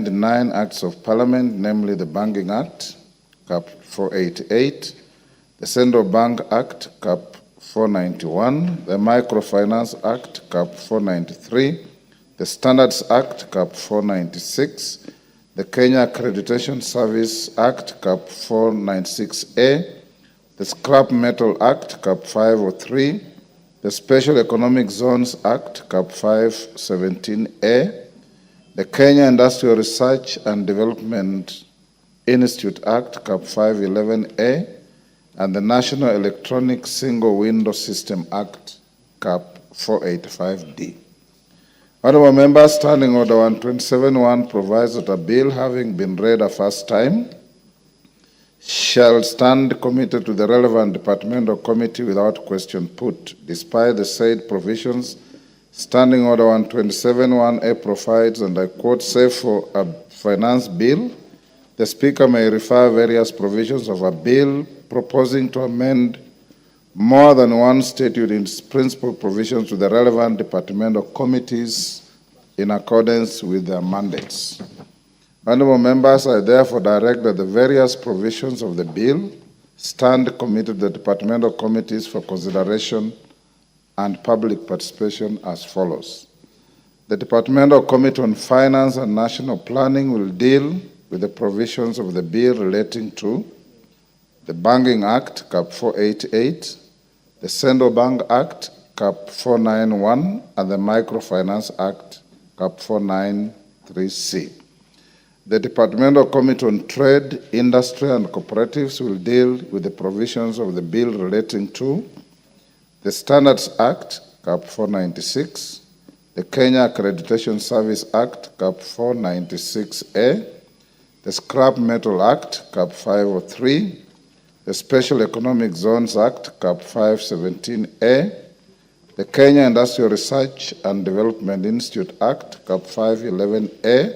amend 9 Acts of Parliament, namely the Banking Act, Cap 488, the Central Bank Act, Cap 491, the Microfinance Act, Cap 493, the Standards Act, Cap 496, the Kenya Accreditation Service Act, Cap 496A, the Scrap Metal Act, Cap 503, the Special Economic Zones Act, Cap 517A, the Kenya Industrial Research and Development Institute Act, Cap 511A, and the National Electronic Single Window System Act, Cap 485D. Honorable members, Standing Order 127.1 provides that a bill having been read a first time shall stand committed to the relevant departmental committee without question put. Despite the said provisions, Standing Order 127.1A provides, and I quote, "Save for a finance bill, the Speaker may refer various provisions of a bill proposing to amend more than one statute in its principal provisions to the relevant departmental committees in accordance with their mandates." Honorable members, I therefore direct that the various provisions of the bill stand committed to the departmental committees for consideration and public participation as follows. The Departmental Committee on Finance and National Planning will deal with the provisions of the bill relating to the Banking Act, Cap 488, the Central Bank Act, Cap 491, and the Microfinance Act, Cap 493C. The Departmental Committee on Trade, Industry, and Cooperatives will deal with the provisions of the bill relating to the Standards Act, Cap 496, the Kenya Accreditation Service Act, Cap 496A, the Scrap Metal Act, Cap 503, the Special Economic Zones Act, Cap 517A, the Kenya Industrial Research and Development Institute Act, Cap 511A,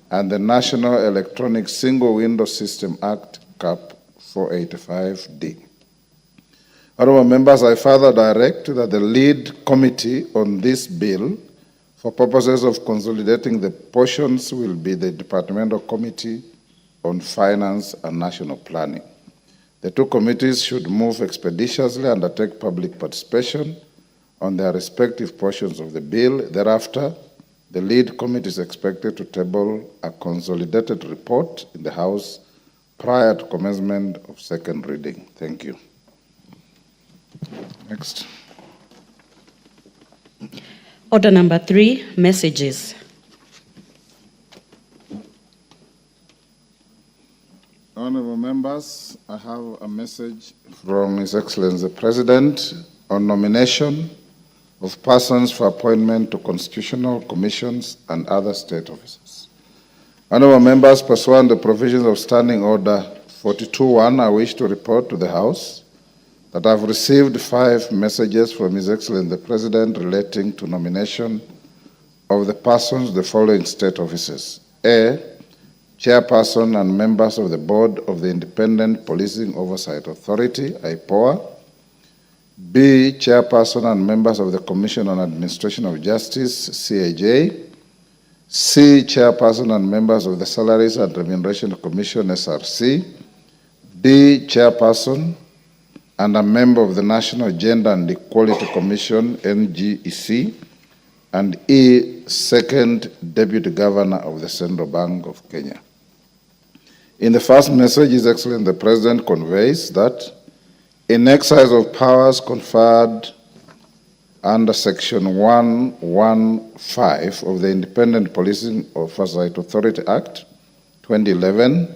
and the National Electronic Single Window System Act, Cap 485D. Honorable members, I further direct that the lead committee on this bill, for purposes of consolidating the portions, will be the Departmental Committee on Finance and National Planning. The two committees should move expeditiously and undertake public participation on their respective portions of the bill. Thereafter, the lead committee is expected to table a consolidated report in the House prior to commencement of second reading. Thank you. Next. Order number 3, messages. Honorable members, I have a message from His Excellency the President on nomination of persons for appointment to constitutional commissions and other state offices. Honorable members, pursuant to the provisions of Standing Order 42.1, I wish to report to the House that I have received 5 messages from His Excellency the President relating to nomination of the persons of the following state offices. A, Chairperson and members of the Board of the Independent Policing Oversight Authority, IPOA. B, Chairperson and members of the Commission on Administration of Justice, CAJ. C, Chairperson and members of the Salaries and Remuneration Commission, SRC. D, Chairperson and a member of the National Gender and Equality Commission, NGEC. And E, Second Deputy Governor of the Central Bank of Kenya. In the first message, His Excellency the President conveys that in exercise of powers conferred under Section 115 of the Independent Policing Oversight Authority Act 2011,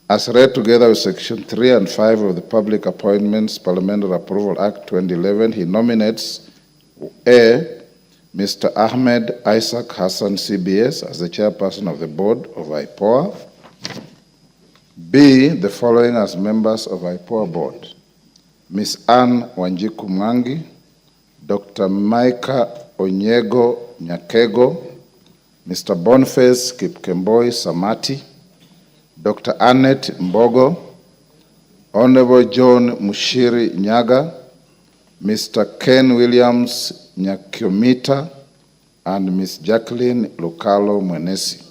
as read together with Section 3 and 5 of the Public Appointments Parliamentary Approval Act 2011, he nominates A, Mr. Ahmed Isaac Hassan CBS as the chairperson of the board of IPOA. B, the following as members of IPOA board: Ms. Anne Wanjiku Mwangi, Dr. Micah Onyego Nyakego, Mr. Boniface Kipkemboi Samati, Dr. Annette Mbogo, Honorable John Mushiri Nyaga, Mr. Ken Williams Nyakyomita, and Ms. Jacqueline Lukalo Mwenesi.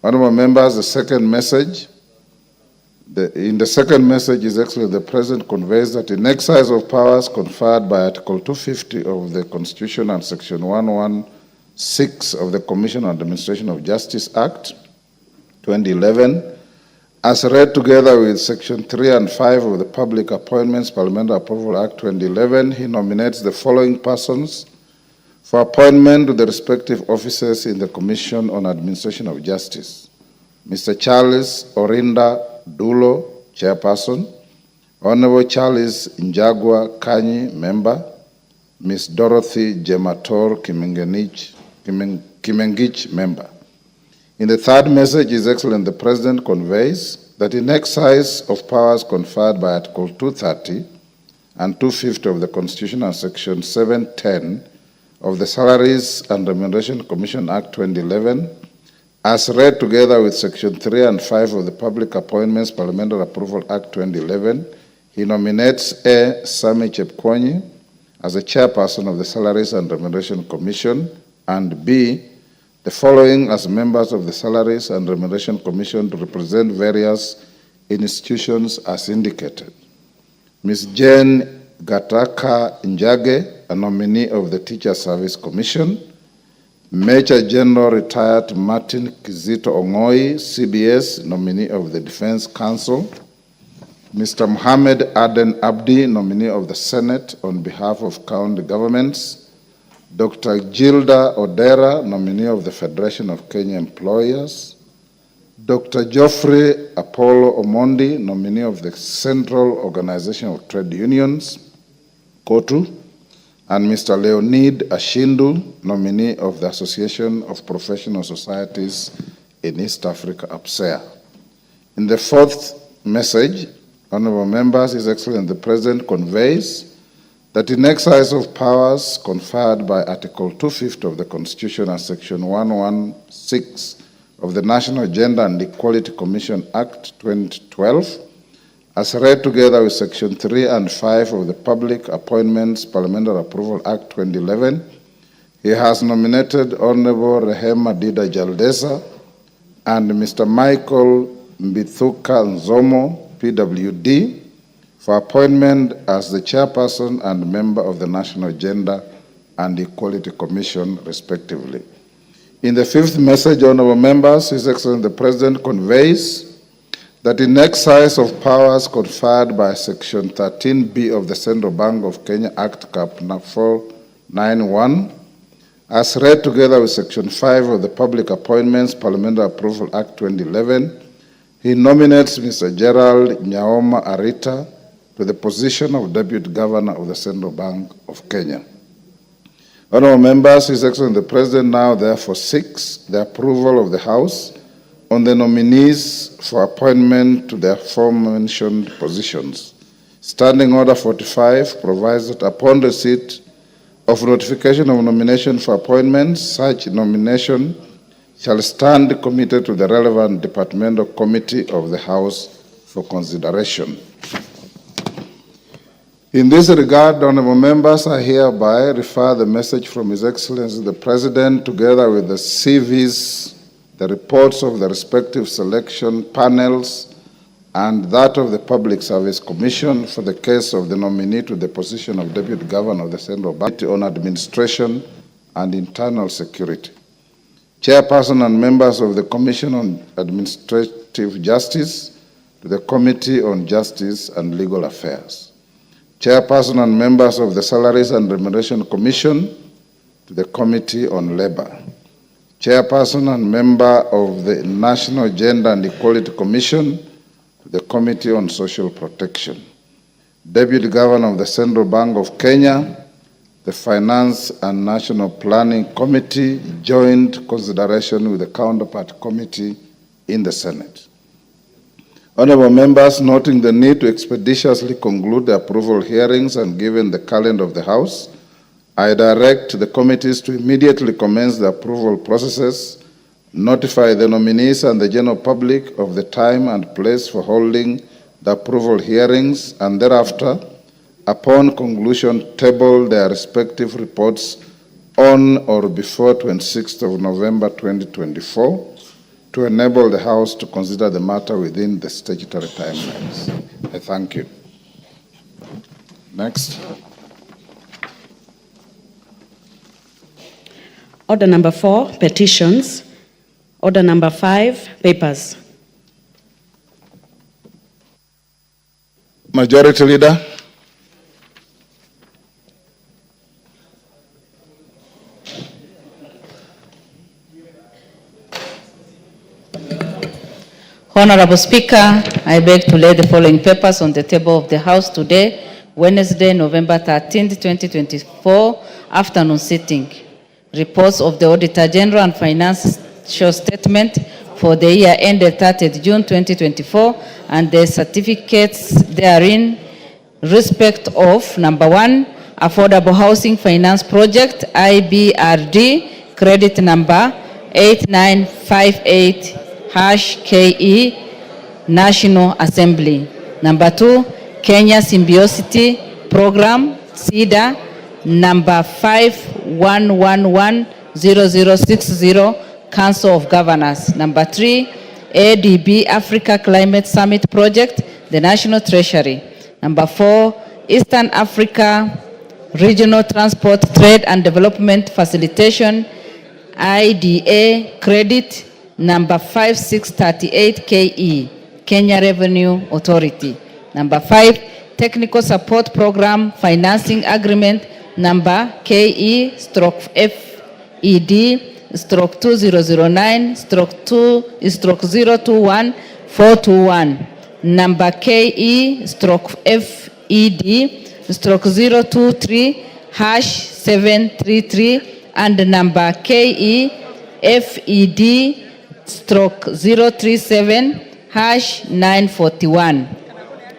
Honorable members, the second message. In the second message, His Excellency the President conveys that in exercise of powers conferred by Article 250 of the Constitution and Section 116 of the Commission on Administration of Justice Act 2011, as read together with Section 3 and 5 of the Public Appointments Parliamentary Approval Act 2011, he nominates the following persons for appointment to the respective offices in the Commission on Administration of Justice. Mr. Charles Orinda Dulo, Chairperson. Honorable Charles Njagwa Kanyi, Member. Ms. Dorothy Jemator Kimengich, Member. In the third message, His Excellency the President conveys that in exercise of powers conferred by Article 230 and 250 of the Constitution and Section 710 of the Salaries and Remuneration Commission Act 2011, as read together with Section 3 and 5 of the Public Appointments Parliamentary Approval Act 2011, he nominates A. Sami Chepkwony as the chairperson of the Salaries and Remuneration Commission, and B. the following as members of the Salaries and Remuneration Commission to represent various institutions as indicated. Ms. Jane Gataka Njage, a nominee of the Teacher Service Commission. Major General Retired Martin Kizito Ongoi, CBS, nominee of the Defense Council. Mr. Mohammed Aden Abdi, nominee of the Senate on behalf of county governments. Dr. Gilda Odera, nominee of the Federation of Kenya Employers. Dr. Geoffrey Apollo Omondi, nominee of the Central Organization of Trade Unions, KOTU. And Mr. Leonid Ashindu, nominee of the Association of Professional Societies in East Africa, APSEA. In the fourth message, honorable members, His Excellency the President conveys that in exercise of powers conferred by Article 250 of the Constitution and Section 116 of the National Gender and Equality Commission Act 2012, as read together with Section 3 and 5 of the Public Appointments Parliamentary Approval Act 2011, he has nominated Honorable Rehema Dida Jaldesa and Mr. Michael Mbithuka Nzomo, PWD, for appointment as the chairperson and member of the National Gender and Equality Commission, respectively. In the fifth message, honorable members, His Excellency the President conveys that in exercise of powers conferred by Section 13B of the Central Bank of Kenya Act Cap 491, as read together with Section 5 of the Public Appointments Parliamentary Approval Act 2011, he nominates Mr. Gerald Nyaoma Arita to the position of Deputy Governor of the Central Bank of Kenya. Honorable members, His Excellency the President now therefore seeks the approval of the House on the nominees for appointment to the aforementioned positions. Standing Order 45 provides that upon receipt of notification of nomination for appointment, such nomination shall stand committed to the relevant departmental committee of the House for consideration. In this regard, honorable members, I hereby refer the message from His Excellency the President together with the CVs, the reports of the respective selection panels, and that of the Public Service Commission for the case of the nominee to the position of Deputy Governor of the Central Bank on Administration and Internal Security. Chairperson and members of the Commission on Administrative Justice to the Committee on Justice and Legal Affairs. Chairperson and members of the Salaries and Remuneration Commission to the Committee on Labor. Chairperson and member of the National Gender and Equality Commission to the Committee on Social Protection. Deputy Governor of the Central Bank of Kenya, the Finance and National Planning Committee, joint consideration with the counterpart committee in the Senate. Honorable members, noting the need to expeditiously conclude the approval hearings and given the calendar of the House, I direct the committees to immediately commence the approval processes, notify the nominees and the general public of the time and place for holding the approval hearings, and thereafter, upon conclusion, table their respective reports on or before 26th of November 2024, to enable the House to consider the matter within the statutory timelines. I thank you. Next. Order number 4, petitions. Order number 5, papers. Majority Leader. Honorable Speaker, I beg to lay the following papers on the table of the House today, Wednesday, November 13th, 2024, afternoon sitting. Reports of the Auditor General and Financial Statement for the year ended 30th June 2024 and the certificates therein respect of number 1, Affordable Housing Finance Project, IBRD, credit number 8958-KE, National Assembly. Number 2, Kenya Symbiosity Program, CEDA, number 51110060, Council of Governors. Number 3, ADB Africa Climate Summit Project, the National Treasury. Number 4, Eastern Africa Regional Transport, Trade and Development Facilitation, IDA, credit number 5638-KE, Kenya Revenue Authority. Number 5, Technical Support Program Financing Agreement number KE/FED/2009/2/021-421. Number KE/FED/023-733 and number KE/FED/037-941.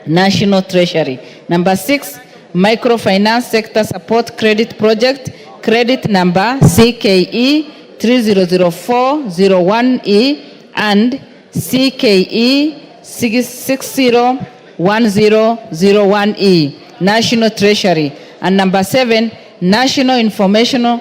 National Treasury. Number 6, Microfinance Sector Support Credit Project, credit number CKE/300401E and CKE/601001E, National Treasury. And number 7, National Information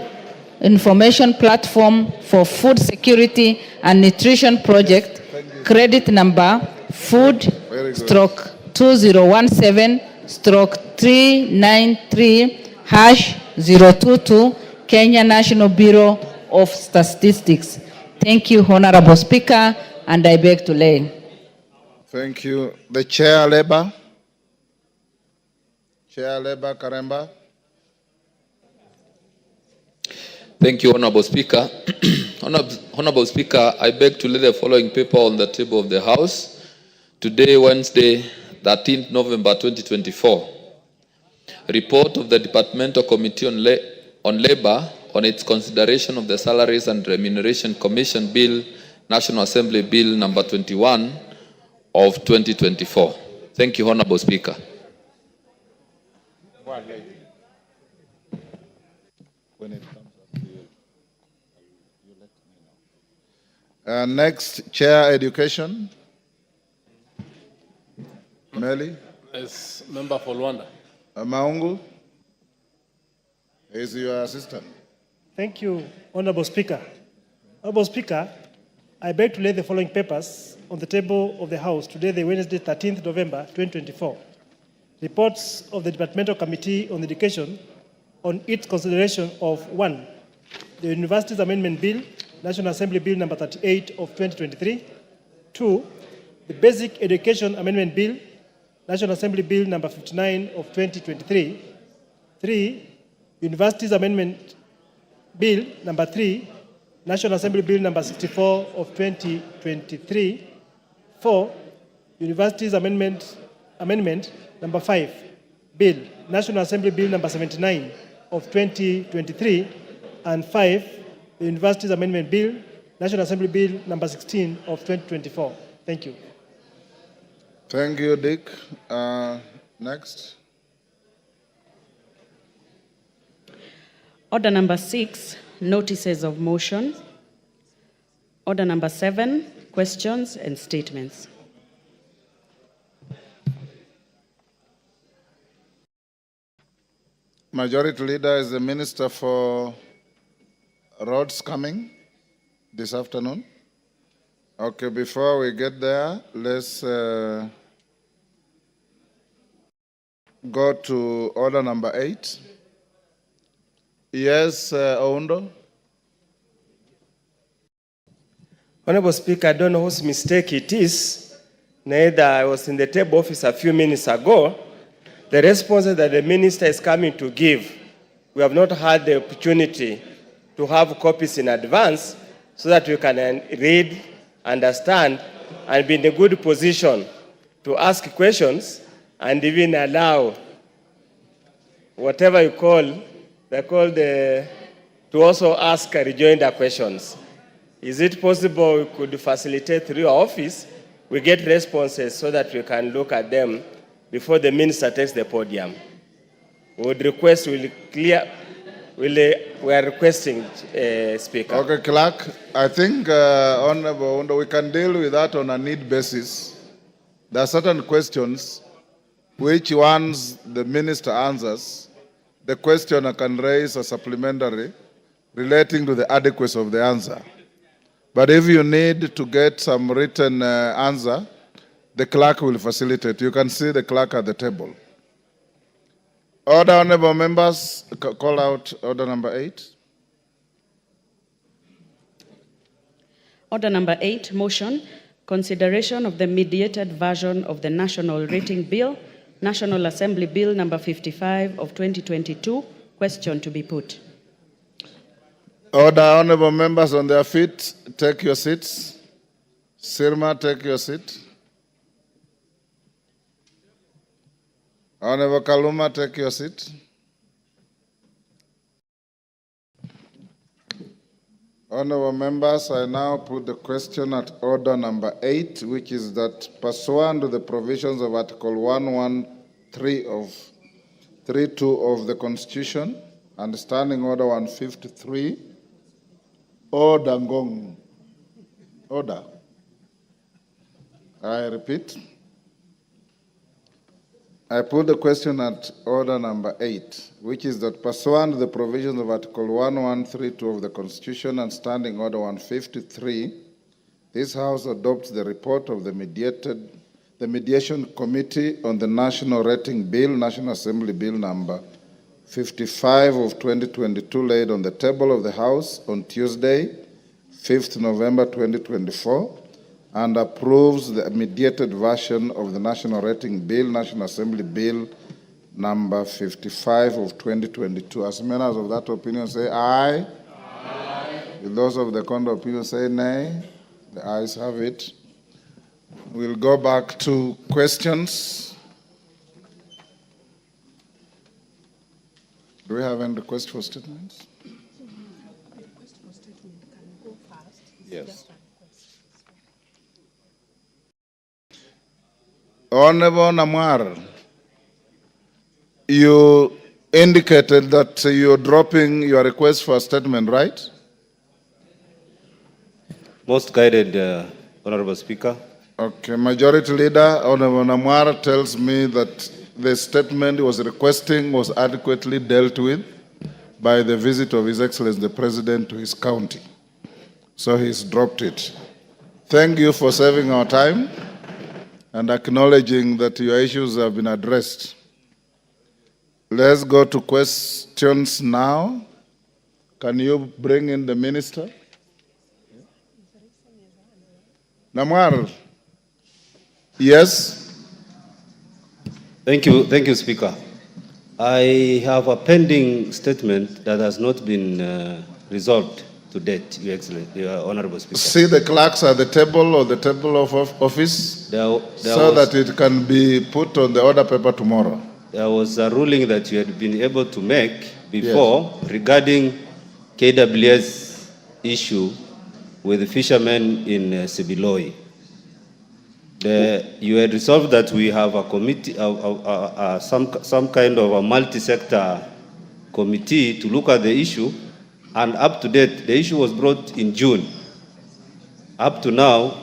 Platform for Food Security and Nutrition Project, credit number food/2017/393-022, Kenya National Bureau of Statistics. Thank you, Honorable Speaker, and I beg to lay. Thank you. The Chair, Labour. Chair, Labour, Karemba. Thank you, Honorable Speaker. Honorable Speaker, I beg to lay the following paper on the table of the House. Today, Wednesday, 13th November 2024. Report of the Departmental Committee on Labor on its consideration of the Salaries and Remuneration Commission Bill, National Assembly Bill number 21 of 2024. Thank you, Honorable Speaker. When it comes up to you, you let me know. Next, Chair, Education. Meli. As member for Luanda. Maungu is your assistant. Thank you, Honorable Speaker. Honorable Speaker, I beg to lay the following papers on the table of the House today, the Wednesday, 13th November 2024. Reports of the Departmental Committee on Education on its consideration of 1, the Universities Amendment Bill, National Assembly Bill number 38 of 2023. 2, the Basic Education Amendment Bill, National Assembly Bill number 59 of 2023. 3, Universities Amendment Bill number 3, National Assembly Bill number 64 of 2023. 4, Universities Amendment number 5, Bill, National Assembly Bill number 79 of 2023. And 5, the Universities Amendment Bill, National Assembly Bill number 16 of 2024. Thank you. Thank you, Dick. Next. Order number 6, notices of motion. Order number 7, questions and statements. Majority Leader, is the Minister for Roads coming this afternoon? Okay, before we get there, let's go to order number 8. Yes, Oundo? Honorable Speaker, I don't know whose mistake it is. Neither I was in the table office a few minutes ago. The responses that the minister is coming to give, we have not had the opportunity to have copies in advance so that we can read, understand, and be in a good position to ask questions and even allow whatever you call, to also ask rejoinder questions. Is it possible we could facilitate through our office, we get responses so that we can look at them before the minister takes the podium? We would request, we are requesting, Speaker. Okay, Clerk, I think, Honorable Oundo, we can deal with that on a need basis. There are certain questions which once the minister answers, the questioner can raise a supplementary relating to the adequacy of the answer. But if you need to get some written answer, the clerk will facilitate. You can see the clerk at the table. Order, honorable members, call out order number 8. Order number 8, motion, consideration of the mediated version of the National Rating Bill, National Assembly Bill number 55 of 2022. Question to be put. Order, honorable members on their feet, take your seats. Sirma, take your seat. Honorable Kaluma, take your seat. Honorable members, I now put the question at order number 8, which is that pursuant to the provisions of Article 113 of 32 of the Constitution and Standing Order 153, Order Ngong. Order. I repeat. I put the question at order number 8, which is that pursuant to the provisions of Article 1132 of the Constitution and Standing Order 153, this House adopts the report of the Mediation Committee on the National Rating Bill, National Assembly Bill number 55 of 2022, laid on the table of the House on Tuesday, 5th November 2024, and approves the mediated version of the National Rating Bill, National Assembly Bill number 55 of 2022. As members of that opinion say aye. Aye. Will those of the contrary opinion say nay? The ayes have it. We'll go back to questions. Do we have any request for statements? Yes. Honorable Namwar, you indicated that you're dropping your request for a statement, right? Most guided, Honorable Speaker. Okay, Majority Leader, Honorable Namwar tells me that the statement he was requesting was adequately dealt with by the visit of His Excellency the President to his county. So he's dropped it. Thank you for saving our time and acknowledging that your issues have been addressed. Let's go to questions now. Can you bring in the minister? Namwar. Yes. Thank you, Speaker. I have a pending statement that has not been resolved to date, Your Excellency, Your Honorable Speaker. See the clerks at the table or the table of office so that it can be put on the order paper tomorrow. There was a ruling that you had been able to make before regarding KWS issue with the fishermen in Sibiloi. You had resolved that we have a committee, some kind of a multi-sector committee to look at the issue, and up to date, the issue was brought in June. Up to now,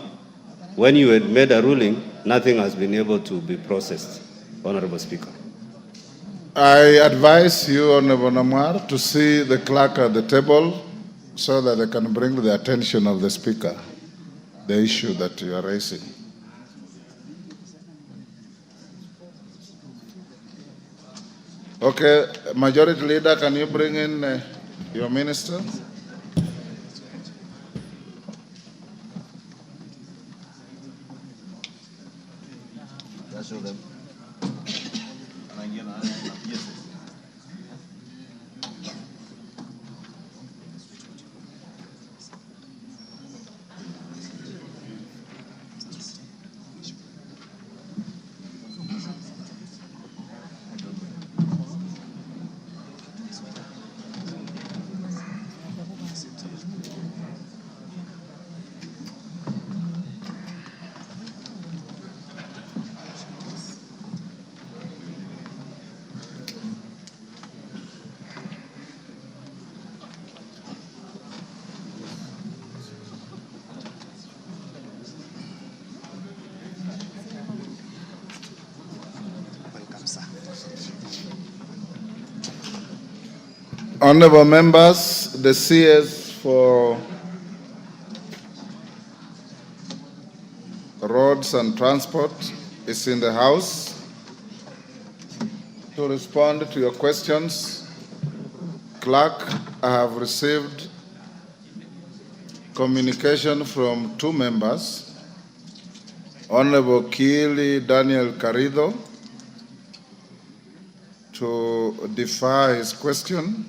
when you had made a ruling, nothing has been able to be processed, Honorable Speaker. I advise you, Honorable Namwar, to see the clerk at the table so that they can bring to the attention of the Speaker. the issue that you are raising. Okay, Majority Leader, can you bring in your minister? Honorable members, the CS for Roads and Transport is in the house to respond to your questions. Clerk, I have received communication from two members, Honorable Kili Daniel Carrido, to defer his question,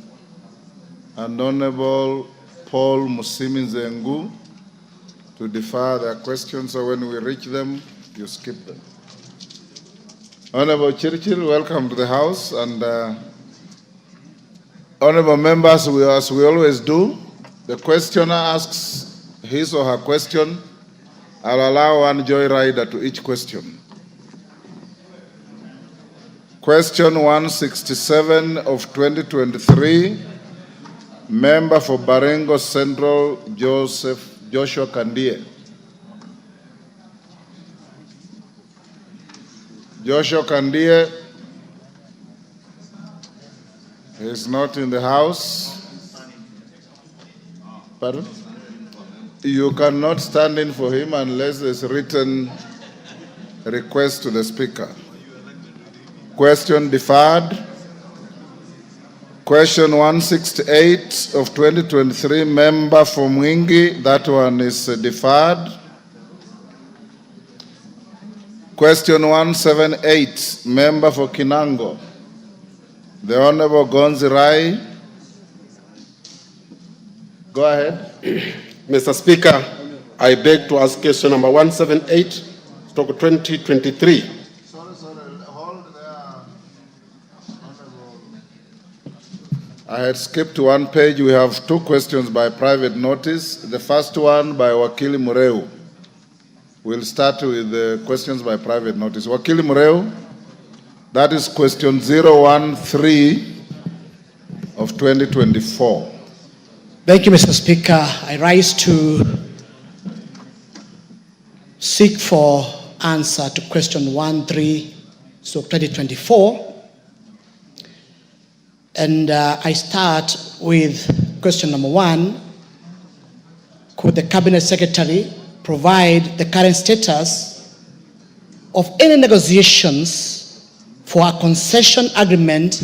and Honorable Paul Musimi Zengu to defer their questions, so when we reach them, you skip them. Honorable Chirchir, welcome to the House, and honorable members, as we always do, the questioner asks his or her question. I'll allow one joyrider to each question. Question 167 of 2023, Member for Baringo Central, Joshua Kandie. Joshua Kandie is not in the house. Pardon? You cannot stand in for him unless there's a written request to the Speaker. Question deferred. Question 168 of 2023, Member for Mwingi, that one is deferred. Question 178, Member for Kinango, the Honorable Gonzi Rai. Go ahead. Mr. Speaker, I beg to ask question number 178/2023. I had skipped one page. We have two questions by private notice. The first one by Wakili Mureu. We'll start with the questions by private notice. Wakili Mureu, that is question 013 of 2024. Thank you, Mr. Speaker. I rise to seek for answer to question 13 of 2024. And I start with question number 1. Could the Cabinet Secretary provide the current status of any negotiations for a concession agreement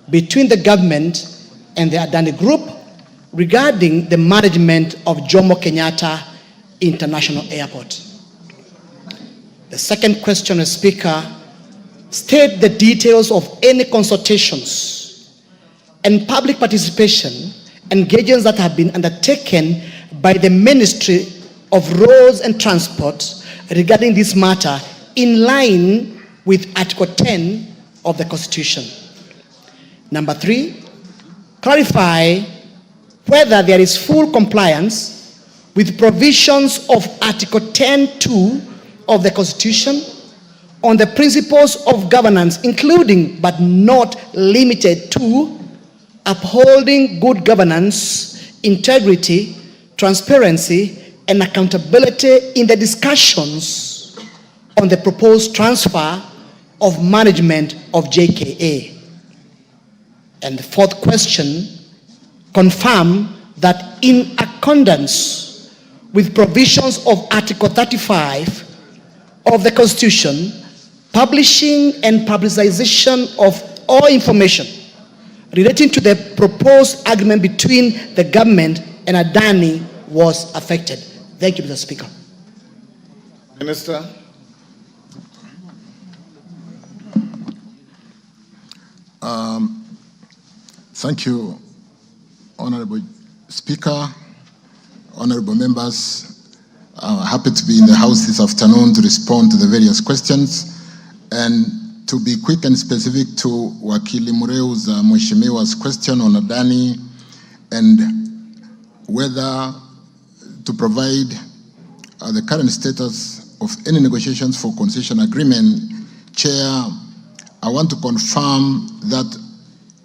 between the government and the Adani Group regarding the management of Jomo Kenyatta International Airport? The second question, Mr. Speaker, state the details of any consultations and public participation engagements that have been undertaken by the Ministry of Roads and Transport regarding this matter in line with Article 10 of the Constitution. Number 3, clarify whether there is full compliance with provisions of Article 10(2) of the Constitution on the principles of governance, including but not limited to upholding good governance, integrity, transparency, and accountability in the discussions on the proposed transfer of management of JKA. And the fourth question, confirm that in accordance with provisions of Article 35 of the Constitution, publishing and publicization of all information relating to the proposed agreement between the government and Adani was affected. Thank you, Mr. Speaker. Minister. Thank you, Honorable Speaker, honorable members. I'm happy to be in the House this afternoon to respond to the various questions and to be quick and specific to Wakili Mureu's Mheshimiwa's question on Adani and whether to provide the current status of any negotiations for concession agreement. Chair, I want to confirm that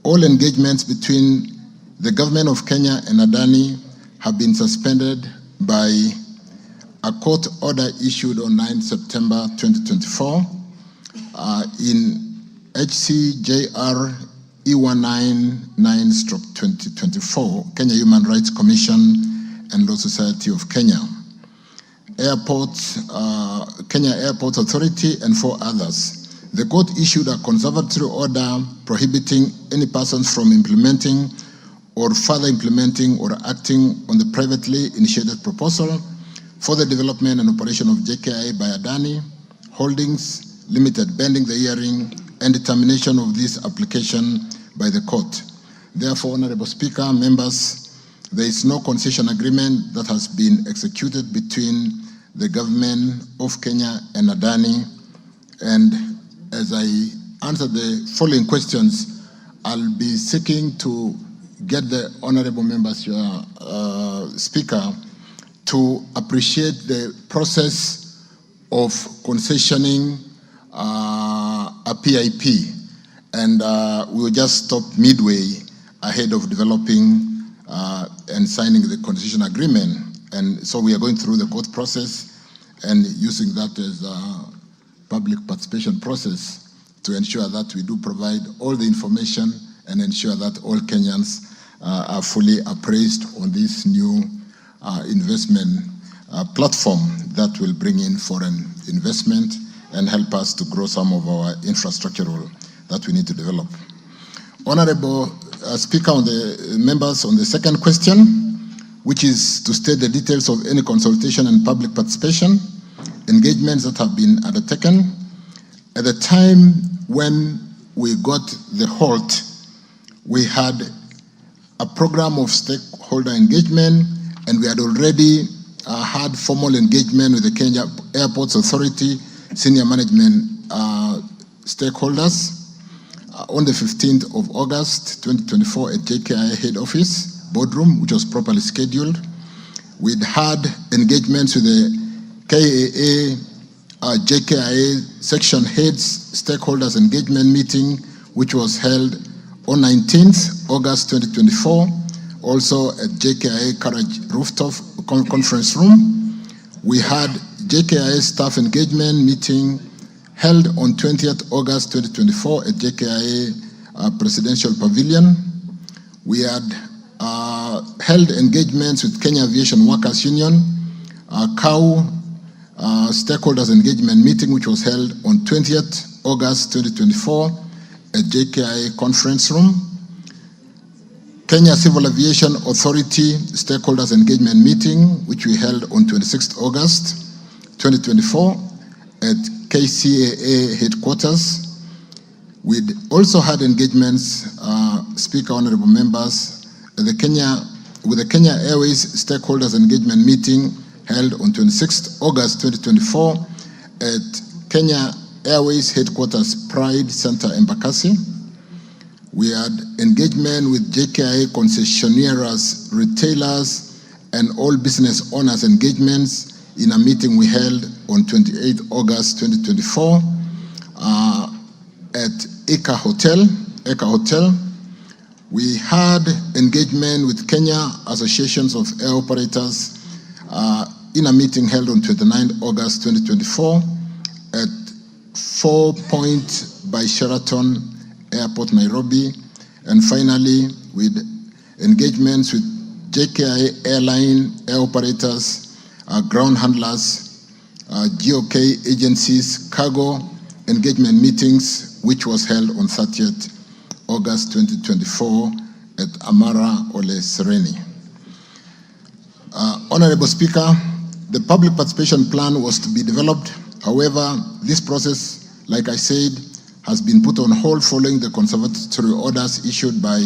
all engagements between the government of Kenya and Adani have been suspended by a court order issued on 9 September 2024 in HCJR E199/2024, Kenya Human Rights Commission and Law Society of Kenya, Kenya Airports Authority, and 4 others. The court issued a conservatory order prohibiting any persons from implementing or further implementing or acting on the privately initiated proposal for the development and operation of JKIA by Adani Holdings Limited, pending the hearing and determination of this application by the court. Therefore, Honorable Speaker, members, there is no concession agreement that has been executed between the government of Kenya and Adani. And as I answer the following questions, I'll be seeking to get the honorable members, Speaker, to appreciate the process of concessioning a PIP. And we will just stop midway ahead of developing and signing the concession agreement. And so we are going through the court process and using that as a public participation process to ensure that we do provide all the information and ensure that all Kenyans are fully appraised on this new investment platform that will bring in foreign investment and help us to grow some of our infrastructural that we need to develop. Honorable Speaker, on the members, on the second question, which is to state the details of any consultation and public participation engagements that have been undertaken. At the time when we got the halt, we had a program of stakeholder engagement, and we had already had formal engagement with the Kenya Airports Authority senior management stakeholders on the 15th of August 2024 at JKIA head office boardroom, which was properly scheduled. We'd had engagements with the KAA JKIA section heads stakeholders engagement meeting, which was held on 19th August 2024, also at JKIA Courage Rooftop Conference Room. We had JKIA staff engagement meeting held on 20th August 2024 at JKIA Presidential Pavilion. We had held engagements with Kenya Aviation Workers Union, CAU stakeholders engagement meeting, which was held on 20th August 2024 at JKIA Conference Room. Kenya Civil Aviation Authority stakeholders engagement meeting, which we held on 26th August 2024 at KCAA headquarters. We'd also had engagements, Speaker, honorable members, with the Kenya Airways stakeholders engagement meeting held on 26th August 2024 at Kenya Airways headquarters Pride Center Embakasi. We had engagement with JKIA concessionaires, retailers, and all business owners engagements in a meeting we held on 28th August 2024 at Eka Hotel. We had engagement with Kenya Associations of Air Operators in a meeting held on 29th August 2024 at 4 Point by Sheraton Airport, Nairobi. And finally, with engagements with JKIA Airline Air Operators ground handlers, GOK agencies, cargo engagement meetings, which was held on 30th August 2024 at Amara Ole Sereni. Honorable Speaker, the public participation plan was to be developed. However, this process, like I said, has been put on hold following the conservatory orders issued by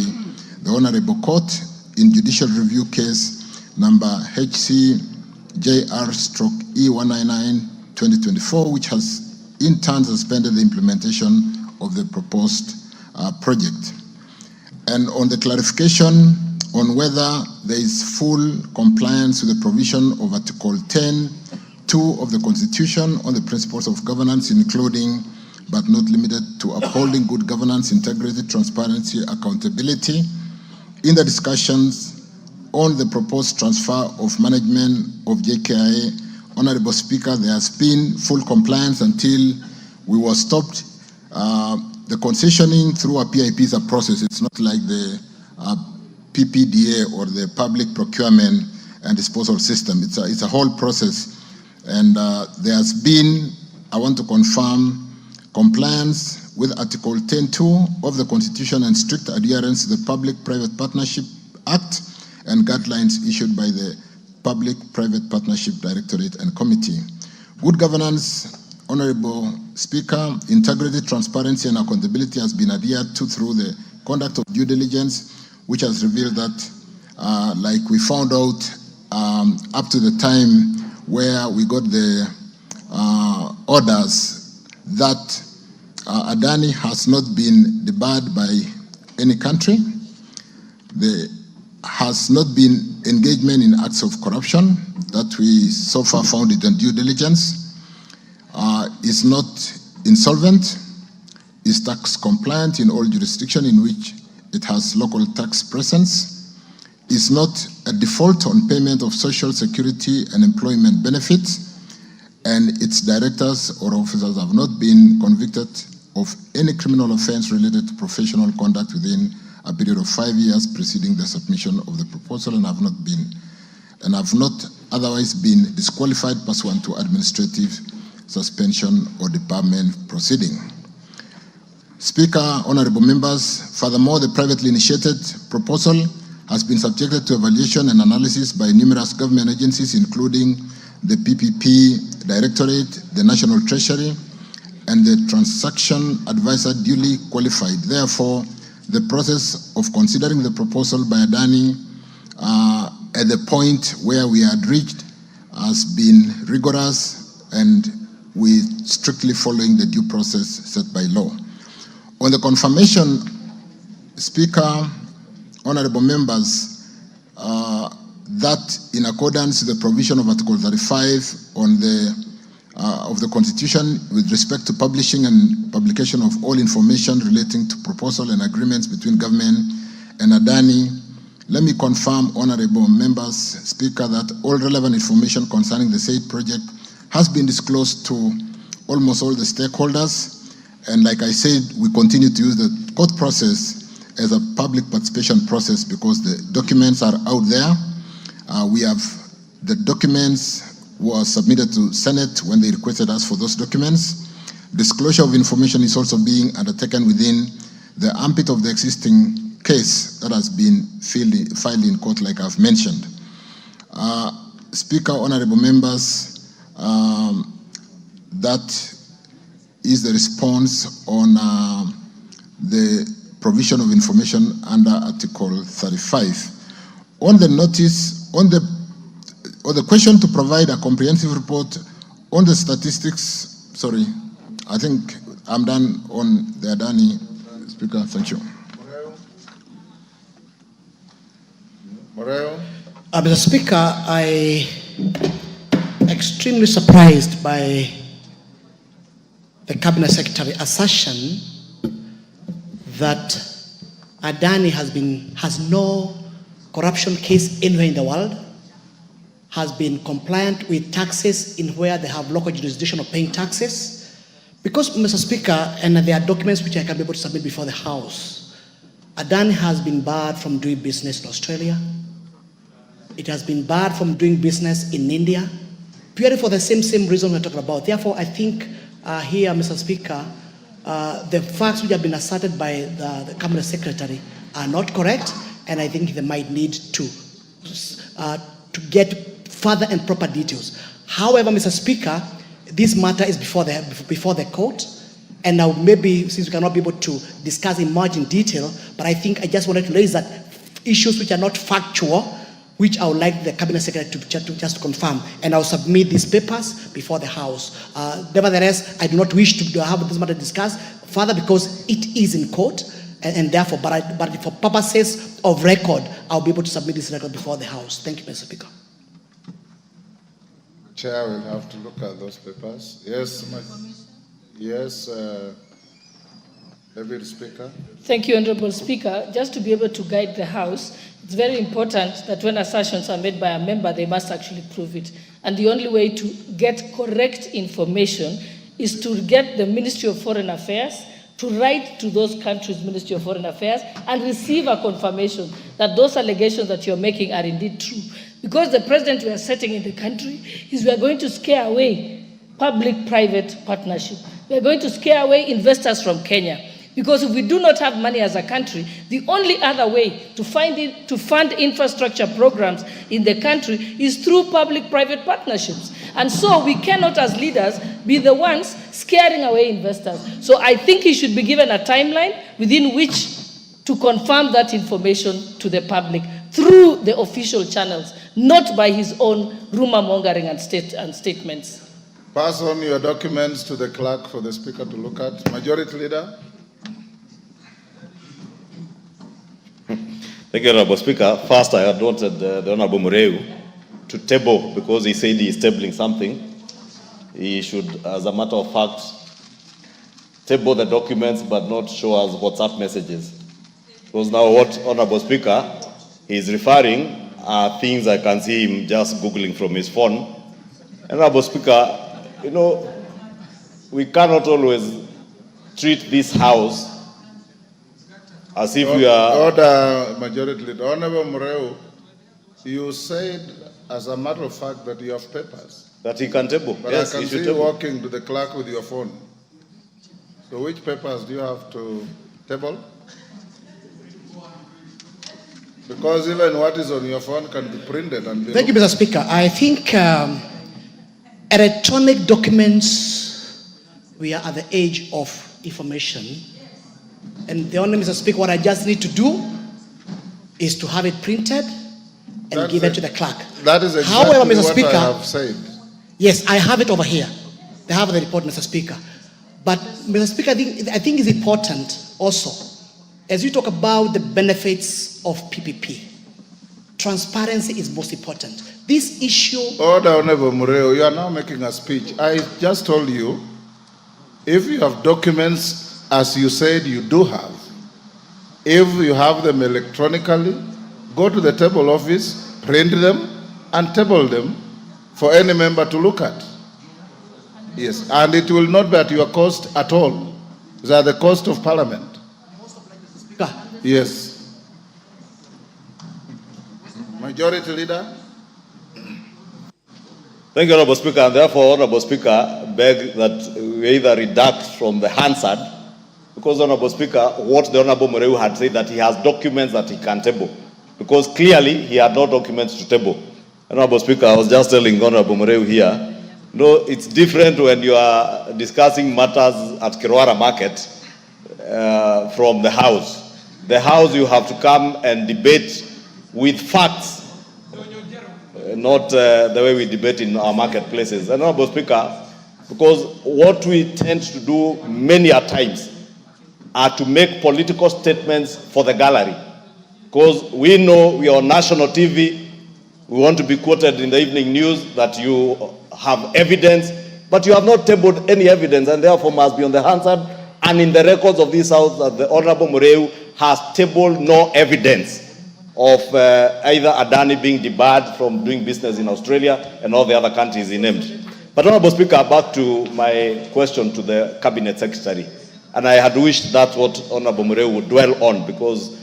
the Honorable Court in judicial review case number HCJR/E199/2024, which has in turn suspended the implementation of the proposed project. And on the clarification on whether there is full compliance with the provision of Article 10(2) of the Constitution on the principles of governance, including but not limited to upholding good governance, integrity, transparency, accountability. In the discussions on the proposed transfer of management of JKIA, Honorable Speaker, there has been full compliance until we were stopped. The concessioning through a PIP is a process. It's not like the PPDA or the public procurement and disposal system. It's a whole process. And there has been, I want to confirm, compliance with Article 10(2) of the Constitution and strict adherence to the Public-Private Partnership Act and guidelines issued by the Public-Private Partnership Directorate and Committee. Good governance, Honorable Speaker, integrity, transparency, and accountability has been adhered to through the conduct of due diligence, which has revealed that, like we found out up to the time where we got the orders, that Adani has not been debarred by any country. There has not been engagement in acts of corruption that we so far found it on due diligence. Is not insolvent, is tax compliant in all jurisdictions in which it has local tax presence, is not a default on payment of social security and employment benefits, and its directors or officers have not been convicted of any criminal offense related to professional conduct within a period of 5 years preceding the submission of the proposal, and have not otherwise been disqualified pursuant to administrative suspension or debarment proceeding. Speaker, honorable members, furthermore, the privately initiated proposal has been subjected to evaluation and analysis by numerous government agencies, including the PPP Directorate, the National Treasury, and the transaction advisor duly qualified. Therefore, the process of considering the proposal by Adani at the point where we had reached has been rigorous, and we strictly following the due process set by law. On the confirmation, Speaker, honorable members, that in accordance with the provision of Article 35 of the Constitution with respect to publishing and publication of all information relating to proposal and agreements between government and Adani, let me confirm, honorable members, Speaker, that all relevant information concerning the said project has been disclosed to almost all the stakeholders. And like I said, we continue to use the court process as a public participation process because the documents are out there. The documents were submitted to Senate when they requested us for those documents. Disclosure of information is also being undertaken within the ambit of the existing case that has been filed in court, like I've mentioned. Speaker, honorable members, that is the response on the provision of information under Article 35. On the notice, on the question to provide a comprehensive report on the statistics, sorry, I think I'm done on the Adani. Speaker, thank you. Moreo. Mr. Speaker, I am extremely surprised by the Cabinet Secretary assertion that Adani has no corruption case anywhere in the world, has been compliant with taxes in where they have local jurisdiction of paying taxes. Because, Mr. Speaker, and there are documents which I can be able to submit before the House, Adani has been barred from doing business in Australia. It has been barred from doing business in India. purely for the same reason we're talking about. Therefore, I think here, Mr. Speaker, the facts which have been asserted by the Cabinet Secretary are not correct, and I think they might need to get further and proper details. However, Mr. Speaker, this matter is before the court, and now maybe, since we cannot be able to discuss in much in detail, but I think I just wanted to raise that issues which are not factual, which I would like the Cabinet Secretary to just confirm, and I'll submit these papers before the House. Nevertheless, I do not wish to have this matter discussed further because it is in court, and therefore, but for purposes of record, I'll be able to submit this record before the House. Thank you, Mr. Speaker. Chair will have to look at those papers. Yes, Deputy Speaker. Thank you, Honorable Speaker. Just to be able to guide the House, it's very important that when assertions are made by a member, they must actually prove it. And the only way to get correct information is to get the Ministry of Foreign Affairs to write to those countries' Ministry of Foreign Affairs and receive a confirmation that those allegations that you're making are indeed true. Because the precedent we are setting in the country is we are going to scare away public-private partnership. We are going to scare away investors from Kenya. Because if we do not have money as a country, the only other way to fund infrastructure programs in the country is through public-private partnerships. And so we cannot, as leaders, be the ones scaring away investors. So I think he should be given a timeline within which to confirm that information to the public through the official channels, not by his own rumor-mongering and statements. Pass on your documents to the clerk for the Speaker to look at. Majority Leader. Thank you, Honorable Speaker. First, I had wanted the Honorable Mureu to table, because he said he is tabling something. He should, as a matter of fact, table the documents but not show us WhatsApp messages. Because now what Honorable Speaker is referring are things I can see him just Googling from his phone. Honorable Speaker, you know, we cannot always treat this House as if we are... Order, Majority Leader. Honorable Mureu, you said, as a matter of fact, that you have papers. That he can table. But yes, I can see you walking to the clerk with your phone. So which papers do you have to table? Because even what is on your phone can be printed and be... Thank you, Mr. Speaker. I think electronic documents, we are at the age of information. And the only, Mr. Speaker, what I just need to do is to have it printed and give it to the clerk. That is exactly However, Mr. what Speaker, I have said. Yes, I have it over here. They have the report, Mr. Speaker. But, Mr. Speaker, I think it's important also, as you talk about the benefits of PPP, transparency is most important. This issue... Order, Honorable Mureu, you are now making a speech. I just told you, if you have documents, as you said you do have, if you have them electronically, go to the table office, print them, and table them for any member to look at. Yes, and it will not be at your cost at all. It's at the cost of Parliament. Yes. Majority Leader. Thank you, Honorable Speaker. And therefore, Honorable Speaker, beg that we either redact from the Hansard, because, Honorable Speaker, what the Honorable Mureu had said that he has documents that he can table, because clearly he had no documents to table. Honorable Speaker, I was just telling Honorable Mureu here, no, it's different when you are discussing matters at Kirwara Market from the House. The House, you have to come and debate with facts, not the way we debate in our marketplaces. And Honorable Speaker, because what we tend to do many a times are to make political statements for the gallery. Because we know we are on national TV, we want to be quoted in the evening news that you have evidence, but you have not tabled any evidence, and therefore must be on the Hansard and in the records of this House that the Honorable Mureu has tabled no evidence of either Adani being debarred from doing business in Australia and all the other countries he named. But Honorable Speaker, back to my question to the Cabinet Secretary. And I had wished that's what Honorable Mureu would dwell on, because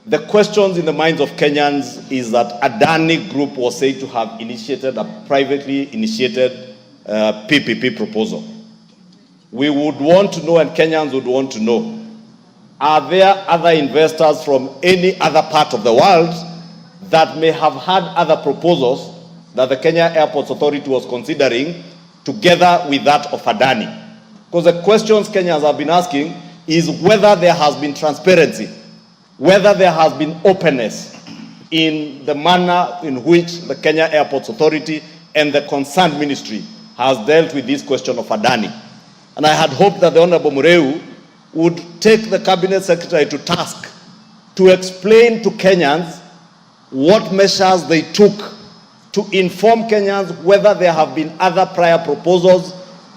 the questions in the minds of Kenyans is that Adani Group was said to have initiated a privately initiated PPP proposal. We would want to know, and Kenyans would want to know, are there other investors from any other part of the world that may have had other proposals that the Kenya Airports Authority was considering together with that of Adani? Because the questions Kenyans have been asking is whether there has been transparency, whether there has been openness in the manner in which the Kenya Airports Authority and the concerned ministry has dealt with this question of Adani. And I had hoped that the Honorable Mureu would take the Cabinet Secretary to task to explain to Kenyans what measures they took to inform Kenyans whether there have been other prior proposals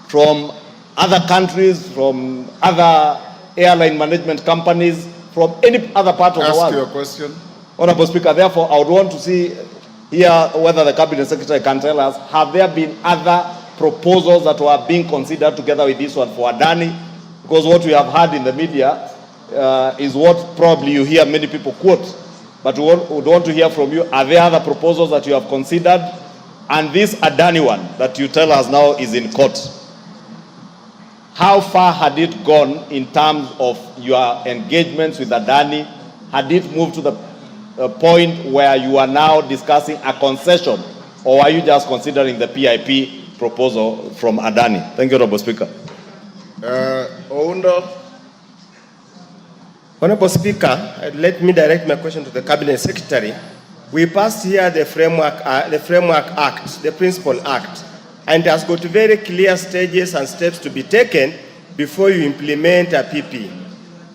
from other countries, from other airline management companies, from any other part of the world. Ask your question. Honorable Speaker, therefore, I would want to hear whether the Cabinet Secretary can tell us, have there been other proposals that were being considered together with this one for Adani? Because what we have heard in the media is what probably you hear many people quote. But we would want to hear from you, are there other proposals that you have considered? And this Adani one that you tell us now is in court. How far had it gone in terms of your engagements with Adani? Had it moved to the point where you are now discussing a concession, or are you just considering the PIP proposal from Adani? Thank you, Honorable Speaker. Oundo. Honorable Speaker, let me direct my question to the Cabinet Secretary. We passed here the Framework Act, the Principal Act, and it has got very clear stages and steps to be taken before you implement a PP.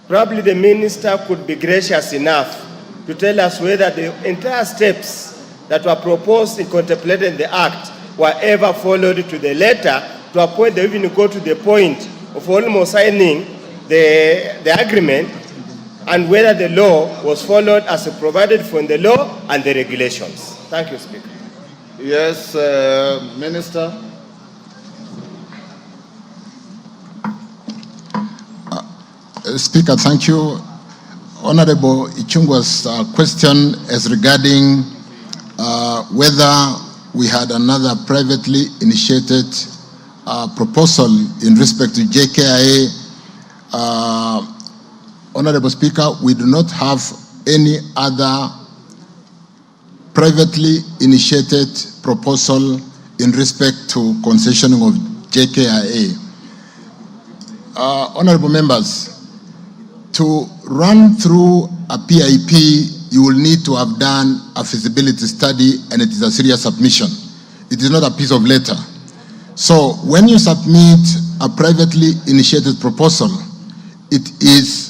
Probably the Minister could be gracious enough to tell us whether the entire steps that were proposed and contemplated in the Act were ever followed to the letter, to a point they even go to the point of almost signing the agreement, and whether the law was followed as provided for in the law and the regulations. Thank you, Speaker. Yes, Minister. Speaker, thank you. Honorable Ichungwa's question is regarding whether we had another privately initiated proposal in respect to JKIA. Honorable Speaker, we do not have any other privately initiated proposal in respect to concessioning of JKIA. Honorable members, to run through a PIP, you will need to have done a feasibility study, and it is a serious submission. It is not a piece of letter. So when you submit a privately initiated proposal, it is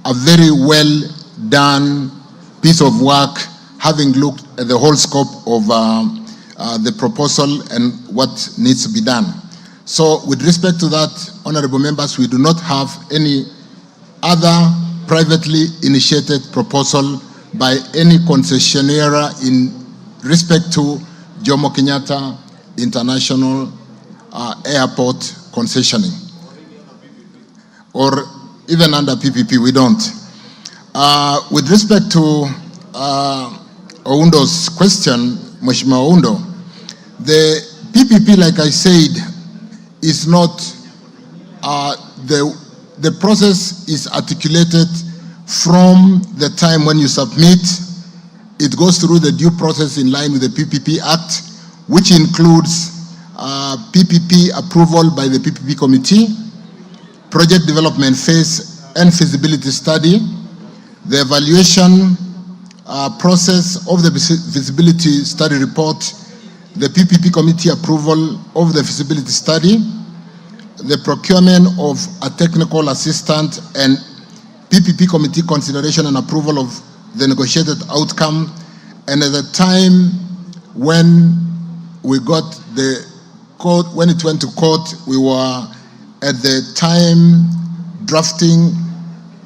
a very well done piece of work, having looked at the whole scope of the proposal and what needs to be done. So with respect to that, honorable members, we do not have any other privately initiated proposal by any concessionaire in respect to Jomo Kenyatta International Airport concessioning. Or even under PPP, we don't. With respect to Oundo's question, Mheshimiwa Oundo, the PPP, like I said, is not, the process is articulated from the time when you submit. It goes through the due process in line with the PPP Act, which includes PPP approval by the PPP committee, project development phase and feasibility study, the evaluation process of the feasibility study report, the PPP committee approval of the feasibility study, the procurement of a technical assistant, and PPP committee consideration and approval of the negotiated outcome. And at the time when we got the court, when it went to court, we were at the time drafting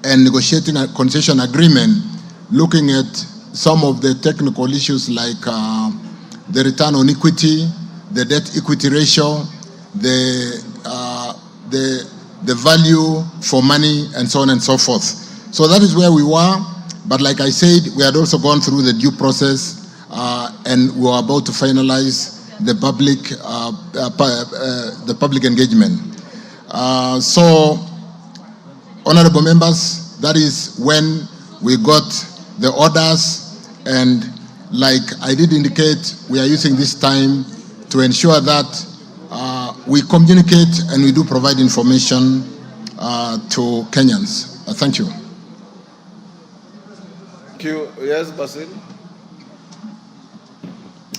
and negotiating a concession agreement, looking at some of the technical issues like the return on equity, the debt equity ratio, the value for money, and so on and so forth. So that is where we were. But like I said, we had also gone through the due process and we were about to finalize the public engagement. So, honorable members, that is when we got the orders, and like I did indicate, we are using this time to ensure that we communicate and we do provide information to Kenyans. Thank you. Thank you. Yes, Basil.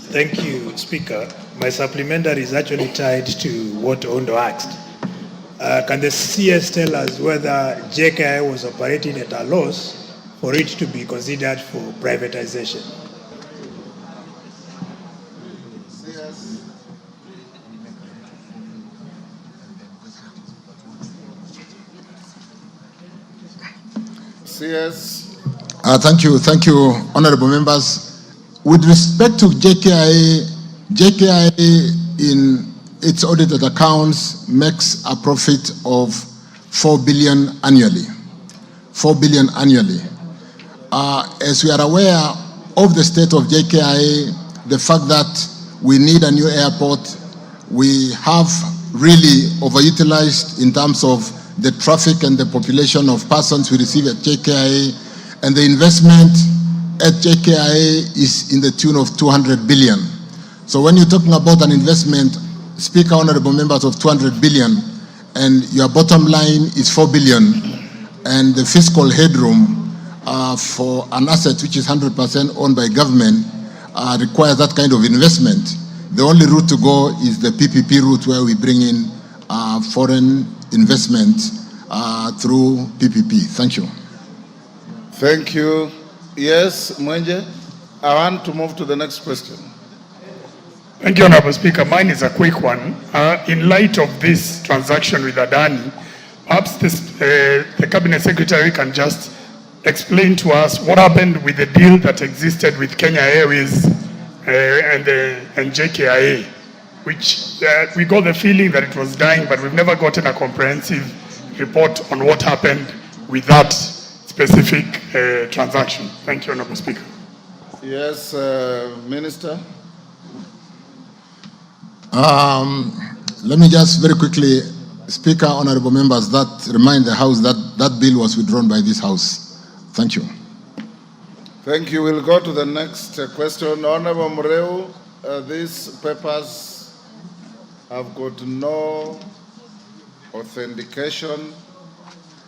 Thank you, Speaker. My supplementary is actually tied to what Ondo asked. Can the CS tell us whether JKI was operating at a loss for it to be considered for privatization? CS. Thank you, honorable members. With respect to JKI in its audited accounts makes a profit of 4 billion annually. 4 billion annually. As we are aware of the state of JKI, the fact that we need a new airport, we have really overutilized in terms of the traffic and the population of persons we receive at JKI, and the investment at JKI is in the tune of 200 billion. So when you're talking about an investment, Speaker, honorable members, of 200 billion, and your bottom line is 4 billion, and the fiscal headroom for an asset which is 100% owned by government requires that kind of investment. The only route to go is the PPP route, where we bring in foreign investment through PPP. Thank you. Thank you. Yes, Mwenje. I want to move to the next question. Thank you, Honorable Speaker. Mine is a quick one. In light of this transaction with Adani, perhaps the Cabinet Secretary can just explain to us what happened with the deal that existed with Kenya Airways and JKIA, which we got the feeling that it was dying, but we've never gotten a comprehensive report on what happened with that specific transaction. Thank you, Honorable Speaker. Yes, Minister. Let me just very quickly, Speaker, honorable members, that remind the House that that bill was withdrawn by this House. Thank you. Thank you. We'll go to the next question. Honorable Mureu, these papers have got no authentication.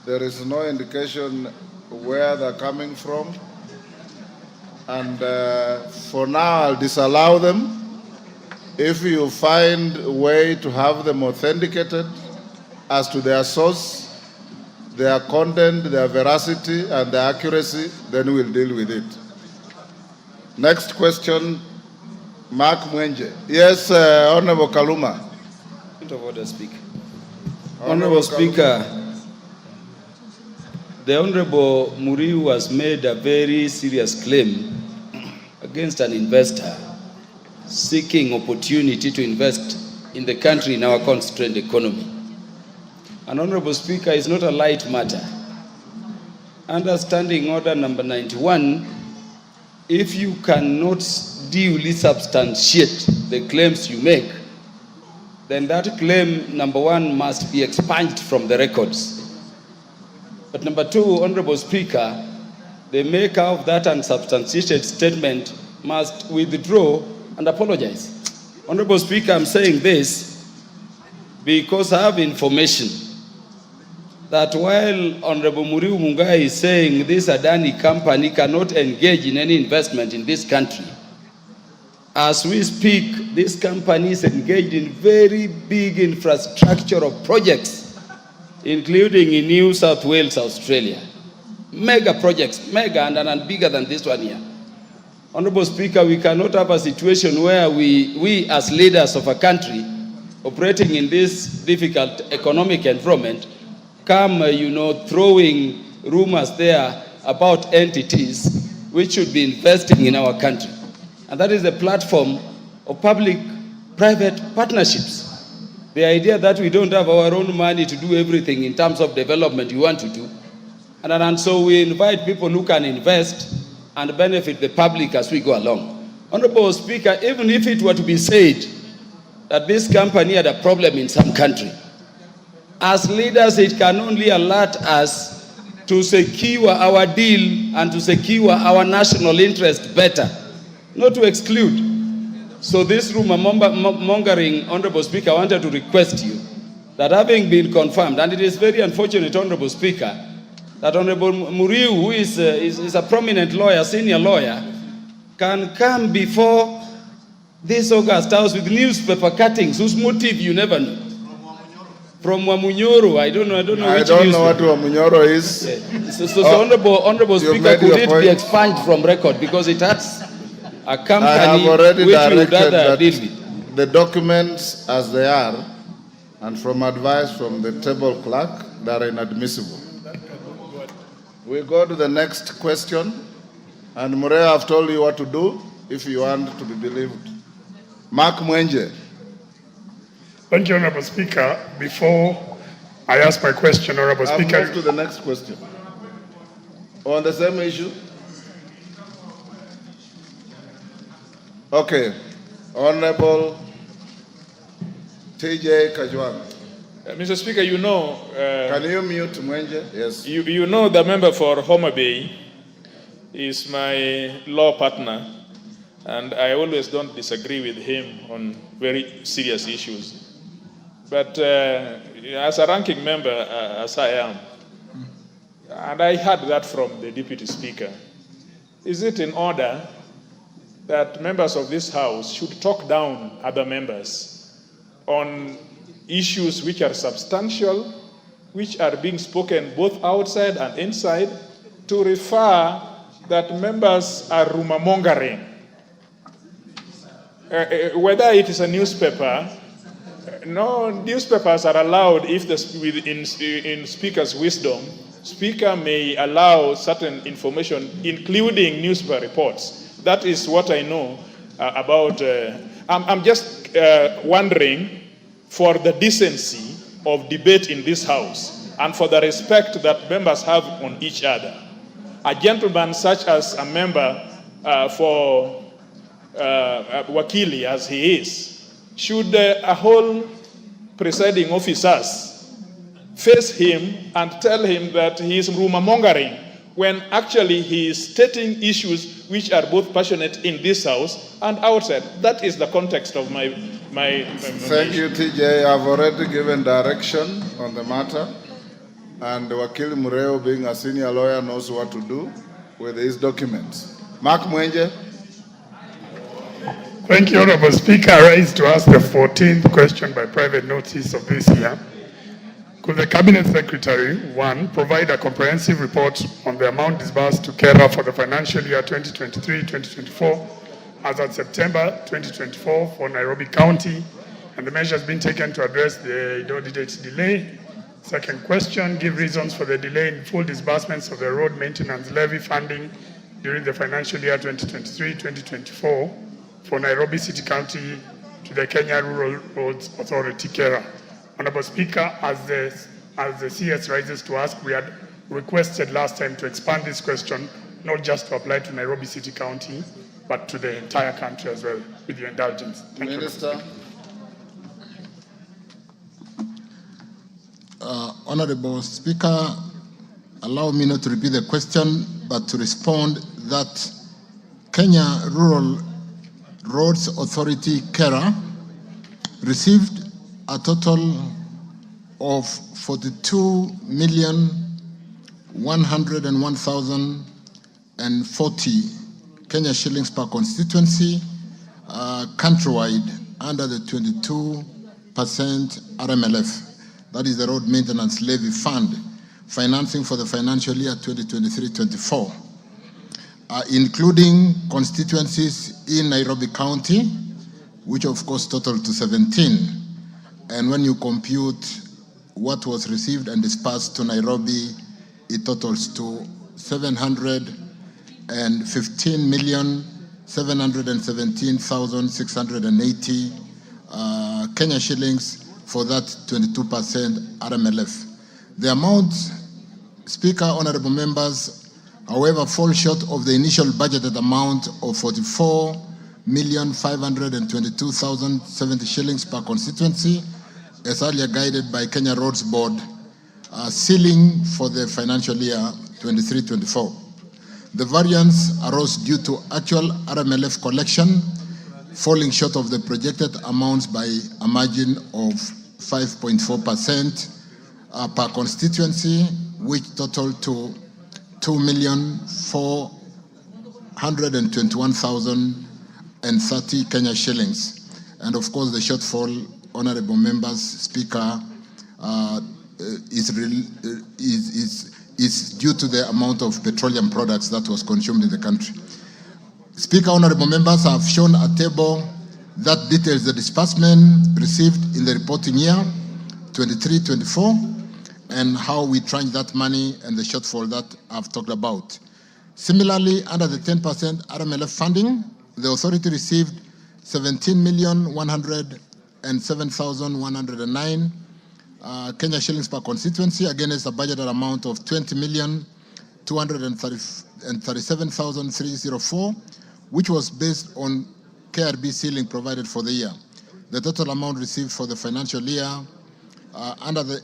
There is no indication where they're coming from. And for now, I'll disallow them. If you find a way to have them authenticated as to their source, their content, their veracity, and their accuracy, then we'll deal with it. Next question, Mark Mwenje. Yes, Honorable Kaluma. Point of order, Speaker. Honorable Speaker, the Honorable Muriu has made a very serious claim against an investor seeking opportunity to invest in the country in our constrained economy. And Honorable Speaker, is not a light matter. Under Standing Order number 91, if you cannot duly substantiate the claims you make, then that claim, number one, must be expunged from the records. But number two, Honorable Speaker, the maker of that unsubstantiated statement must withdraw and apologize. Honorable Speaker, I'm saying this because I have information that while Honorable Muriu Mungai is saying this Adani company cannot engage in any investment in this country, as we speak, this company is engaged in very big infrastructural projects, including in New South Wales, Australia. Mega projects, mega and bigger than this one here. Honorable Speaker, we cannot have a situation where we as leaders of a country operating in this difficult economic environment come, throwing rumors there about entities which should be investing in our country. And that is the platform of public-private partnerships. The idea that we don't have our own money to do everything in terms of development we want to do, And so we invite people who can invest and benefit the public as we go along. Honorable Speaker, even if it were to be said that this company had a problem in some country, as leaders, it can only alert us to secure our deal and to secure our national interest better, not to exclude. So this rumor mongering, Honorable Speaker, I wanted to request you that having been confirmed, and it is very unfortunate, Honorable Speaker, that Honorable Muriu, who is a prominent lawyer, senior lawyer, can come before this August House with newspaper cuttings whose motive you never know. From Wamunyoro, I don't know which I don't know what Wamunyoro is. Yeah. So Honorable Speaker, could it be expunged from record because it has a company I have already which directed would rather that deal with. the documents as they are, and from advice from the table clerk, they are inadmissible. We go to the next question, and Murray, I've told you what to do if you want to be believed. Mark Mwenje. Thank you, Honorable Speaker. Before I ask my question, Honorable Speaker. I'll move to the next question. On the same issue? Okay. Honorable TJ Kajwang. Mr. Speaker, you know... Can you mute Mwenje? Yes. You know the member for Homa Bay is my law partner, and I always don't disagree with him on very serious issues. But as a ranking member, as I am, and I heard that from the Deputy Speaker, is it in order that members of this House should talk down other members on issues which are substantial, which are being spoken both outside and inside, to refer that members are rumor mongering? Whether it is a newspaper, no newspapers are allowed, if in Speaker's wisdom, Speaker may allow certain information, including newspaper reports. That is what I know about. I'm just wondering, for the decency of debate in this House and for the respect that members have on each other, a gentleman such as a member for Wakili as he is, should a whole presiding officers face him and tell him that he is rumor mongering when actually he is stating issues which are both passionate in this House and outside? That is the context of my Thank you, TJ. I've already given direction on the matter, and Wakili Mureo, being a senior lawyer, knows what to do with his documents. Mark Mwenje. Thank you, Honorable Speaker. I rise to ask the 14th question by private notice of this year. Could the Cabinet Secretary, 1, provide a comprehensive report on the amount disbursed to KERA for the financial year 2023-2024 as at September 2024 for Nairobi County, and the measures being taken to address the audited delay? Second question, give reasons for the delay in full disbursements of the road maintenance levy funding during the financial year 2023-2024 for Nairobi City County to the Kenya Rural Roads Authority, KERA. Honorable Speaker, as the CS rises to ask, we had requested last time to expand this question, not just to apply to Nairobi City County, but to the entire country as well, with your indulgence. Thank Minister. Honorable Speaker, allow me not to repeat the question, but to respond that Kenya Rural Roads Authority, KERA, received a total of 42,101,040 Kenya shillings per constituency, countrywide, under the 22% RMLF. That is the Road Maintenance Levy Fund, financing for the financial year 2023-24, including constituencies in Nairobi County, which of course total to 17. And when you compute what was received and dispersed to Nairobi, it totals to 715,717,680 Kenya shillings for that 22% RMLF. The amount Speaker, honorable members, however, fall short of the initial budgeted amount of 44,522,070 shillings per constituency, as earlier guided by Kenya Roads Board, ceiling for the financial year 23-24. The variance arose due to actual RMLF collection falling short of the projected amounts by a margin of 5.4% per constituency, which totaled to 2,421,030 Kenya shillings. And of course, the shortfall, honorable members, Speaker, is due to the amount of petroleum products that was consumed in the country. Speaker, honorable members, I have shown a table that details the disbursement received in the reporting year 23-24 and how we tranche that money and the shortfall that I've talked about. Similarly, under the 10% RMLF funding, the authority received 17,107,109 Kenya shillings per constituency against a budgeted amount of 20,237,304, which was based on KRB ceiling provided for the year. The total amount received for the financial year under the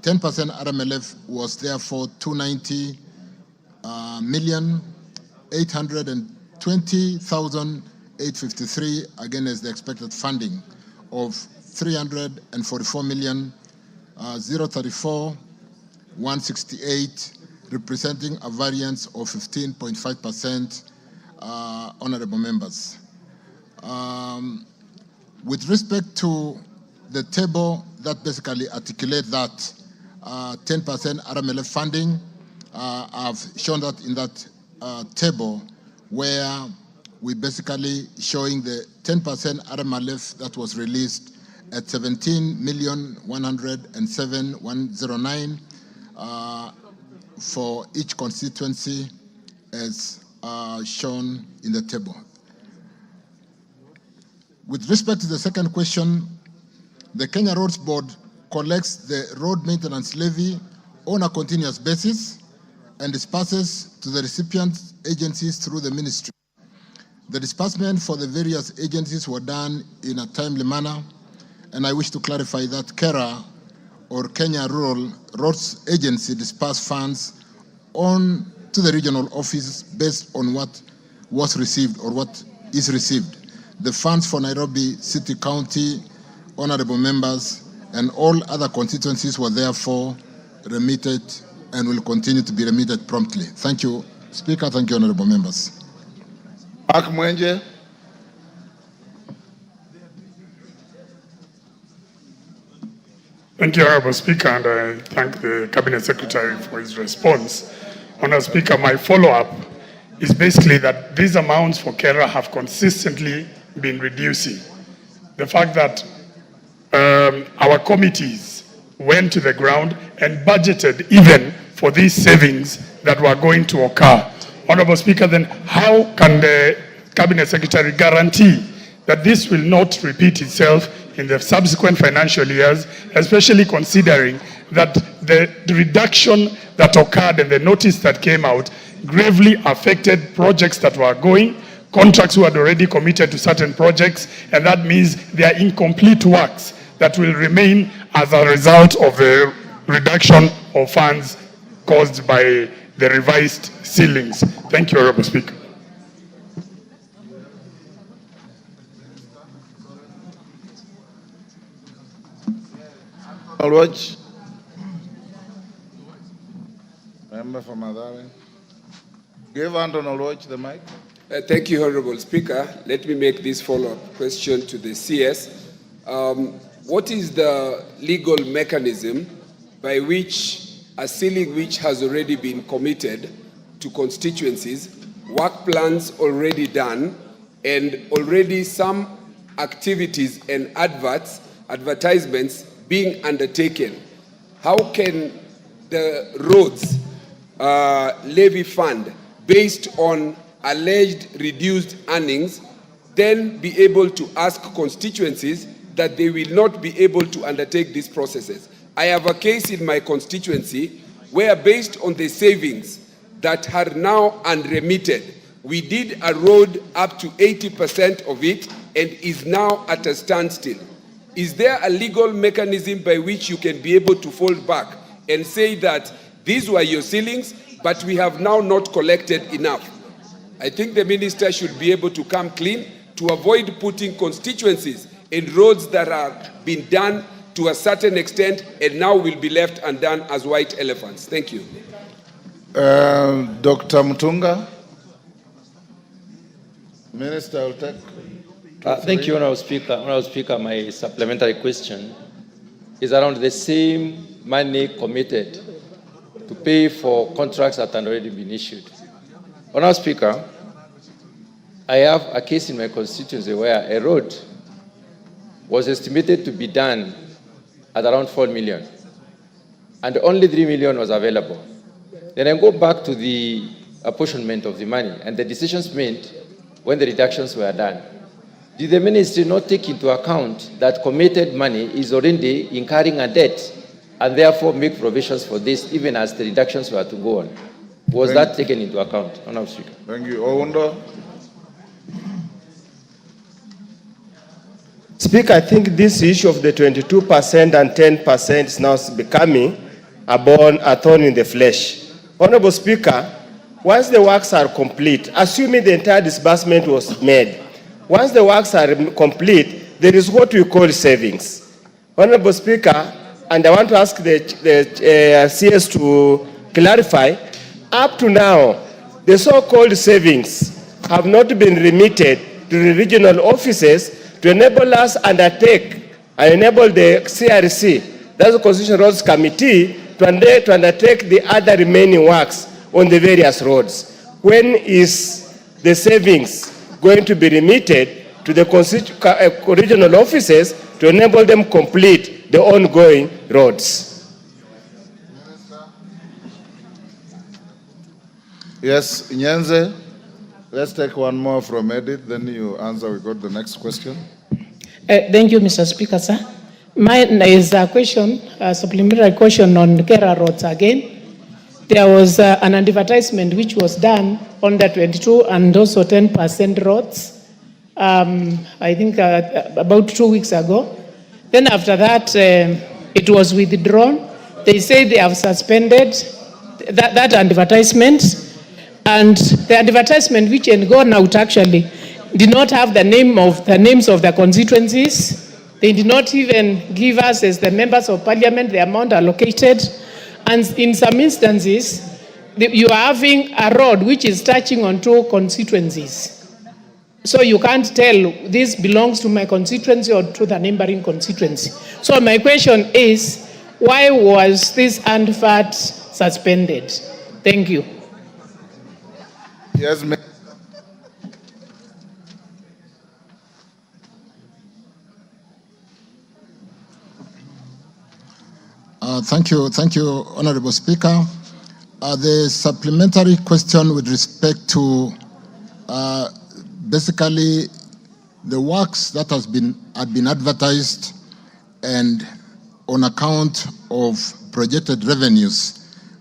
10% RMLF was therefore 290,820,853 against the expected funding of 344,034,168, representing a variance of 15.5%, honorable members. With respect to the table that basically articulate that 10% RMLF funding, I've shown that in that table where we basically showing the 10% RMLF that was released at 17,107,109 for each constituency as shown in the table. With respect to the second question, the Kenya Roads Board collects the road maintenance levy on a continuous basis and disperses to the recipient agencies through the ministry. The disbursement for the various agencies were done in a timely manner, and I wish to clarify that KERA, or Kenya Rural Roads Agency, disperse funds on to the regional office based on what was received or what is received. The funds for Nairobi City County, honorable members, and all other constituencies were therefore remitted and will continue to be remitted promptly. Thank you, Speaker. Thank you, honorable members. Mwenje. Thank you, Honorable Speaker, and I thank the Cabinet Secretary for his response. Honorable Speaker, my follow-up is basically that these amounts for KERA have consistently been reducing. The fact that our committees went to the ground and budgeted even for these savings that were going to occur. Honorable Speaker, then how can the Cabinet Secretary guarantee that this will not repeat itself in the subsequent financial years, especially considering that the reduction that occurred and the notice that came out gravely affected projects that were going, contracts who had already committed to certain projects, and that means they are incomplete works that will remain as a result of the reduction of funds caused by the revised ceilings. Thank you, Honorable Speaker. Lodge. Member for Madare. Give Anton Lodge the mic. Thank you, Honorable Speaker. Let me make this follow-up question to the CS. What is the legal mechanism by which a ceiling which has already been committed to constituencies, work plans already done, and already some activities and advertisements being undertaken, how can the roads levy fund, based on alleged reduced earnings, then be able to ask constituencies that they will not be able to undertake these processes? I have a case in my constituency where based on the savings that are now unremitted, we did a road up to 80% of it and is now at a standstill. Is there a legal mechanism by which you can be able to fall back and say that these were your ceilings, but we have now not collected enough? I think the minister should be able to come clean to avoid putting constituencies in roads that are being done to a certain extent and now will be left undone as white elephants. Thank you. Dr. Mutunga. Minister will take. Thank you, Honourable Speaker. Honourable Speaker, my supplementary question is around the same money committed to pay for contracts that had already been issued. Honourable Speaker, I have a case in my constituency where a road was estimated to be done at around 4 million, and only 3 million was available. Then I go back to the apportionment of the money and the decisions made when the reductions were done. Did the ministry not take into account that committed money is already incurring a debt and therefore make provisions for this even as the reductions were to go on? Was that taken into account, Honourable Speaker? Thank you. Owundo. Speaker, I think this issue of the 22% and 10% is now becoming a thorn in the flesh. Honourable Speaker, once the works are complete, assuming the entire disbursement was made, once the works are complete, there is what we call savings. Honourable Speaker, and I want to ask the CS to clarify, up to now, the so-called savings have not been remitted to the regional offices to enable us undertake and enable the CRC, that's the Constitutional Roads Committee, to undertake the other remaining works on the various roads. When is the savings going to be remitted to the regional offices to enable them complete the ongoing roads? Yes, Nyenze. Let's take one more from Edith, then you answer. We got the next question. Thank you, Mr. Speaker, sir. Mine is a question, a supplementary question on Kera roads again. There was an advertisement which was done on the 22 and also 10% roads, I think about 2 weeks ago. Then after that, it was withdrawn. They say they have suspended that advertisement. And the advertisement which had gone out actually did not have the names of the constituencies. They did not even give us, as the members of parliament, the amount allocated. And in some instances, you are having a road which is touching on 2 constituencies. So you can't tell this belongs to my constituency or to the neighboring constituency. So my question is, why was this advert suspended? Thank you. Yes, ma'am. Thank you, Honourable Speaker. The supplementary question with respect to basically the works that had been advertised and on account of projected revenues,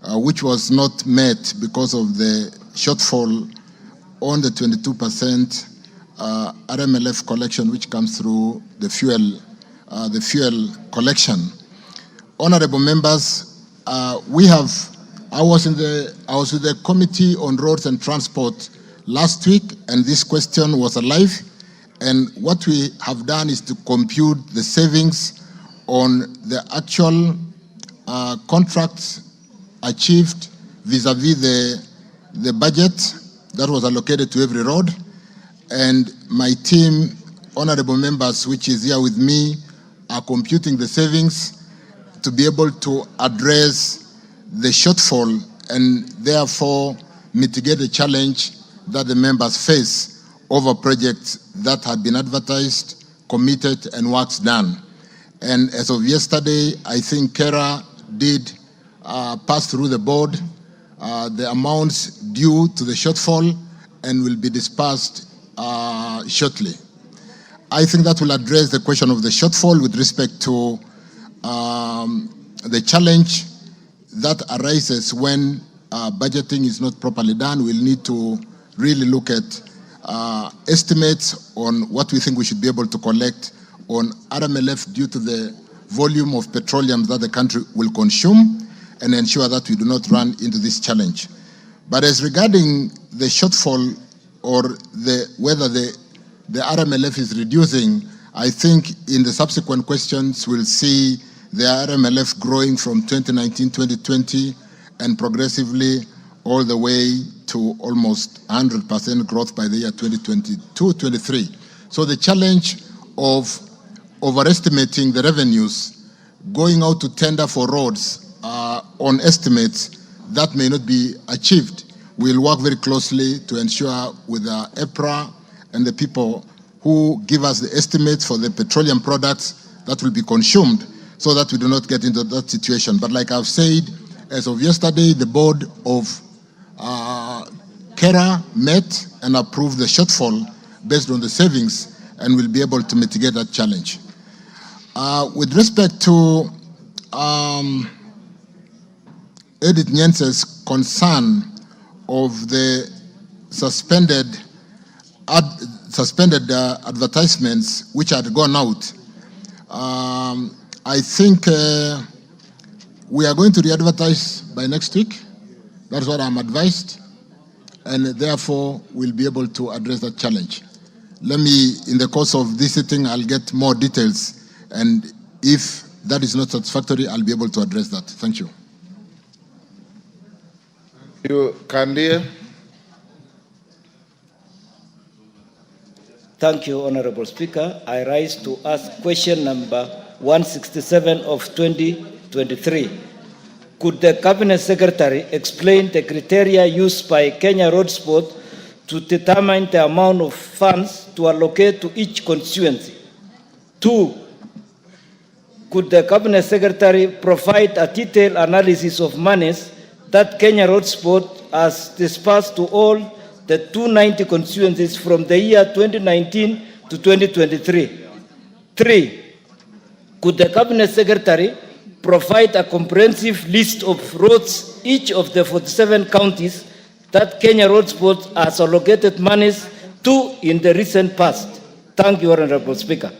which was not met because of the shortfall on the 22% RMLF collection, which comes through the fuel collection. Honourable members, I was with the Committee on Roads and Transport last week, and this question was alive. And what we have done is to compute the savings on the actual contracts achieved vis-a-vis the budget that was allocated to every road. And my team, honourable members, which is here with me, are computing the savings to be able to address the shortfall and therefore mitigate the challenge that the members face over projects that have been advertised, committed, and works done. And as of yesterday, I think Kera did pass through the board the amounts due to the shortfall and will be dispersed shortly. I think that will address the question of the shortfall with respect to the challenge that arises when budgeting is not properly done, we'll need to really look at estimates on what we think we should be able to collect on RMLF due to the volume of petroleum that the country will consume, and ensure that we do not run into this challenge. But as regarding the shortfall or whether the RMLF is reducing, I think in the subsequent questions we'll see the RMLF growing from 2019-2020 and progressively all the way to almost 100% growth by the year 2022-23. So the challenge of overestimating the revenues, going out to tender for roads on estimates that may not be achieved. We'll work very closely to ensure with the EPRA and the people who give us the estimates for the petroleum products that will be consumed, so that we do not get into that situation. But like I've said, as of yesterday, the board of KERA met and approved the shortfall based on the savings, and will be able to mitigate that challenge. With respect to Edith Nyense's concern of the suspended advertisements which had gone out, I think we are going to re-advertise by next week. That's what I'm advised, and therefore we'll be able to address that challenge. Let me, in the course of this sitting, I'll get more details, and if that is not satisfactory, I'll be able to address that. Thank you. Kandia. Thank you, Honorable Speaker. I rise to ask question number 167 of 2023. Could the Cabinet Secretary explain the criteria used by Kenya Road Sport to determine the amount of funds to allocate to each constituency? 2. Could the Cabinet Secretary provide a detailed analysis of monies that Kenya Road Sport has dispersed to all the 290 constituencies from the year 2019 to 2023? 3. Could the Cabinet Secretary provide a comprehensive list of roads each of the 47 counties that Kenya Road Sport has allocated monies to in the recent past? Thank you, Honorable Speaker.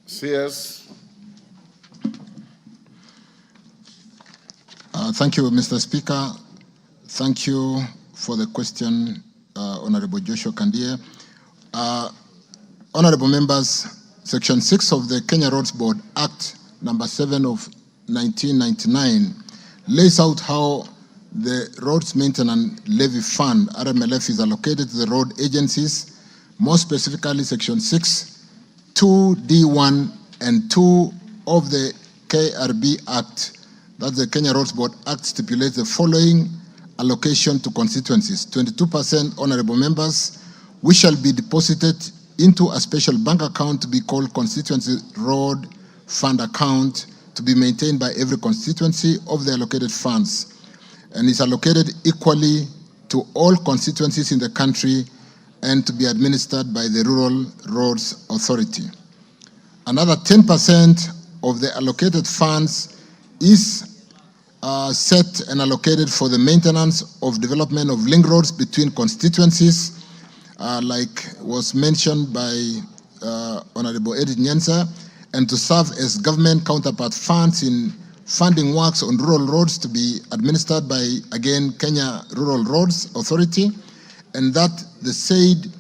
CS. Thank you, Mr. Speaker. Thank you for the question, Honorable Joshua Kandia. Honorable members, Section 6 of the Kenya Roads Board Act number 7 of 1999 lays out how the Roads Maintenance Levy Fund, RMLF, is allocated to the road agencies, more specifically Section 6, 2D1 and 2 of the KRB Act, that's the Kenya Roads Board Act, stipulates the following allocation to constituencies. 22%, honorable members, which shall be deposited into a special bank account to be called Constituency Road Fund Account, to be maintained by every constituency of the allocated funds, and is allocated equally to all constituencies in the country and to be administered by the Rural Roads Authority. Another 10% of the allocated funds is set and allocated for the maintenance of development of link roads between constituencies, like was mentioned by Honorable Edith Nyense, and to serve as government counterpart funds in funding works on rural roads to be administered by, again, Kenya Rural Roads Authority, and that the said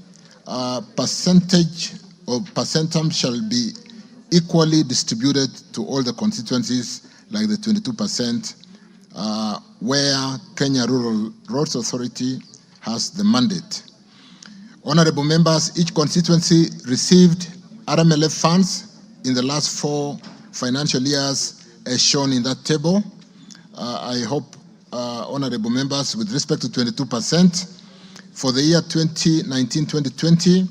percentage or percentum shall be equally distributed to all the constituencies, like the 22%, where Kenya Rural Roads Authority has the mandate. Honorable members, each constituency received RMLF funds in the last 4 financial years as shown in that table. I hope, honorable members, with respect to 22%, for the year 2019-2020,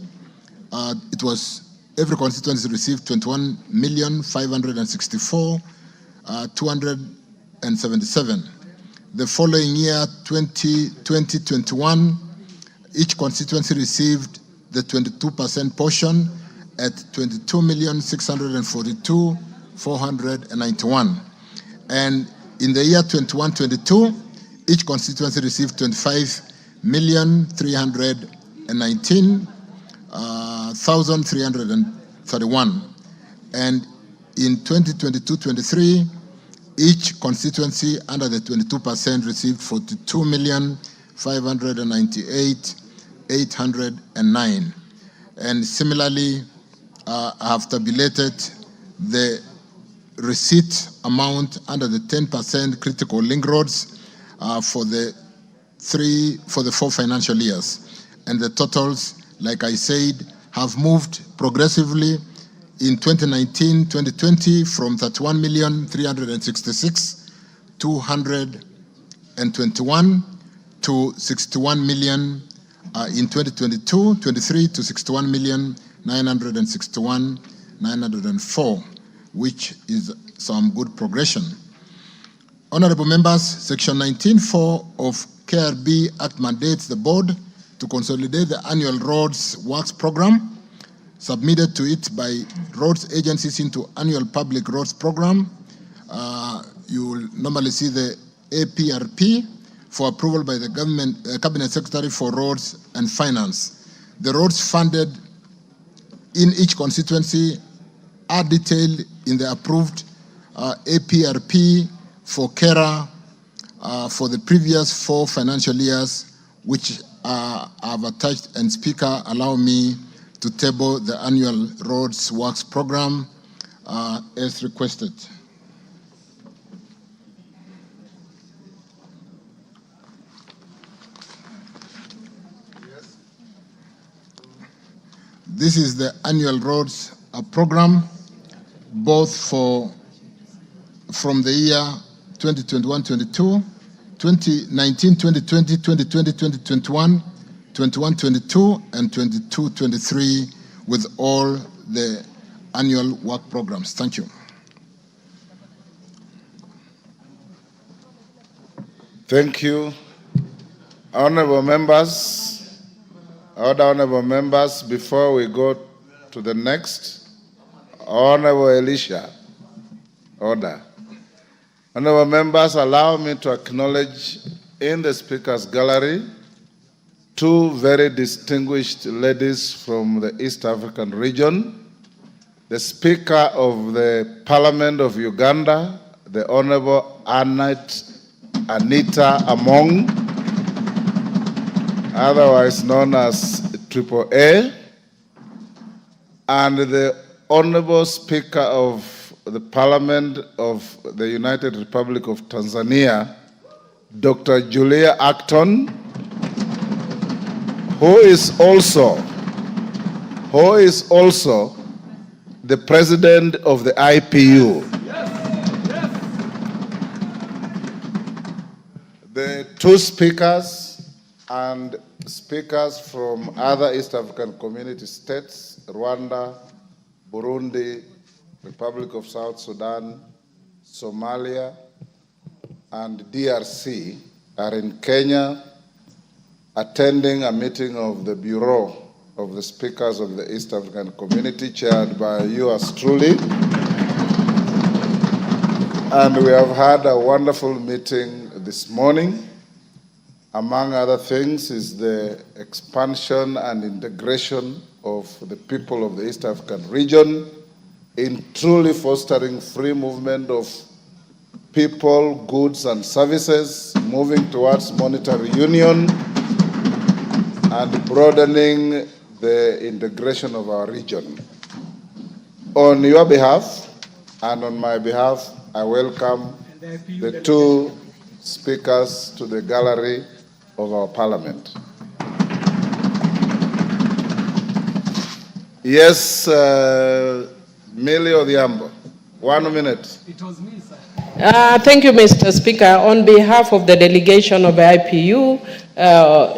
it was every constituency received 21,564,277. The following year, 2020-21, each constituency received the 22% portion at 22,642,491. And In the year 21-22, each constituency received 25,319,331. And in 2022-23, each constituency under the 22% received 42,598,809. And similarly, I have tabulated the receipt amount under the 10% critical link roads for the 4 financial years. And the totals, like I said, have moved progressively in 2019-2020 from 31,366,221 to 61 million in 2022-23 to 61,961,904, which is some good progression. Honorable members, Section 19(4) of KRB Act mandates the board to consolidate the annual roads works program submitted to it by roads agencies into annual public roads program. You will normally see the APRP for approval by the Cabinet Secretary for Roads and Finance. The roads funded in each constituency are detailed in the approved APRP for KERA for the previous 4 financial years, which I've attached. And Speaker, allow me to table the annual roads works program as requested. This is the annual roads program, both from the year 2021-22, 2019-2020, 2020-2021, 21-22, and 22-23, with all the annual work programs. Thank you. Thank you. Honorable members, honorable members, before we go to the next, Honorable Elisha, order. Honorable members, allow me to acknowledge in the Speaker's gallery 2 very distinguished ladies from the East African region, the Speaker of the Parliament of Uganda, the Honorable Anita Among, otherwise known as AAA, and the Honorable Speaker of the Parliament of the United Republic of Tanzania, Dr. Julia Acton, who is also the President of the IPU. The 2 speakers and speakers from other East African community states, Rwanda, Burundi, Republic of South Sudan, Somalia, and DRC are in Kenya attending a meeting of the Bureau of the Speakers of the East African Community, chaired by yours truly. And we have had a wonderful meeting this morning. Among other things is the expansion and integration of the people of the East African region in truly fostering free movement of people, goods, and services, moving towards monetary union and broadening the integration of our region. On your behalf and on my behalf, I welcome the 2 speakers to the gallery of our Parliament. Yes, Millie Odhiambo, 1 minute. It was me, sir. Thank you, Mr. Speaker. On behalf of the delegation of the IPU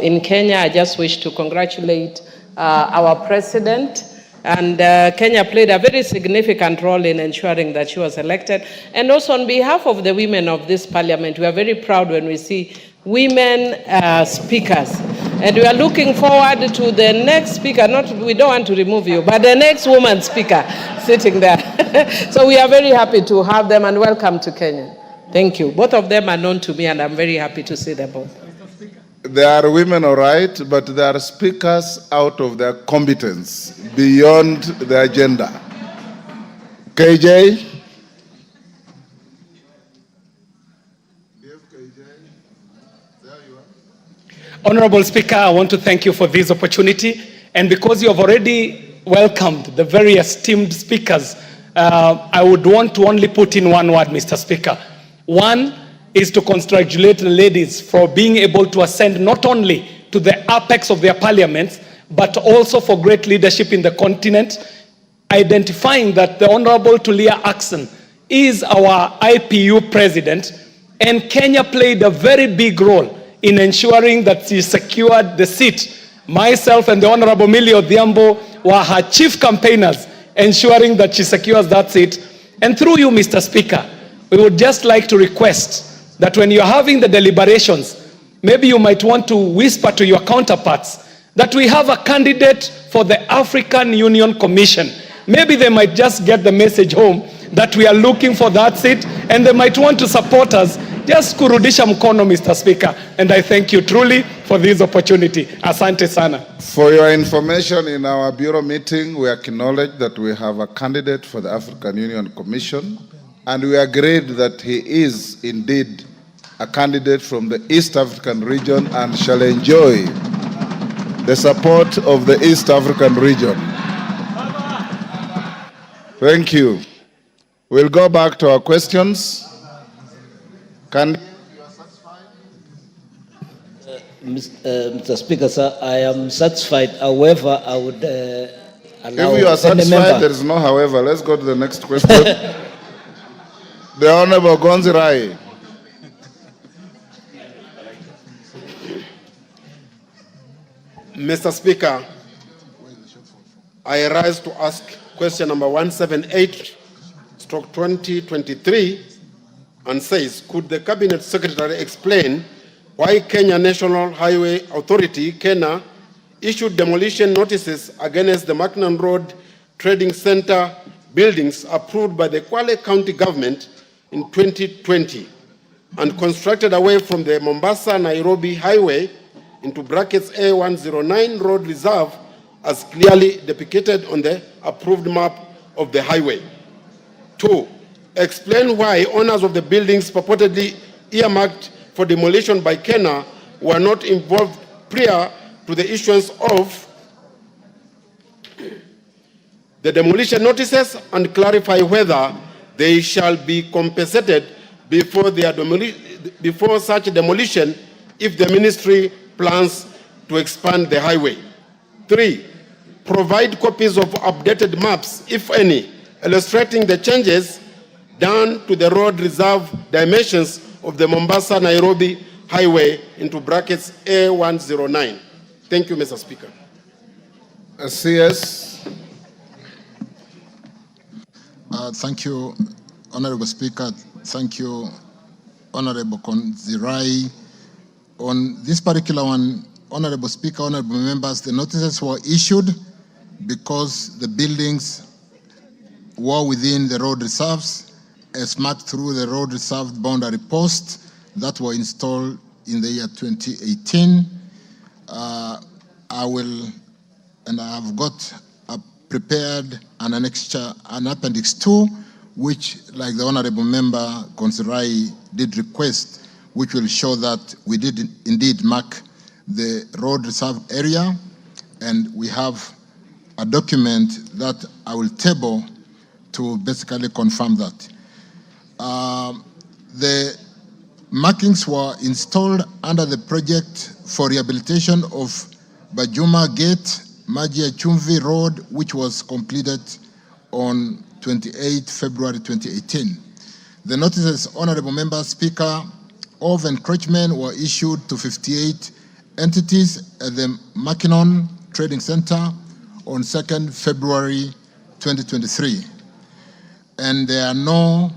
in Kenya, I just wish to congratulate our president. And Kenya played a very significant role in ensuring that she was elected. And also on behalf of the women of this parliament, we are very proud when we see women speakers. And we are looking forward to the next speaker, we don't want to remove you, but the next woman speaker sitting there. So we are very happy to have them, and welcome to Kenya. Thank you. Both of them are known to me, and I'm very happy to see them both. They are women, all right, but they are speakers out of their competence, beyond the agenda. KJ? Honorable Speaker, I want to thank you for this opportunity. And because you have already welcomed the very esteemed speakers, I would want to only put in one word, Mr. Speaker. One is to congratulate the ladies for being able to ascend not only to the apex of their parliaments, but also for great leadership in the continent, identifying that the Honorable Tulia Ackson is our IPU president, and Kenya played a very big role in ensuring that she secured the seat. Myself and the Honorable Millie Odhiambo were her chief campaigners, ensuring that she secures that seat. And through you, Mr. Speaker, we would just like to request that when you're having the deliberations, maybe you might want to whisper to your counterparts that we have a candidate for the African Union Commission. Maybe they might just get the message home that we are looking for that seat, and they might want to support us. Just kurudisha mkono, Mr. Speaker, and I thank you truly for this opportunity. Asante sana. For your information, in our bureau meeting, we acknowledged that we have a candidate for the African Union Commission, and we agreed that he is indeed a candidate from the East African region and shall enjoy the support of the East African region. Thank you. We'll go back to our questions. Mr. Speaker, sir, I am satisfied. However, I would allow. If you are satisfied, there is no however. Let's go to the next question. The Honorable Gonzirai. Mr. Speaker, I rise to ask question number 178/2023 and says, could the Cabinet Secretary explain why Kenya National Highway Authority, KENA, issued demolition notices against the Mackinnon Road Trading Center buildings approved by the Kwale County Government in 2020 and constructed away from the Mombasa-Nairobi Highway into brackets A109 Road Reserve as clearly depicted on the approved map of the highway. 2, explain why owners of the buildings purportedly earmarked for demolition by KENA were not involved prior to the issuance of the demolition notices and clarify whether they shall be compensated before such demolition if the ministry plans to expand the highway. 3, provide copies of updated maps, if any, illustrating the changes done to the road reserve dimensions of the Mombasa-Nairobi Highway into brackets A109. Thank you, Mr. Speaker. CS. Thank you, Honorable Speaker. Thank you, Honorable Konzirai. On this particular one, Honorable Speaker, Honorable Members, the notices were issued because the buildings were within the road reserves as marked through the road reserve boundary posts that were installed in the year 2018. I have got prepared an appendix 2, which, like the Honorable Member Konzirai did request, which will show that we did indeed mark the road reserve area, and we have a document that I will table to basically confirm that. The markings were installed under the project for rehabilitation of Bajuma Gate, Majia Chumvi Road, which was completed on 28 February 2018. The notices, Honorable Member Speaker, of encroachment were issued to 58 entities at the Mackinnon Trading Center on 2nd February 2023. And there are no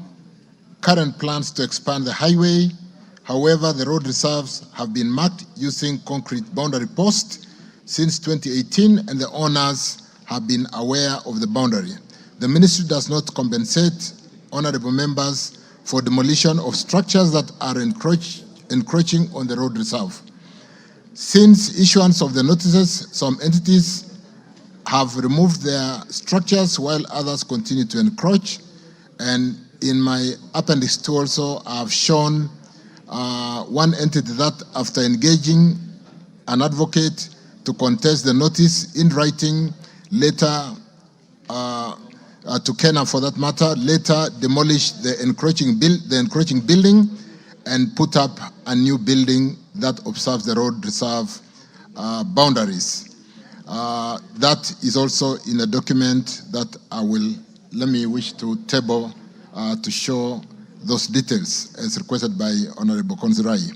current plans to expand the highway. However, the road reserves have been marked using concrete boundary posts since 2018, and the owners have been aware of the boundary. The ministry does not compensate honorable members for demolition of structures that are encroaching on the road reserve. Since issuance of the notices, some entities have removed their structures while others continue to encroach. And in my appendix 2 also, I've shown one entity that, after engaging an advocate to contest the notice in writing, later to Kenya for that matter, later demolished the encroaching building and put up a new building that observes the road reserve boundaries. That is also in a document that let me wish to table to show those details as requested by Honorable Konzirai.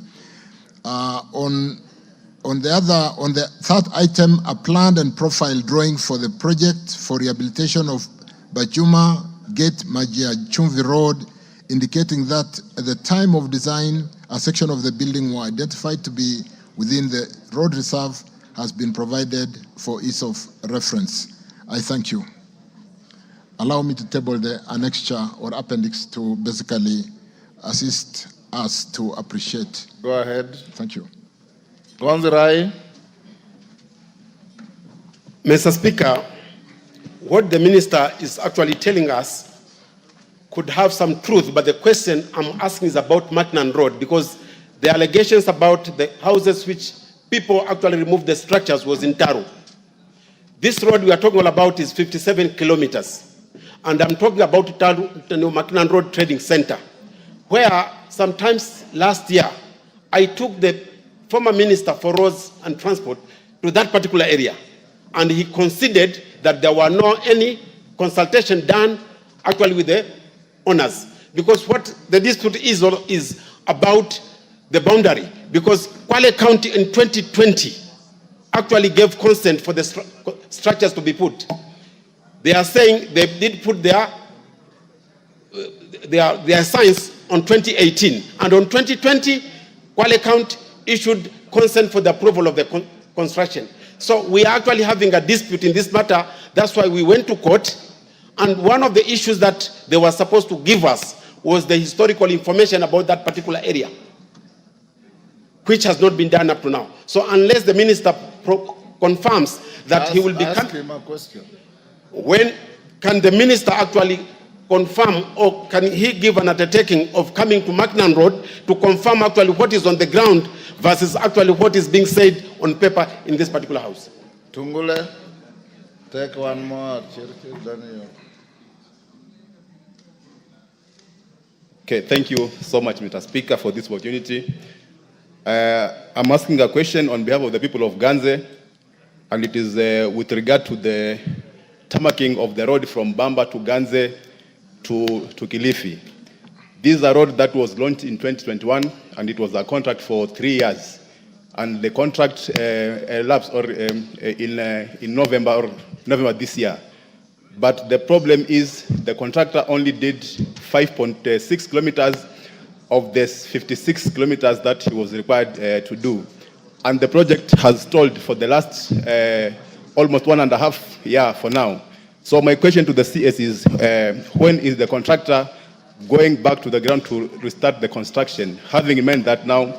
On the third item, a planned and profile drawing for the project for rehabilitation of Bajuma Gate Majia Chumvi Road, indicating that at the time of design, a section of the building were identified to be within the road reserve has been provided for ease of reference. I thank you. Allow me to table the annexure or appendix to basically assist us to appreciate. Go ahead. Thank you. Konzirai. Mr. Speaker, what the minister is actually telling us could have some truth, but the question I'm asking is about Macnan Road, because the allegations about the houses which people actually removed the structures was in Taro. This road we are talking about is 57 kilometers. And I'm talking about Macnan Road Trading Center, where sometimes last year, I took the former Minister for Roads and Transport to that particular area. And he considered that there were no any consultation done actually with the owners. Because what the dispute is about the boundary. Because Kwale County in 2020 actually gave consent for the structures to be put. They are saying they did put their signs on 2018. And on 2020, Kwale County issued consent for the approval of the construction. So we are actually having a dispute in this matter. That's why we went to court. And one of the issues that they were supposed to give us was the historical information about that particular area, which has not been done up to now. So unless the minister confirms that he will become... Ask him a question. When can the minister actually confirm, or can he give an undertaking of coming to Macnan Road to confirm actually what is on the ground versus actually what is being said on paper in this particular house? Tungule, take one more. Chirchir, Daniel. Okay, thank you so much, Mr. Speaker, for this opportunity. I'm asking a question on behalf of the people of Ganze, and it is with regard to the tarmacking of the road from Bamba to Ganze to Kilifi. This is a road that was launched in 2021, and it was a contract for 3 years. And the contract elapsed in November this year. But the problem is the contractor only did 5.6 kilometers of the 56 kilometers that he was required to do. And the project has stalled for the last almost 1.5 years for now. So my question to the CS is, when is the contractor going back to the ground to restart the construction, having in mind that now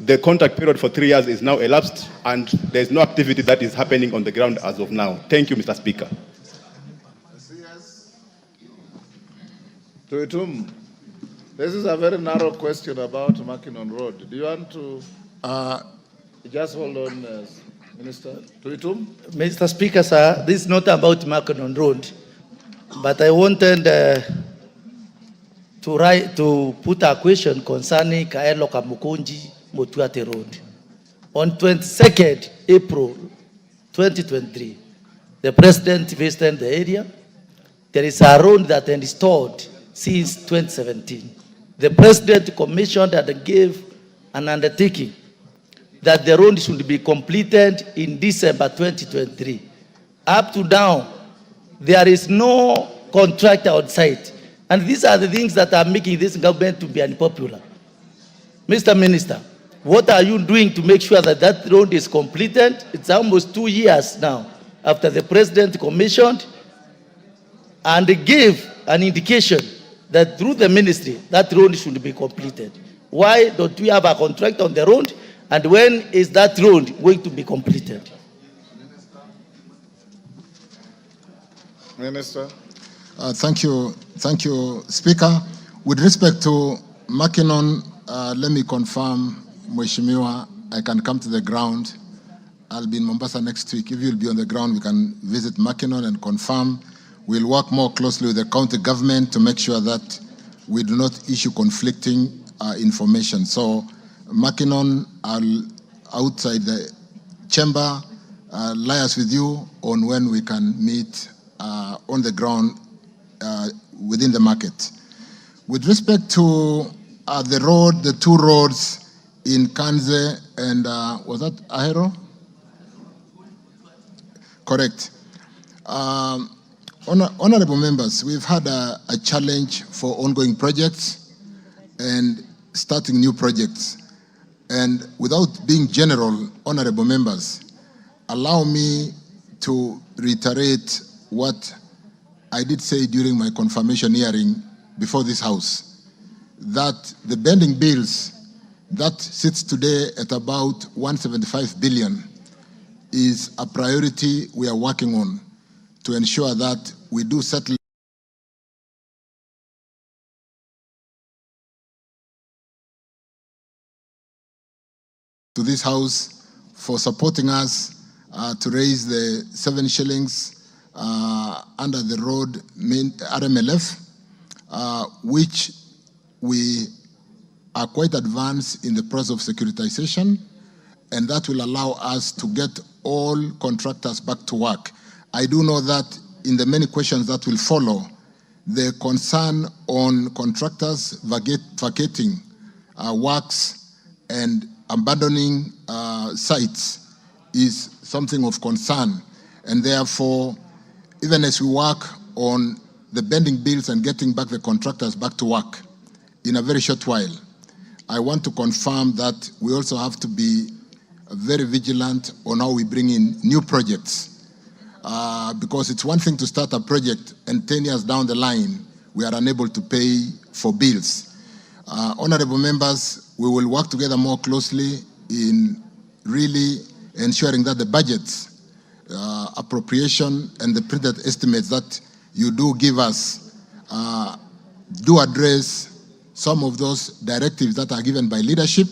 the contract period for 3 years is now elapsed and there's no activity that is happening on the ground as of now? Thank you, Mr. Speaker. Tuitum, this is a very narrow question about Mackinnon Road. Do you want to just hold on, Minister? Tuitum? Mr. Speaker, sir, this is not about Mackinnon Road, but I wanted to put a question concerning Kaelo Kamukunji Motuate Road. On 22nd April 2023, the President visited the area. There is a road that is installed since 2017. The President commissioned and gave an undertaking that the road should be completed in December 2023. Up to now, there is no contractor on site. And these are the things that are making this government to be unpopular. Mr. Minister, what are you doing to make sure that that road is completed? It's almost 2 years now after the President commissioned and gave an indication that through the ministry, that road should be completed. Why don't we have a contract on the road? And when is that road going to be completed? Minister. Thank you, Speaker. With respect to Mackinnon, let me confirm, Mheshimiwa, I can come to the ground. I'll be in Mombasa next week. If you'll be on the ground, we can visit Mackinnon and confirm. We'll work more closely with the county government to make sure that we do not issue conflicting information. So, Mackinnon, I'll outside the chamber, liaise with you on when we can meet on the ground within the market. With respect to the road, the two roads in Kanze and was that Ahero? Correct. Honorable members, we've had a challenge for ongoing projects and starting new projects. And without being general, honorable members, allow me to reiterate what I did say during my confirmation hearing before this House, that the pending bills that sits today at about 175 billion is a priority we are working on to ensure that we do settle to this House for supporting us to raise the 7 shillings under the road RMLF, which we are quite advanced in the process of securitization, and that will allow us to get all contractors back to work. I do know that in the many questions that will follow, the concern on contractors vacating works and abandoning sites is something of concern. And therefore, even as we work on the pending bills and getting back the contractors back to work in a very short while, I want to confirm that we also have to be very vigilant on how we bring in new projects. Because it's one thing to start a project and 10 years down the line, we are unable to pay for bills. Honorable members, we will work together more closely in really ensuring that the budgets, appropriation, and the printed estimates that you do give us do address some of those directives that are given by leadership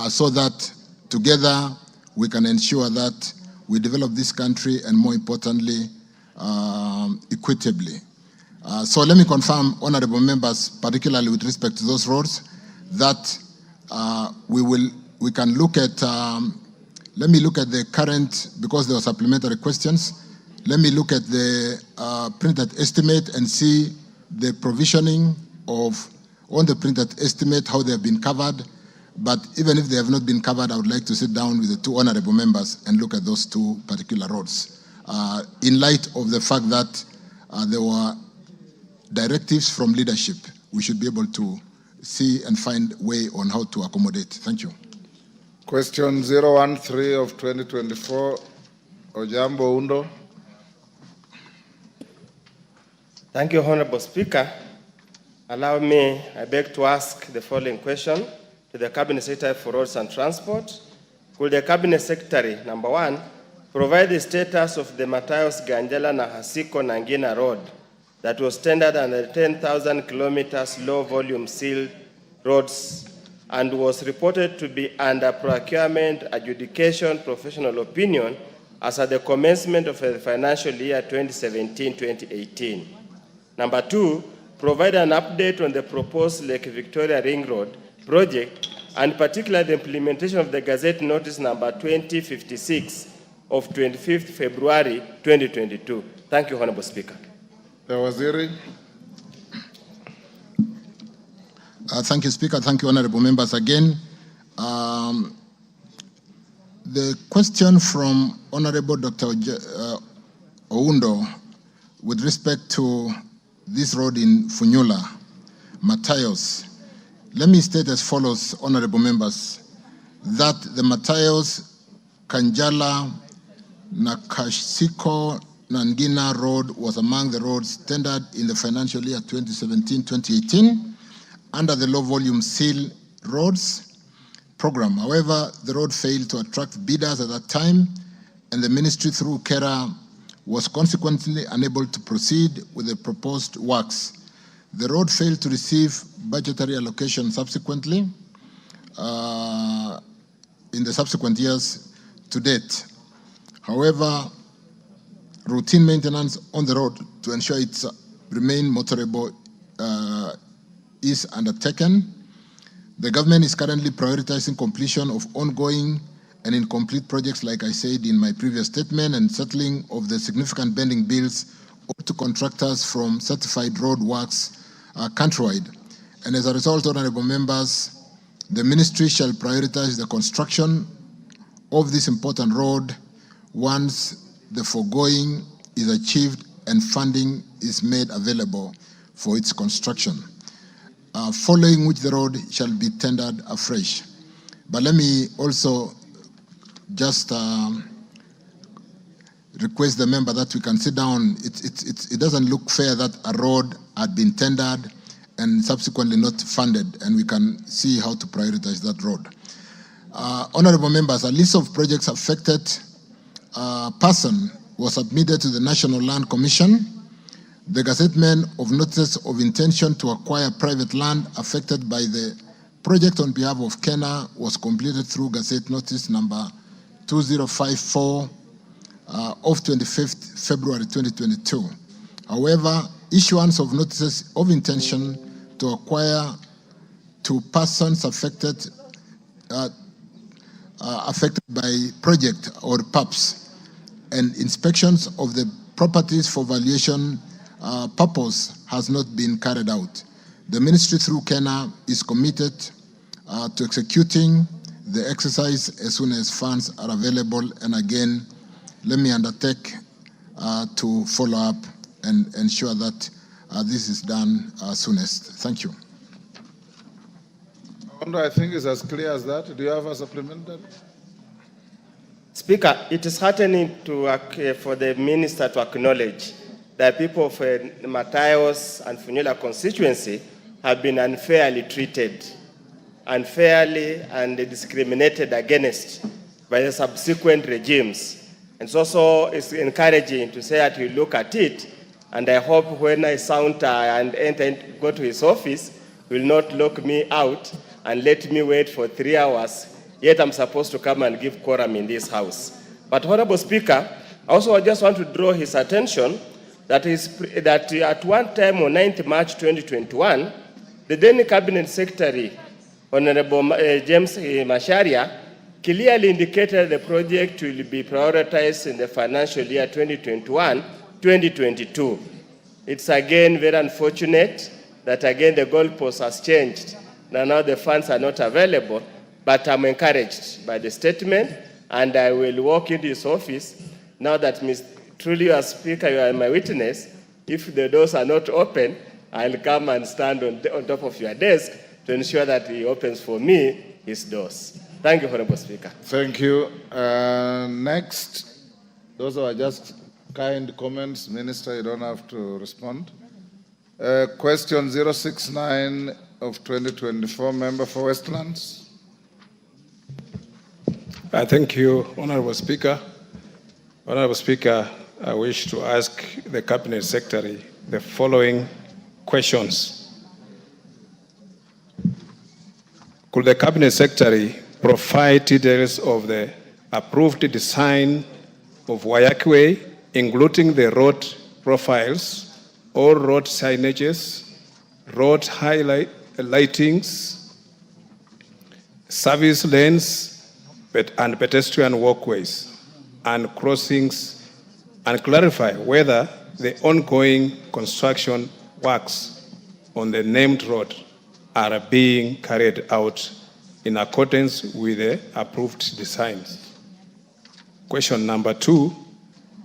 so that together we can ensure that we develop this country and, more importantly, equitably. So let me confirm, honorable members, particularly with respect to those roads, that we can look at, let me look at the current, because there were supplementary questions, let me look at the printed estimate and see the provisioning of, on the printed estimate, how they have been covered. But even if they have not been covered, I would like to sit down with the two honorable members and look at those two particular roads. In light of the fact that there were directives from leadership, we should be able to see and find a way on how to accommodate. Thank you. Question 013 of 2024, Ojambo Undo. Thank you, Honorable Speaker. Allow me, I beg to ask the following question to the Cabinet Secretary for Roads and Transport. Could the Cabinet Secretary, number 1, provide the status of the Matayos Ganjala Nahasiko Nangina Road that was tendered under 10,000 kilometers low-volume sealed roads and was reported to be under procurement, adjudication, professional opinion as at the commencement of the financial year 2017-2018. Number 2, provide an update on the proposed Lake Victoria Ring Road project, and particularly the implementation of the Gazette Notice number 2056 of 25th February 2022. Thank you, Honorable Speaker. The Waziri. Thank you, Speaker. Thank you, honorable members. Again, the question from Honorable Dr. Oundo with respect to this road in Funyula, Matayos. Let me state as follows, honorable members, that the Matayos, Kanjala, Nakashiko, Nangina Road was among the roads tendered in the financial year 2017-2018 under the low volume seal roads program. However, the road failed to attract bidders at that time, and the ministry through KERA was consequently unable to proceed with the proposed works. The road failed to receive budgetary allocation subsequently in the subsequent years to date. However, routine maintenance on the road to ensure it remain motorable is undertaken. The government is currently prioritizing completion of ongoing and incomplete projects, like I said in my previous statement, and settling of the significant pending bills to contractors from certified road works countrywide. And as a result, honorable members, the ministry shall prioritize the construction of this important road once the foregoing is achieved and funding is made available for its construction, following which the road shall be tendered afresh. But let me also just request the member that we can sit down. It doesn't look fair that a road had been tendered and subsequently not funded, and we can see how to prioritize that road. Honorable members, a list of projects affected person was submitted to the National Land Commission. The gazettement of notices of intention to acquire private land affected by the project on behalf of Kenya was completed through Gazette Notice number 2054 of 25th February 2022. However, issuance of notices of intention to acquire to persons affected by project or PAPs and inspections of the properties for valuation purpose has not been carried out. The ministry through Kenya is committed to executing the exercise as soon as funds are available. And again, let me undertake to follow up and ensure that this is done soonest. Thank you. I think it's as clear as that. Do you have a supplementary? Speaker, it is heartening for the minister to acknowledge that people of Matayos and Funyula constituency have been unfairly treated, unfairly and discriminated against by the subsequent regimes. And so it's encouraging to say that you look at it, and I hope when I saunter and go to his office, he will not lock me out and let me wait for 3 hours, yet I'm supposed to come and give quorum in this house. But Honorable Speaker, I also just want to draw his attention that at one time on 9th March 2021, the then Cabinet Secretary, Honorable James Masharia, clearly indicated the project will be prioritized in the financial year 2021-2022. It's again very unfortunate that again the goalpost has changed. Now the funds are not available, but I'm encouraged by the statement, and I will walk into his office now that truly, as Speaker, you are my witness. If the doors are not open, I'll come and stand on top of your desk to ensure that he opens for me his doors. Thank you, Honorable Speaker. Thank you. Next, those are just kind comments. Minister, you don't have to respond. Question 069 of 2024, member for Westlands. Thank you, Honorable Speaker. Honorable Speaker, I wish to ask the Cabinet Secretary the following questions. Could the Cabinet Secretary provide details of the approved design of Wayakwe, including the road profiles, all road signages, road lightings, service lanes, and pedestrian walkways and crossings, and clarify whether the ongoing construction works on the named road are being carried out in accordance with the approved designs. Question number 2,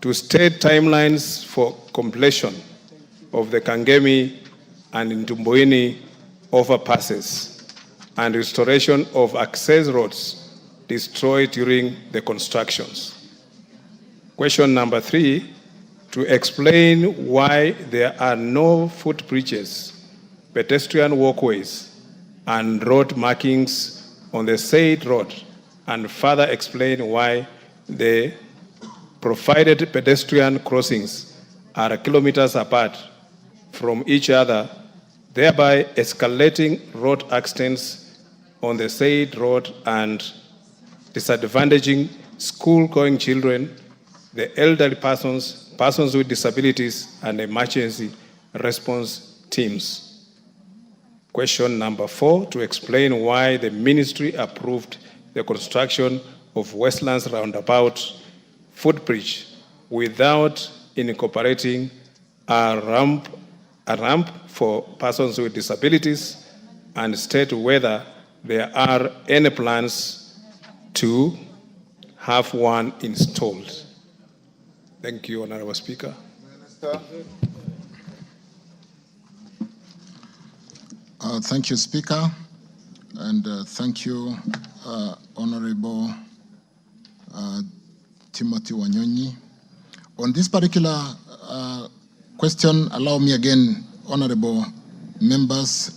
to state timelines for completion of the Kangemi and Ntumbuini overpasses and restoration of access roads destroyed during the constructions. Question number 3, to explain why there are no footbridges, pedestrian walkways, and road markings on the said road, and further explain why the provided pedestrian crossings are kilometers apart from each other, thereby escalating road accidents on the said road and disadvantaging school-going children, the elderly persons, persons with disabilities, and emergency response teams. Question number 4, to explain why the ministry approved the construction of Westlands Roundabout footbridge without incorporating a ramp for persons with disabilities, and state whether there are any plans to have one installed. Thank you, Honorable Speaker. Minister. Thank you, Speaker, and thank you, Honorable Timothy Wanyonyi. On this particular question, allow me again, Honorable members,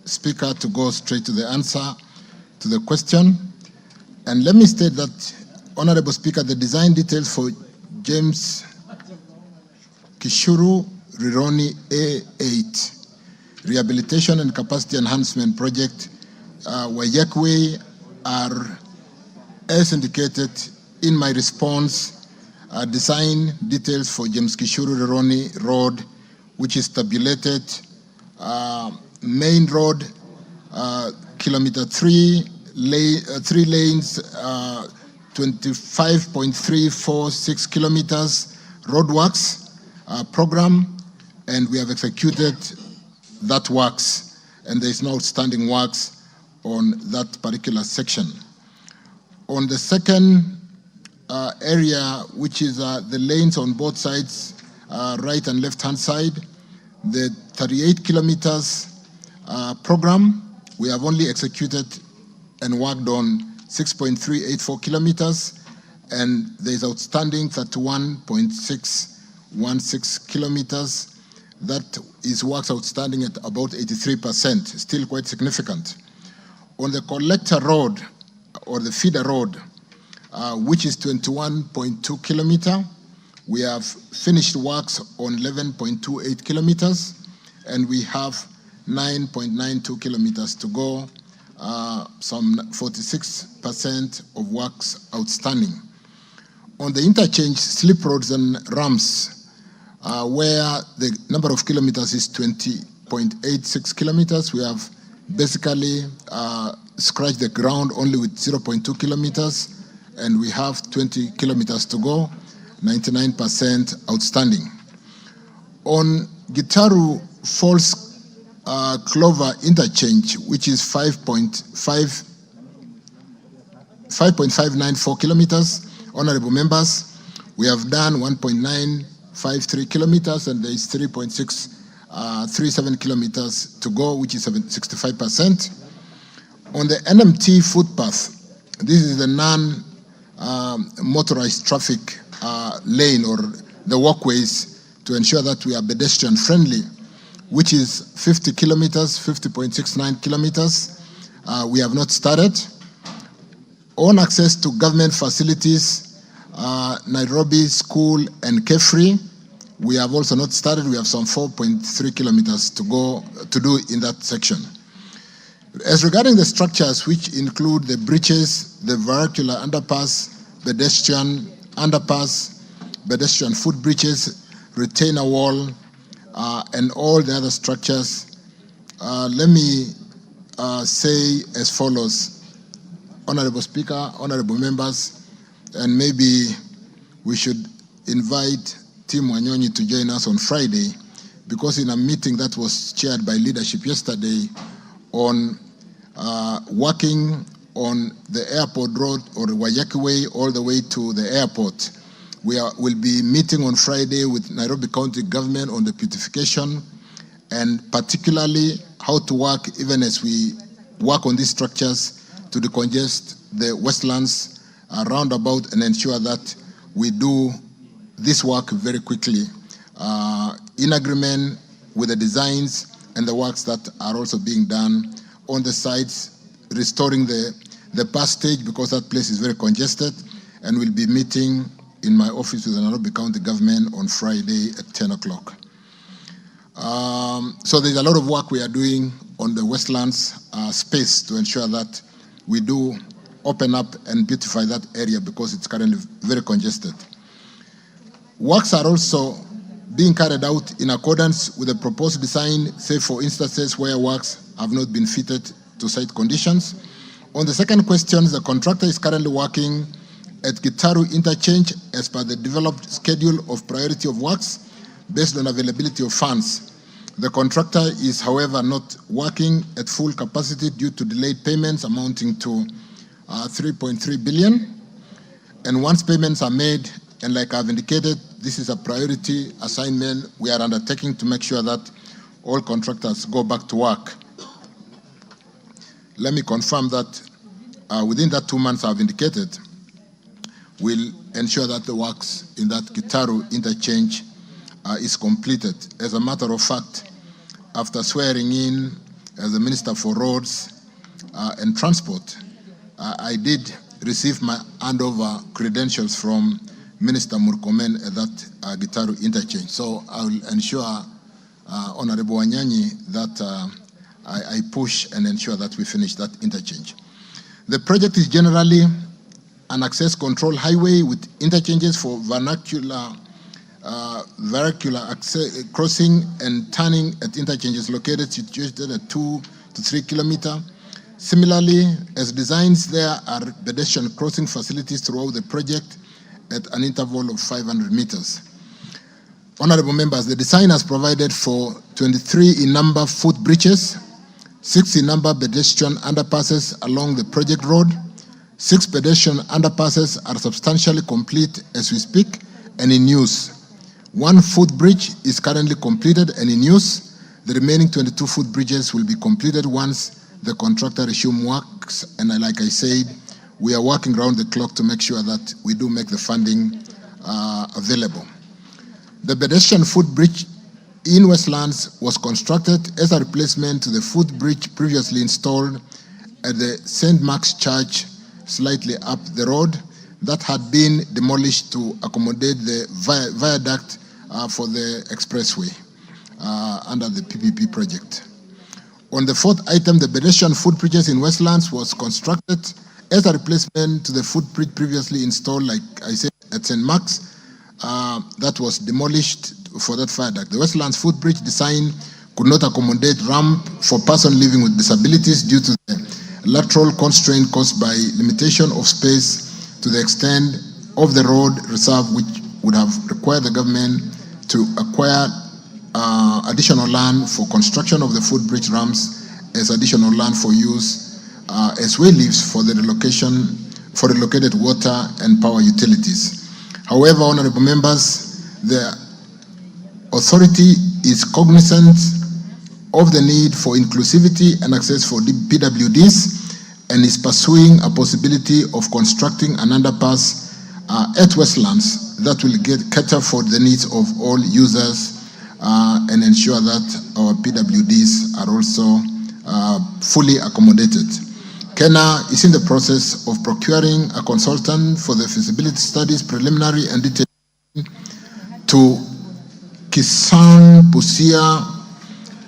Speaker, to go straight to the answer to the question. And let me state that, Honorable Speaker, the design details for James Kishuru Rironi A8 Rehabilitation and Capacity Enhancement Project, Wayekwe, are, as indicated in my response, design details for James Kishuru Rironi Road, which is tabulated main road, kilometer 3 lanes, 25.346 kilometers roadworks program, and we have executed that works, and there is no outstanding works on that particular section. On the second area, which is the lanes on both sides, right and left-hand side, the 38 kilometers program, we have only executed and worked on 6.384 kilometers, and there is outstanding 31.616 kilometers. That is works outstanding at about 83%, still quite significant. On the collector road, or the feeder road, which is 21.2 kilometer, we have finished works on 11.28 kilometers, and we have 9.92 kilometers to go, some 46% of works outstanding. On the interchange, slip roads and ramps, where the number of kilometers is 20.86 kilometers, we have basically scratched the ground only with 0.2 kilometers, and we have 20 kilometers to go, 99% outstanding. On Gitaru Falls Clover interchange, which is 5.594 kilometers, honorable members, we have done 1.953 kilometers, and there is 3.637 kilometers to go, which is 65%. On the NMT footpath, this is the non-motorized traffic lane, or the walkways, to ensure that we are pedestrian friendly, which is 50 kilometers, 50.69 kilometers. We have not started. On access to government facilities, Nairobi School and Kefri, we have also not started. We have some 4.3 kilometers to go to do in that section. As regarding the structures, which include the bridges, the vernacular underpass, pedestrian underpass, pedestrian footbridges, retainer wall, and all the other structures, let me say as follows. Honorable Speaker, honorable members, and maybe we should invite Tim Wanyonyi to join us on Friday, because in a meeting that was chaired by leadership yesterday on working on the airport road, or Wayaki Way, all the way to the airport, will be meeting on Friday with Nairobi County government on the beautification, and particularly how to work, even as we work on these structures, to decongest the Westlands roundabout and ensure that we do this work very quickly in agreement with the designs and the works that are also being done on the sites, restoring the bus stage because that place is very congested, and we'll be meeting in my office with the Nairobi County government on Friday at 10 o'clock. So there's a lot of work we are doing on the Westlands space to ensure that we do open up and beautify that area because it's currently very congested. Works are also being carried out in accordance with the proposed design, save for instances where works have not been fitted to site conditions. On the second question, the contractor is currently working at Gitaru Interchange as per the developed schedule of priority of works based on availability of funds. The contractor is, however, not working at full capacity due to delayed payments amounting to 3.3 billion. And once payments are made, and like I've indicated, this is a priority assignment we are undertaking to make sure that all contractors go back to work. Let me confirm that within that 2 months I've indicated, we'll ensure that the works in that Gitaru interchange is completed. As a matter of fact, after swearing in as the Minister for Roads and Transport, I did receive my handover credentials from Minister Murkomen at that Gitaru interchange. So I will ensure, Honorable Wanyanyi, that I push and ensure that we finish that interchange. The project is generally an access control highway with interchanges for vernacular access, crossing and turning at interchanges located situated at 2 to 3 kilometers. Similarly, as designs, there are pedestrian crossing facilities throughout the project at an interval of 500 meters. Honorable members, the design has provided for 23 in number footbridges, 6 in number pedestrian underpasses along the project road. 6 pedestrian underpasses are substantially complete as we speak and in use. 1 footbridge is currently completed and in use. The remaining 22 footbridges will be completed once the contractor resumes works. And like I said, we are working around the clock to make sure that we do make the funding available. The pedestrian footbridge in Westlands was constructed as a replacement to the footbridge previously installed at the St. Mark's Church slightly up the road that had been demolished to accommodate the viaduct for the expressway under the PPP project. On the fourth item, the pedestrian footbridges in Westlands was constructed as a replacement to the footbridge previously installed, like I said, at St. Mark's, that was demolished for that viaduct. The Westlands footbridge design could not accommodate ramp for persons living with disabilities due to the lateral constraint caused by limitation of space to the extent of the road reserve, which would have required the government to acquire additional land for construction of the footbridge ramps as additional land for use as well leaves for the relocation for relocated water and power utilities. However, honorable members, the authority is cognizant of the need for inclusivity and access for PWDs and is pursuing a possibility of constructing an underpass at Westlands that will cater for the needs of all users and ensure that our PWDs are also fully accommodated. Kenya is in the process of procuring a consultant for the feasibility studies, preliminary and detailed to Kisang Busia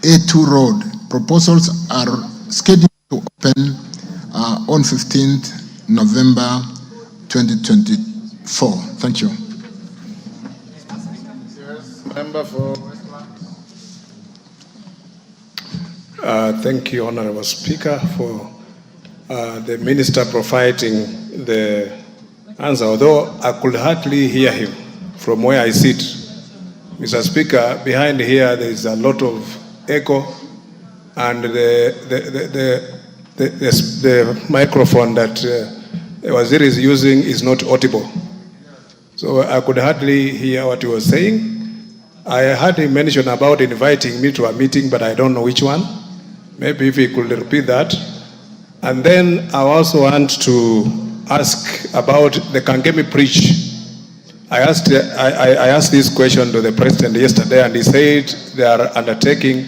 A2 road. Proposals are scheduled to open on 15th November 2024. Thank you. Member for Thank you, Honorable Speaker, for the Minister providing the answer, although I could hardly hear him from where I sit. Mr. Speaker, behind here there is a lot of echo, and the microphone that Waziri is using is not audible. So I could hardly hear what he was saying. I heard him mention about inviting me to a meeting, but I don't know which one. Maybe if he could repeat that. And then I also want to ask about the Kangemi Bridge. I asked this question to the president yesterday, and he said they are undertaking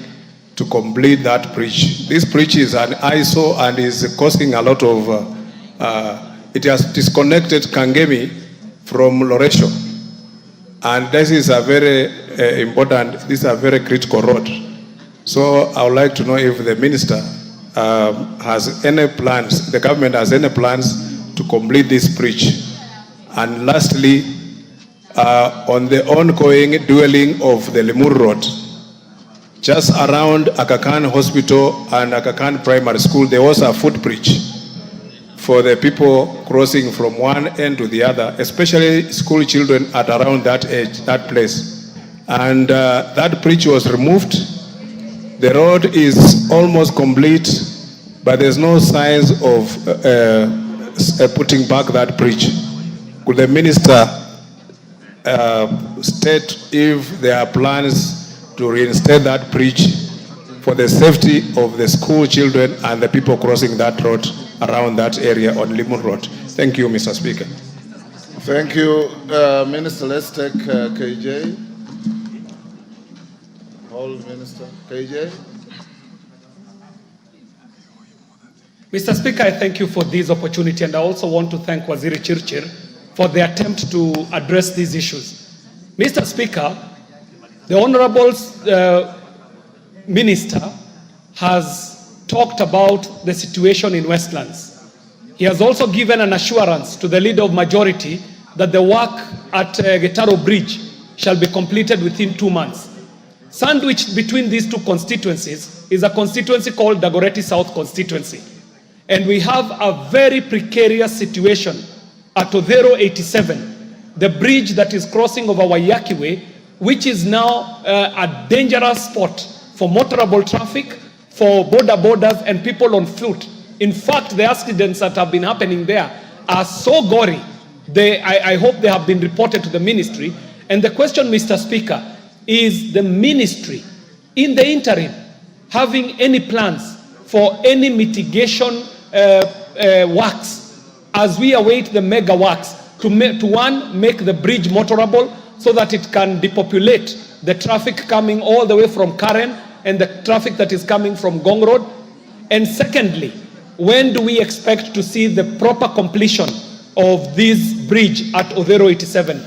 to complete that bridge. This bridge is an ISO and is causing a lot of, it has disconnected Kangemi from Loresho. And this is a very important, this is a very critical road. So I would like to know if the minister has any plans, the government has any plans to complete this bridge. And lastly, on the ongoing dwelling of the Limur Road, just around Aga Khan Hospital and Aga Khan Primary School, there was a footbridge for the people crossing from one end to the other, especially school children at around that age, that place. And that bridge was removed. The road is almost complete, but there's no signs of putting back that bridge. Could the minister state if there are plans to reinstate that bridge for the safety of the school children and the people crossing that road around that area on Limon Road? Thank you, Mr. Speaker. Thank you, Minister. Let's take KJ. Hold, Minister. KJ. Mr. Speaker, I thank you for this opportunity, and I also want to thank Waziri Chirchir for the attempt to address these issues. Mr. Speaker, the Honorable Minister has talked about the situation in Westlands. He has also given an assurance to the Leader of Majority that the work at Getaro Bridge shall be completed within 2 months. Sandwiched between these two constituencies is a constituency called Dagoretti South constituency. And we have a very precarious situation at Odhero 87, the bridge that is crossing over Waiyaki Way, which is now a dangerous spot for motorable traffic, for borders and people on foot. In fact, the accidents that have been happening there are so gory. I hope they have been reported to the ministry. And the question, Mr. Speaker, is the ministry in the interim having any plans for any mitigation works as we await the mega works to one, make the bridge motorable so that it can depopulate the traffic coming all the way from Karen and the traffic that is coming from Gong Road? And secondly, when do we expect to see the proper completion of this bridge at Odhero 87?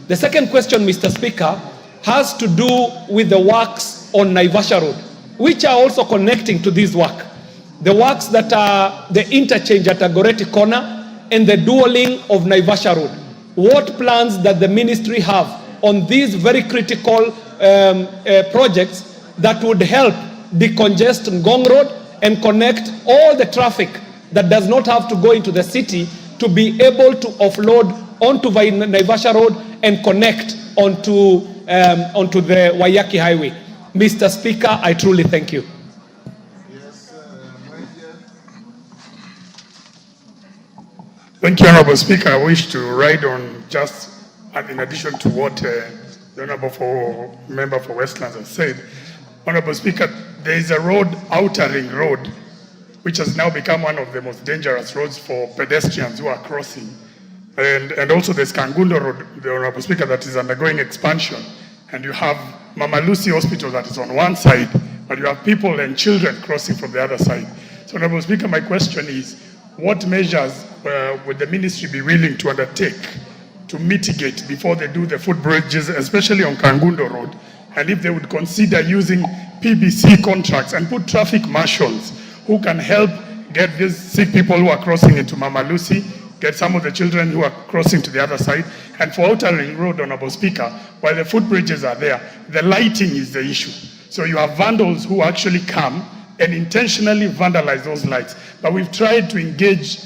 The second question, Mr. Speaker, has to do with the works on Naivasha Road, which are also connecting to this work. The works that are the interchange at Agoreti Corner and the dualing of Naivasha Road. What plans does the ministry have on these very critical projects that would help decongest Ngong Road and connect all the traffic that does not have to go into the city to be able to offload onto Naivasha Road and connect onto the Waiyaki Highway? Mr. Speaker, I truly thank you. Thank you, Honorable Speaker. I wish to ride on just in addition to what the Honorable Member for Westlands has said. Honorable Speaker, there is a road, Outer Ring Road, which has now become one of the most dangerous roads for pedestrians who are crossing. And also there's Kangundo Road, the Honorable Speaker, that is undergoing expansion. And you have Mama Lucy Hospital that is on one side, but you have people and children crossing from the other side. So, Honorable Speaker, my question is, what measures would the ministry be willing to undertake to mitigate before they do the footbridges, especially on Kangundo Road? And if they would consider using PBC contracts and put traffic marshals who can help get these sick people who are crossing into Mama Lucy, get some of the children who are crossing to the other side. And for Outer Ring Road, Honorable Speaker, while the footbridges are there, the lighting is the issue. So you have vandals who actually come and intentionally vandalize those lights. But we've tried to engage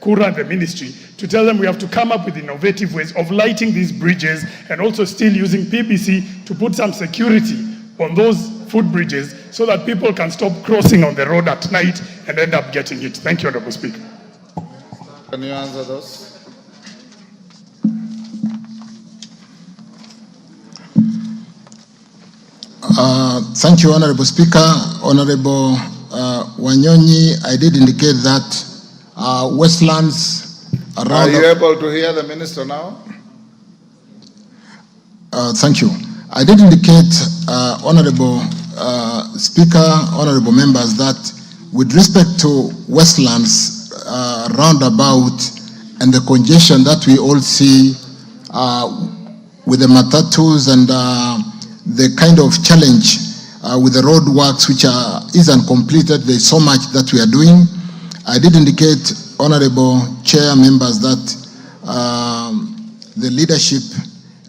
Kura and the ministry to tell them we have to come up with innovative ways of lighting these bridges and also still using PBC to put some security on those footbridges so that people can stop crossing on the road at night and end up getting hit. Thank you, Honorable Speaker. Can you answer those? Thank you, Honorable Speaker. Honorable Wanyonyi, I did indicate that Westlands around... Are you able to hear the minister now? Thank you. I did indicate, Honorable Speaker, Honorable members, that with respect to Westlands roundabout and the congestion that we all see with the matatus and the kind of challenge with the road works which isn't completed, there's so much that we are doing. I did indicate, Honorable Chair members, that the leadership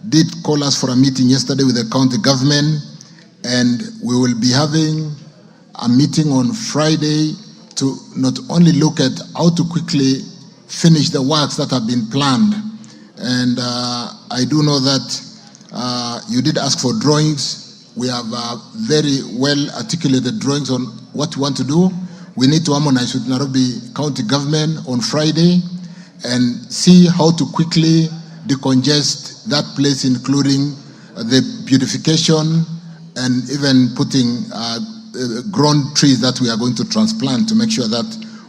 did call us for a meeting yesterday with the county government, and we will be having a meeting on Friday to not only look at how to quickly finish the works that have been planned. And I do know that you did ask for drawings. We have very well articulated drawings on what we want to do. We need to harmonize with Nairobi County government on Friday and see how to quickly decongest that place, including the beautification and even putting grown trees that we are going to transplant to make sure that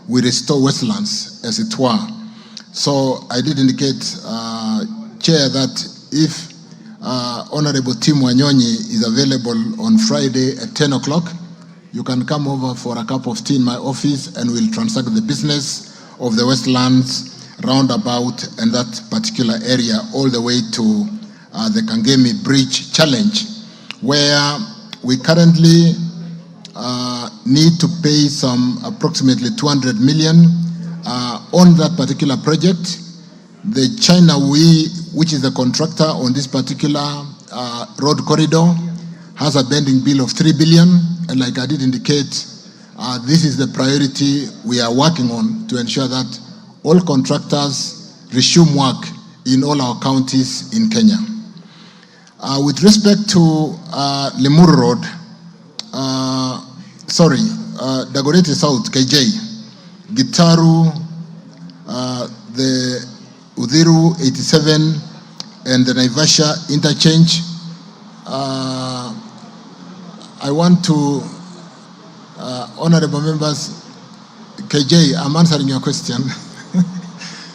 we restore Westlands as it were. So I did indicate, Chair, that if Honorable Tim Wanyonyi is available on Friday at 10 o'clock, you can come over for a cup of tea in my office and we'll transact the business of the Westlands roundabout and that particular area all the way to the Kangemi Bridge challenge, where we currently need to pay some approximately 200 million on that particular project. The China which is the contractor on this particular road corridor, has a pending bill of 3 billion, and like I did indicate, this is the priority we are working on to ensure that all contractors resume work in all our counties in Kenya. With respect to Limuru Road, Dagoretti South, KJ, Gitaru, the Udhiru 87, and the Naivasha interchange. I want to, honorable members, KJ, I'm answering your question.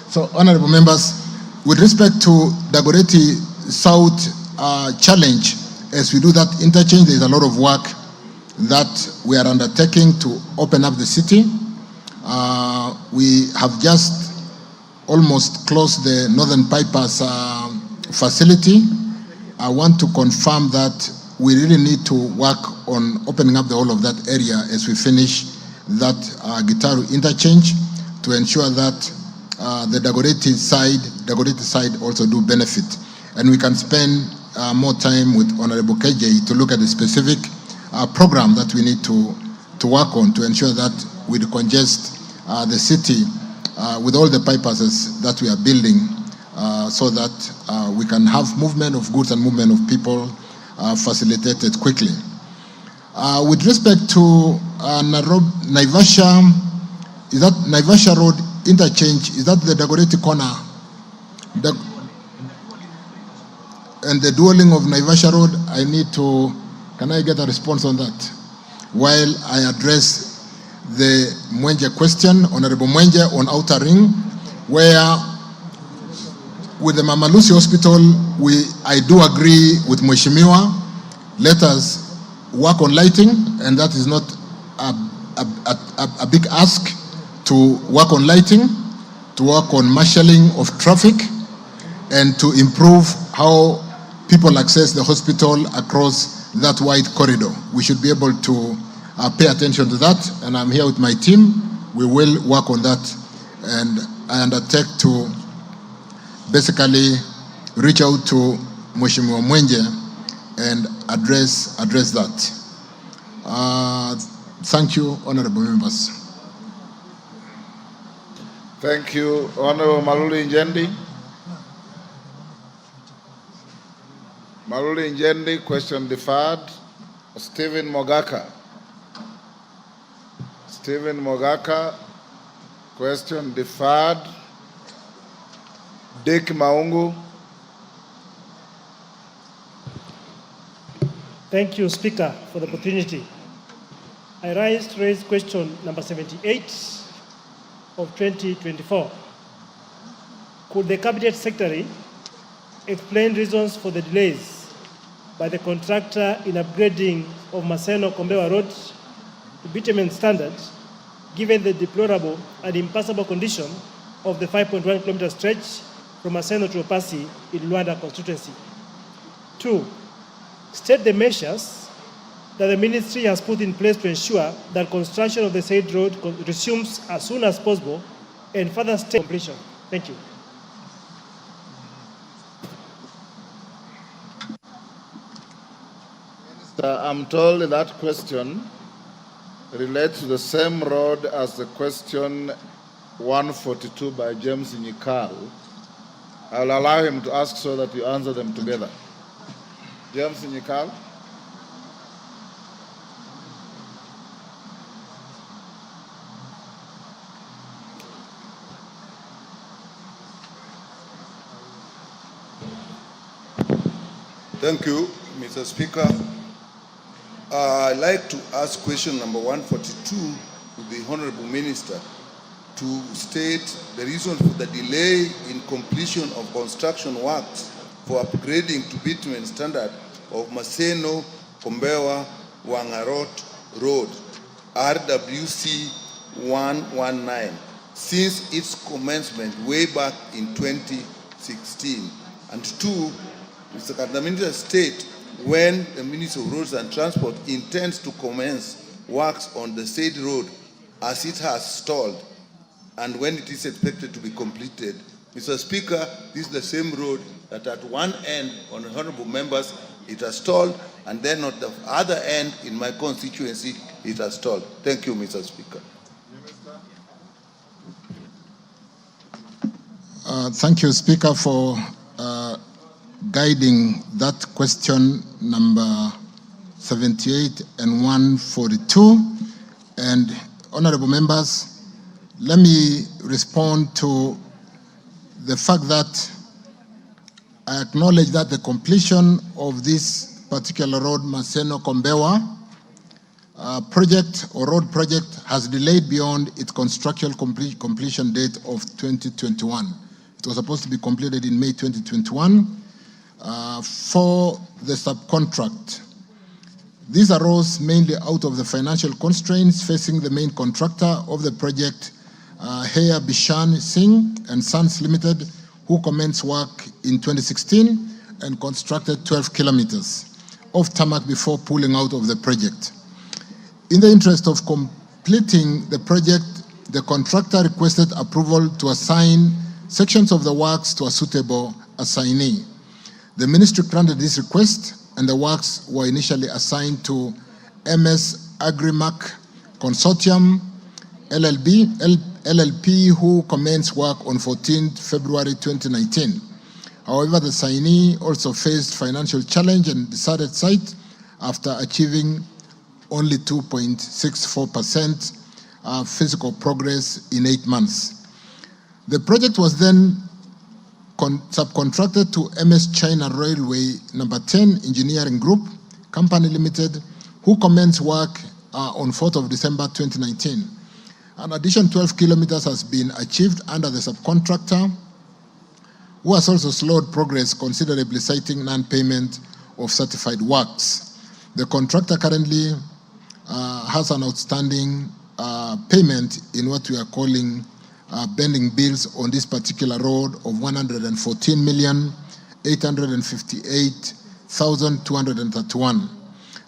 So, honorable members, with respect to Dagoretti South challenge, as we do that interchange, there's a lot of work that we are undertaking to open up the city. We have just almost closed the Northern Bypass facility. I want to confirm that we really need to work on opening up the whole of that area as we finish that Gitaru interchange to ensure that the Dagoretti side also do benefit. And we can spend more time with Honorable KJ to look at the specific program that we need to work on to ensure that we decongest the city with all the bypasses that we are building so that we can have movement of goods and movement of people facilitated quickly. With respect to Naivasha, is that Naivasha Road interchange, is that the Dagoretti corner? And the dueling of Naivasha Road, I need to, can I get a response on that? While I address the Mwenje question, Honorable Mwenje, on Outer Ring, where with the Mama Lucy Hospital, I do agree with Mheshimiwa. Let us work on lighting, and that is not a big ask to work on lighting, to work on marshalling of traffic, and to improve how people access the hospital across that wide corridor. We should be able to pay attention to that, and I'm here with my team. We will work on that, and I undertake to basically reach out to Mheshimiwa Mwenje and address that. Thank you, honorable members. Thank you, Honorable Maluli Njendi. Maluli Njendi, question deferred. Stephen Mogaka. Stephen Mogaka, question deferred. Dick Maungu. Thank you, Speaker, for the opportunity. I raise question number 78 of 2024. Could the Cabinet Secretary explain reasons for the delays by the contractor in upgrading of Maseno-Kombewa Road to bitumen standard, given the deplorable and impassable condition of the 5.1 kilometer stretch from Maseno to Opasi in Luanda constituency. 2, state the measures that the ministry has put in place to ensure that construction of the said road resumes as soon as possible and further state completion. Thank you. I'm told that question relates to the same road as the question 142 by James Nyikal. I'll allow him to ask so that you answer them together. James Nyikal. Thank you, Mr. Speaker. I'd like to ask question number 142 to the Honorable Minister to state the reason for the delay in completion of construction works for upgrading to bitumen standard of Maseno Kombewa Wangarot Road, RWC 119, since its commencement way back in 2016. And 2, Mr. Kandamini state when the Minister of Roads and Transport intends to commence works on the said road as it has stalled and when it is expected to be completed. Mr. Speaker, this is the same road that at one end, on honorable members, it has stalled, and then at the other end, in my constituency, it has stalled. Thank you, Mr. Speaker. Thank you, Speaker, for guiding that question number 78 and 142. And honorable members, let me respond to the fact that I acknowledge that the completion of this particular road, Maseno-Kombewa project or road project, has delayed beyond its construction completion date of 2021. It was supposed to be completed in May 2021 for the subcontract. This arose mainly out of the financial constraints facing the main contractor of the project, Heya Bishan Singh and Sons Limited, who commenced work in 2016 and constructed 12 kilometers of tarmac before pulling out of the project. In the interest of completing the project, the contractor requested approval to assign sections of the works to a suitable assignee. The ministry granted this request, and the works were initially assigned to MS Agrimac Consortium LLP, who commenced work on 14th February 2019. However, the assignee also faced financial challenge and decided site after achieving only 2.64% physical progress in 8 months. The project was then subcontracted to MS China Railway Number 10 Engineering Group Company Limited, who commenced work on 4th of December 2019. An additional 12 kilometers has been achieved under the subcontractor, who has also slowed progress considerably, citing non-payment of certified works. The contractor currently has an outstanding payment in what we are calling pending bills on this particular road of 114,858,231.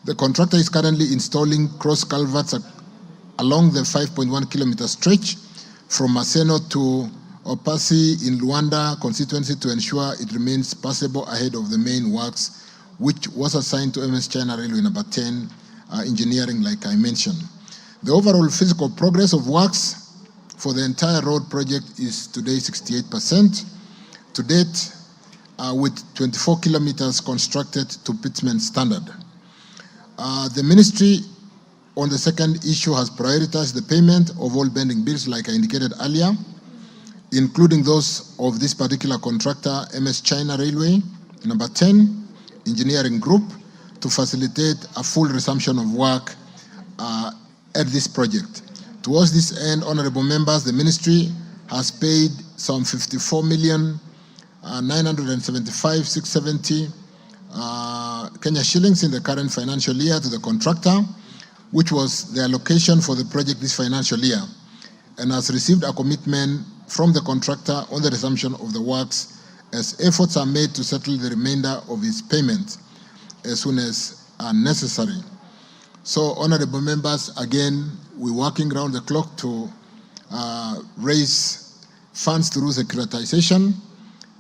The contractor is currently installing cross culverts along the 5.1 kilometer stretch from Maseno to Opasi in Luanda constituency to ensure it remains passable ahead of the main works, which was assigned to MS China Railway Number 10 Engineering, like I mentioned. The overall physical progress of works for the entire road project is today 68%. To date, with 24 kilometers constructed to bitumen standard. The ministry on the second issue has prioritized the payment of all pending bills, like I indicated earlier, including those of this particular contractor, MS China Railway Number 10 Engineering Group, to facilitate a full resumption of work at this project. Towards this end, honorable members, the ministry has paid some 54,975,670 Kenya shillings in the current financial year to the contractor, which was the allocation for the project this financial year, and has received a commitment from the contractor on the resumption of the works as efforts are made to settle the remainder of his payment as soon as necessary. So, honorable members, again, we're working around the clock to raise funds through securitization.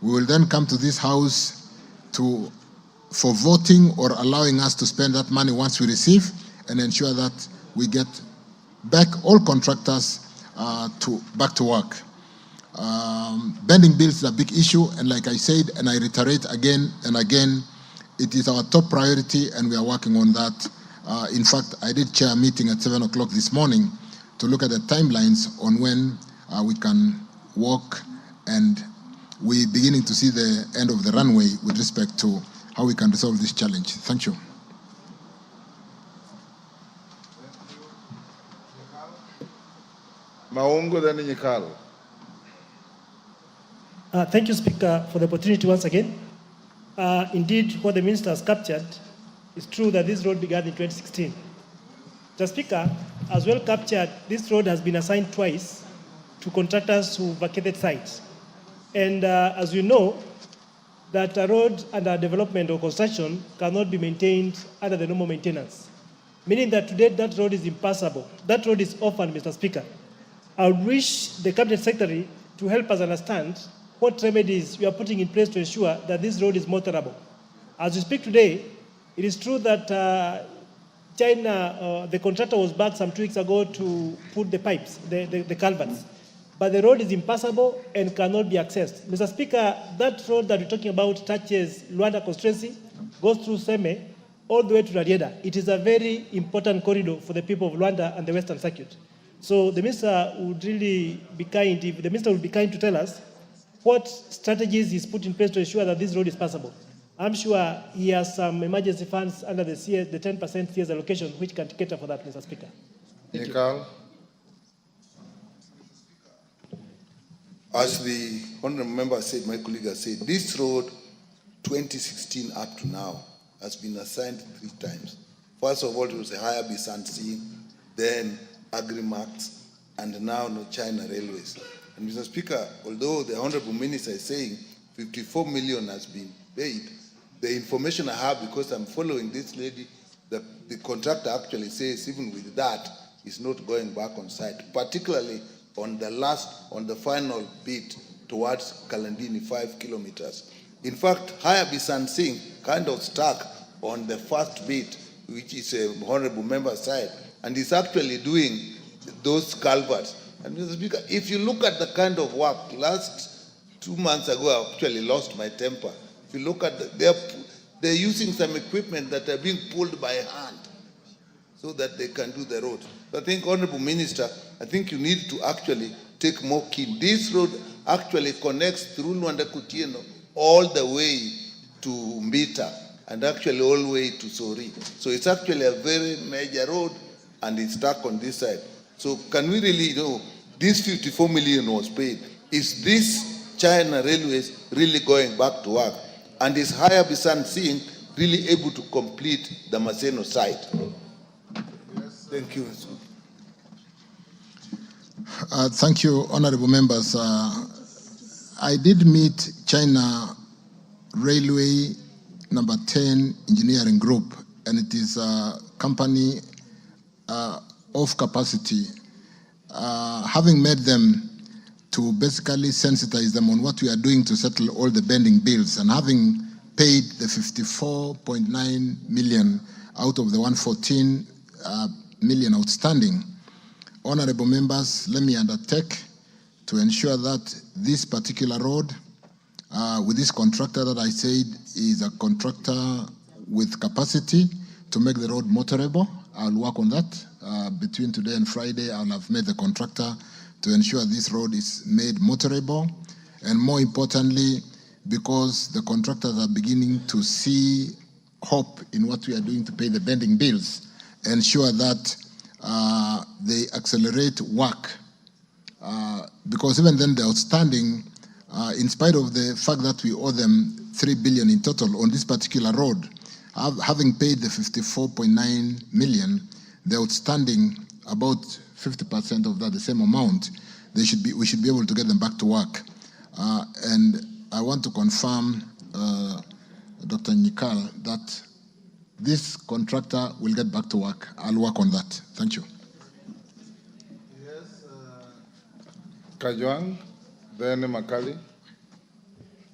We will then come to this house for voting or allowing us to spend that money once we receive, and ensure that we get back all contractors back to work. Bending bills is a big issue, and like I said, and I reiterate again and again, it is our top priority, and we are working on that. In fact, I did chair a meeting at 7 o'clock this morning to look at the timelines on when we can walk, and we're beginning to see the end of the runway with respect to how we can resolve this challenge. Thank you. Maungo then Nyikal. Thank you, Speaker, for the opportunity once again. Indeed, what the Minister has captured is true that this road began in 2016. The Speaker has well captured this road has been assigned twice to contractors who vacated sites. And as you know, that a road under development or construction cannot be maintained under the normal maintenance, meaning that today that road is impassable. That road is orphaned, Mr. Speaker. I would wish the Cabinet Secretary to help us understand what remedies we are putting in place to ensure that this road is motorable. As we speak today, it is true that China, the contractor was back some 2 weeks ago to put the pipes, the culverts. But the road is impassable and cannot be accessed. Mr. Speaker, that road that we're talking about touches Luanda constituency, goes through Seme, all the way to Rarieda. It is a very important corridor for the people of Luanda and the Western Circuit. So the Minister would really be kind, if the Minister would be kind to tell us what strategies he's put in place to ensure that this road is passable. I'm sure he has some emergency funds under the 10% CS allocation, which can cater for that, Mr. Speaker. Nyikal. As the honorable member said, my colleague has said, this road, 2016 up to now, has been assigned 3 times. First of all, it was a higher Bisansi, then Agrimax, and now China Railways. And Mr. Speaker, although the Honorable Minister is saying 54 million has been paid, the information I have, because I'm following this lady, the contractor actually says even with that, is not going back on site, particularly on the final bit towards Kalandini, 5 kilometers. In fact, Haya Bisansing kind of stuck on the first bit, which is a honorable member side, and is actually doing those culverts. And Mr. Speaker, if you look at the kind of work, last 2 months ago, I actually lost my temper. If you look at they're using some equipment that are being pulled by hand so that they can do the road. So I think, Honorable Minister, I think you need to actually take more keen. This road actually connects through Luanda Kutieno all the way to Mbita and actually all the way to Sori. So it's actually a very major road and it's stuck on this side. So can we really know, this 54 million was paid. Is this China Railways really going back to work? And is Haya Bisan Singh really able to complete the Maseno site? Yes. Thank you. Thank you, honorable members. I did meet China Railway number 10 Engineering Group, and it is a company of capacity. Having met them to basically sensitize them on what we are doing to settle all the pending bills, and having paid the 54.9 million out of the 114 million outstanding, honorable members, let me undertake to ensure that this particular road, with this contractor that I said is a contractor with capacity to make the road motorable. I'll work on that. Between today and Friday, I'll have made the contractor to ensure this road is made motorable. And more importantly, because the contractors are beginning to see hope in what we are doing to pay the pending bills, ensure that they accelerate work. Because even then, the outstanding, in spite of the fact that we owe them 3 billion in total on this particular road. Having paid the 54.9 million, the outstanding about 50% of that, the same amount, we should be able to get them back to work. And I want to confirm, Dr. Nikal, that this contractor will get back to work. I'll work on that. Thank you. Yes, Kajwang, then Makali.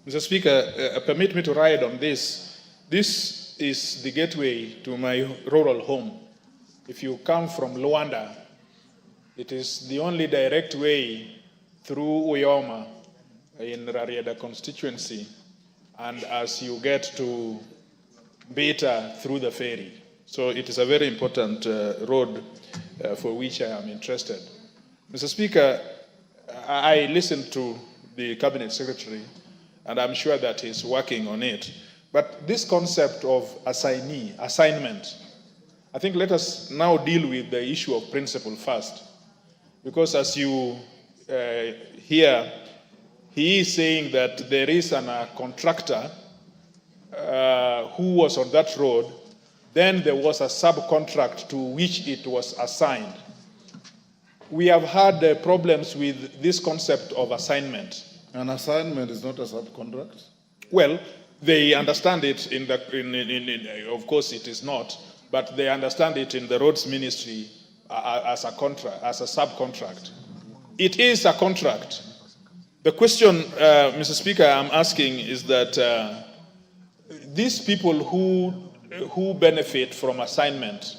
Mr. Speaker, permit me to ride on this. This is the gateway to my rural home. If you come from Luanda, it is the only direct way through Uyoma in Rarieda constituency, and as you get to Beta through the ferry. So it is a very important road for which I am interested. Mr. Speaker, I listened to the Cabinet Secretary, and I'm sure that he's working on it. But this concept of assignment, I think let us now deal with the issue of principle first. Because as you hear, he is saying that there is a contractor who was on that road, then there was a subcontract to which it was assigned. We have had problems with this concept of assignment. An assignment is not a subcontract? Well, they understand it of course it is not, but they understand it in the roads ministry as a contract, as a subcontract. It is a contract. The question, Mr. Speaker, I'm asking is that these people who benefit from assignment,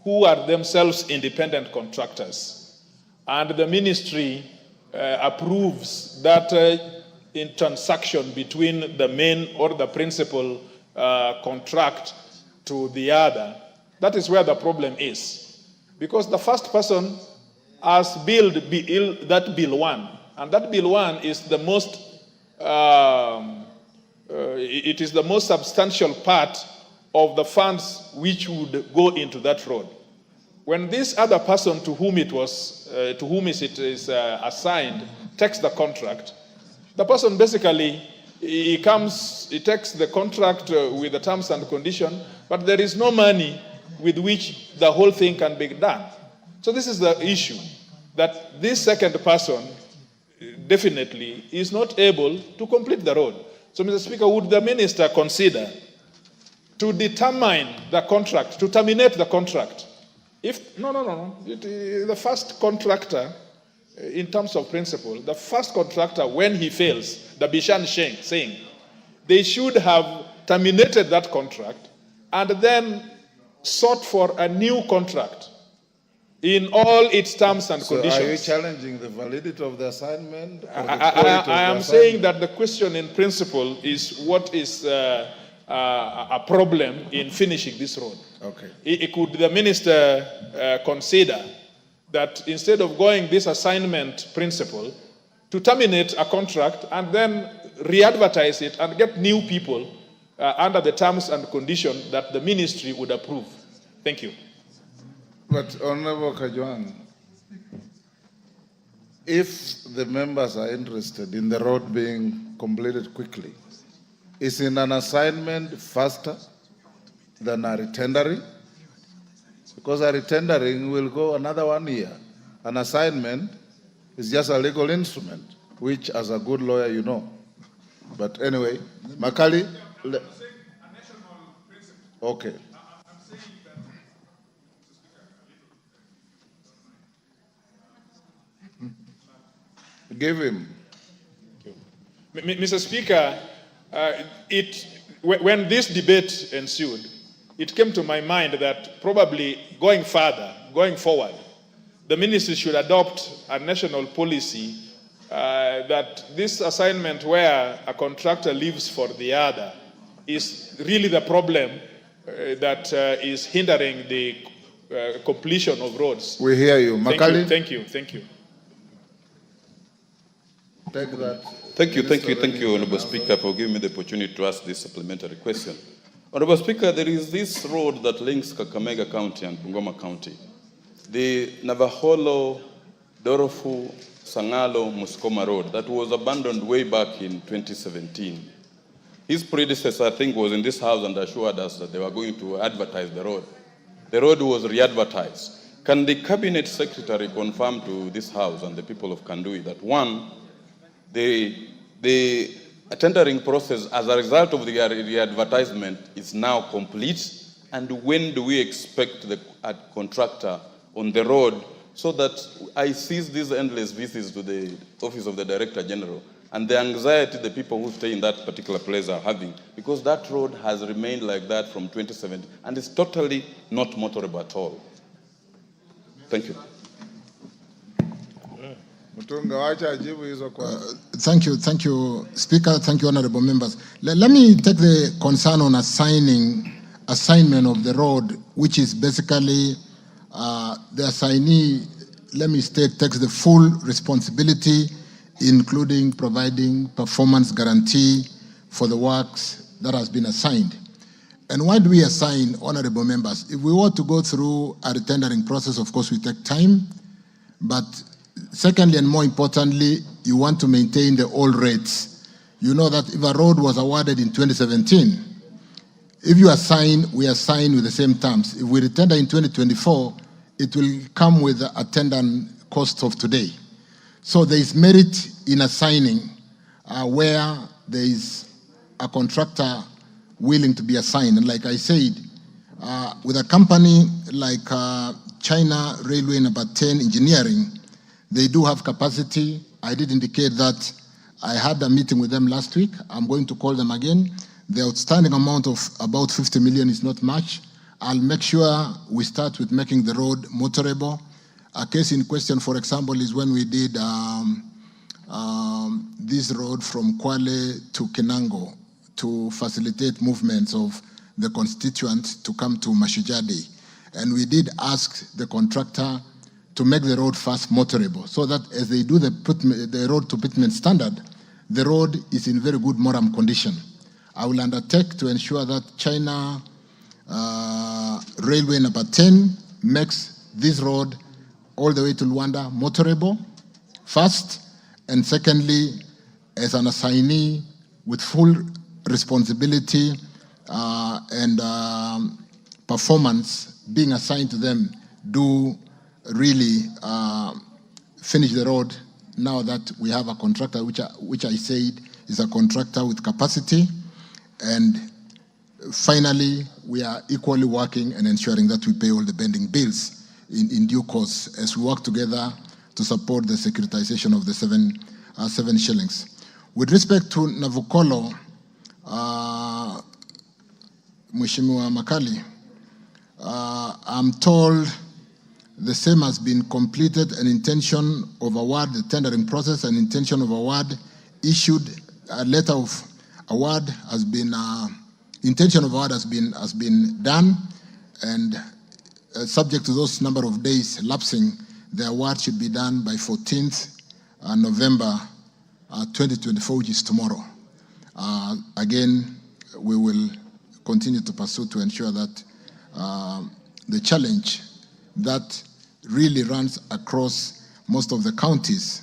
who are themselves independent contractors, and the ministry approves that in transaction between the main or the principal contract to the other, that is where the problem is. Because the first person has billed that bill 1, and that bill 1 is the most it is the most substantial part of the funds which would go into that road. When this other person to whom it is assigned takes the contract, the person basically he takes the contract with the terms and conditions, but there is no money with which the whole thing can be done. So this is the issue, that this second person definitely is not able to complete the road. So, Mr. Speaker, would the minister consider to determine the contract, to terminate the contract? The first contractor, in terms of principle, the first contractor, when he fails, the Bishan saying, they should have terminated that contract and then sought for a new contract in all its terms and conditions. Are you challenging the validity of the assignment? I am saying that the question in principle is what is a problem in finishing this road. Okay. Could the minister consider that instead of going this assignment principle, to terminate a contract and then re-advertise it and get new people under the terms and conditions that the ministry would approve? Thank you. But Honorable Kajwang, if the members are interested in the road being completed quickly, is in an assignment faster than a retendering? Because a retendering will go another 1 year. An assignment is just a legal instrument, which as a good lawyer you know. But anyway, Makali. Okay. Give him. Mr. Speaker, when this debate ensued, it came to my mind that probably going forward, the ministry should adopt a national policy that this assignment where a contractor leaves for the other is really the problem that is hindering the completion of roads. We hear you. Makali? Thank you. Take that. Thank you, Honorable Speaker, for giving me the opportunity to ask this supplementary question. Honorable Speaker, there is this road that links Kakamega County and Bungoma County. The Navaholo, Dorofu, Sangalo, Muskoma Road that was abandoned way back in 2017. His predecessor, I think, was in this house and assured us that they were going to advertise the road. The road was re-advertised. Can the cabinet secretary confirm to this house and the people of Kandui that, one, the tendering process as a result of the re-advertisement is now complete, and when do we expect the contractor on the road, so that I cease these endless visits to the office of the Director General and the anxiety the people who stay in that particular place are having, because that road has remained like that from 2017 and is totally not motorable at all. Thank you. Thank you, Speaker. Thank you, honorable members. Let me take the concern on assignment of the road, which is basically the assignee, let me state, takes the full responsibility, including providing performance guarantee for the works that has been assigned. And why do we assign, honorable members? If we were to go through a tendering process, of course, we take time. But secondly, and more importantly, you want to maintain the old rates. You know that if a road was awarded in 2017, if you assign, we assign with the same terms. If we retender in 2024, it will come with the attendant cost of today. So there is merit in assigning where there is a contractor willing to be assigned. And like I said, with a company like China Railway Number 10 Engineering, they do have capacity. I did indicate that I had a meeting with them last week. I'm going to call them again. The outstanding amount of about 50 million is not much. I'll make sure we start with making the road motorable. A case in question, for example, is when we did this road from Kwale to Kinango to facilitate movements of the constituents to come to Mashujaa Day. And we did ask the contractor to make the road fast motorable, so that as they do the road to pitment standard, the road is in very good moram condition. I will undertake to ensure that China Railway Number 10 makes this road all the way to Luanda motorable, fast, and secondly, as an assignee with full responsibility and performance being assigned to them, do really finish the road now that we have a contractor, which I said is a contractor with capacity. And finally, we are equally working and ensuring that we pay all the pending bills in due course as we work together to support the securitization of the 7 shillings. With respect to Navukolo, Mheshimiwa Makali, I'm told the same has been completed, an intention of award, the tendering process, an intention of award issued, a letter of award has been, intention of award has been done, and subject to those number of days lapsing, the award should be done by 14th November 2024, which is tomorrow. Again, we will continue to pursue to ensure that the challenge that really runs across most of the counties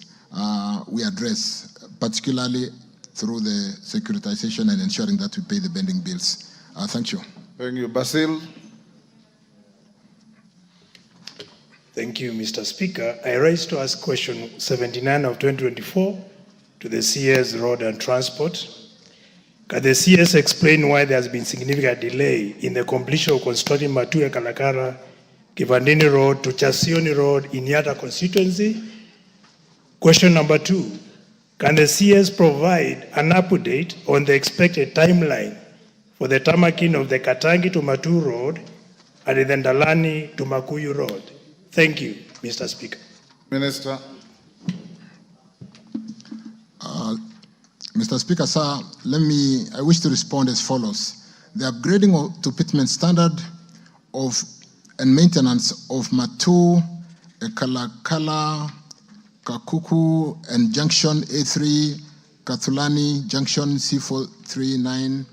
we address, particularly through the securitization and ensuring that we pay the pending bills. Thank you. Thank you. Basil. Thank you, Mr. Speaker. I rise to ask question 79 of 2024 to the CS Road and Transport. Can the CS explain why there has been significant delay in the completion of constructing Matuya Kalakara Kivandini Road to Chasioni Road in Yatta constituency? Question number 2, can the CS provide an update on the expected timeline for the tamaking of the Katangi to Matu Road and the Ndalani to Makuyu Road? Thank you, Mr. Speaker. Minister. Mr. Speaker, sir, I wish to respond as follows. The upgrading to pitment standard and maintenance of Matu, Kalakala, Kakuku, and Junction A3, Kathulani, Junction C439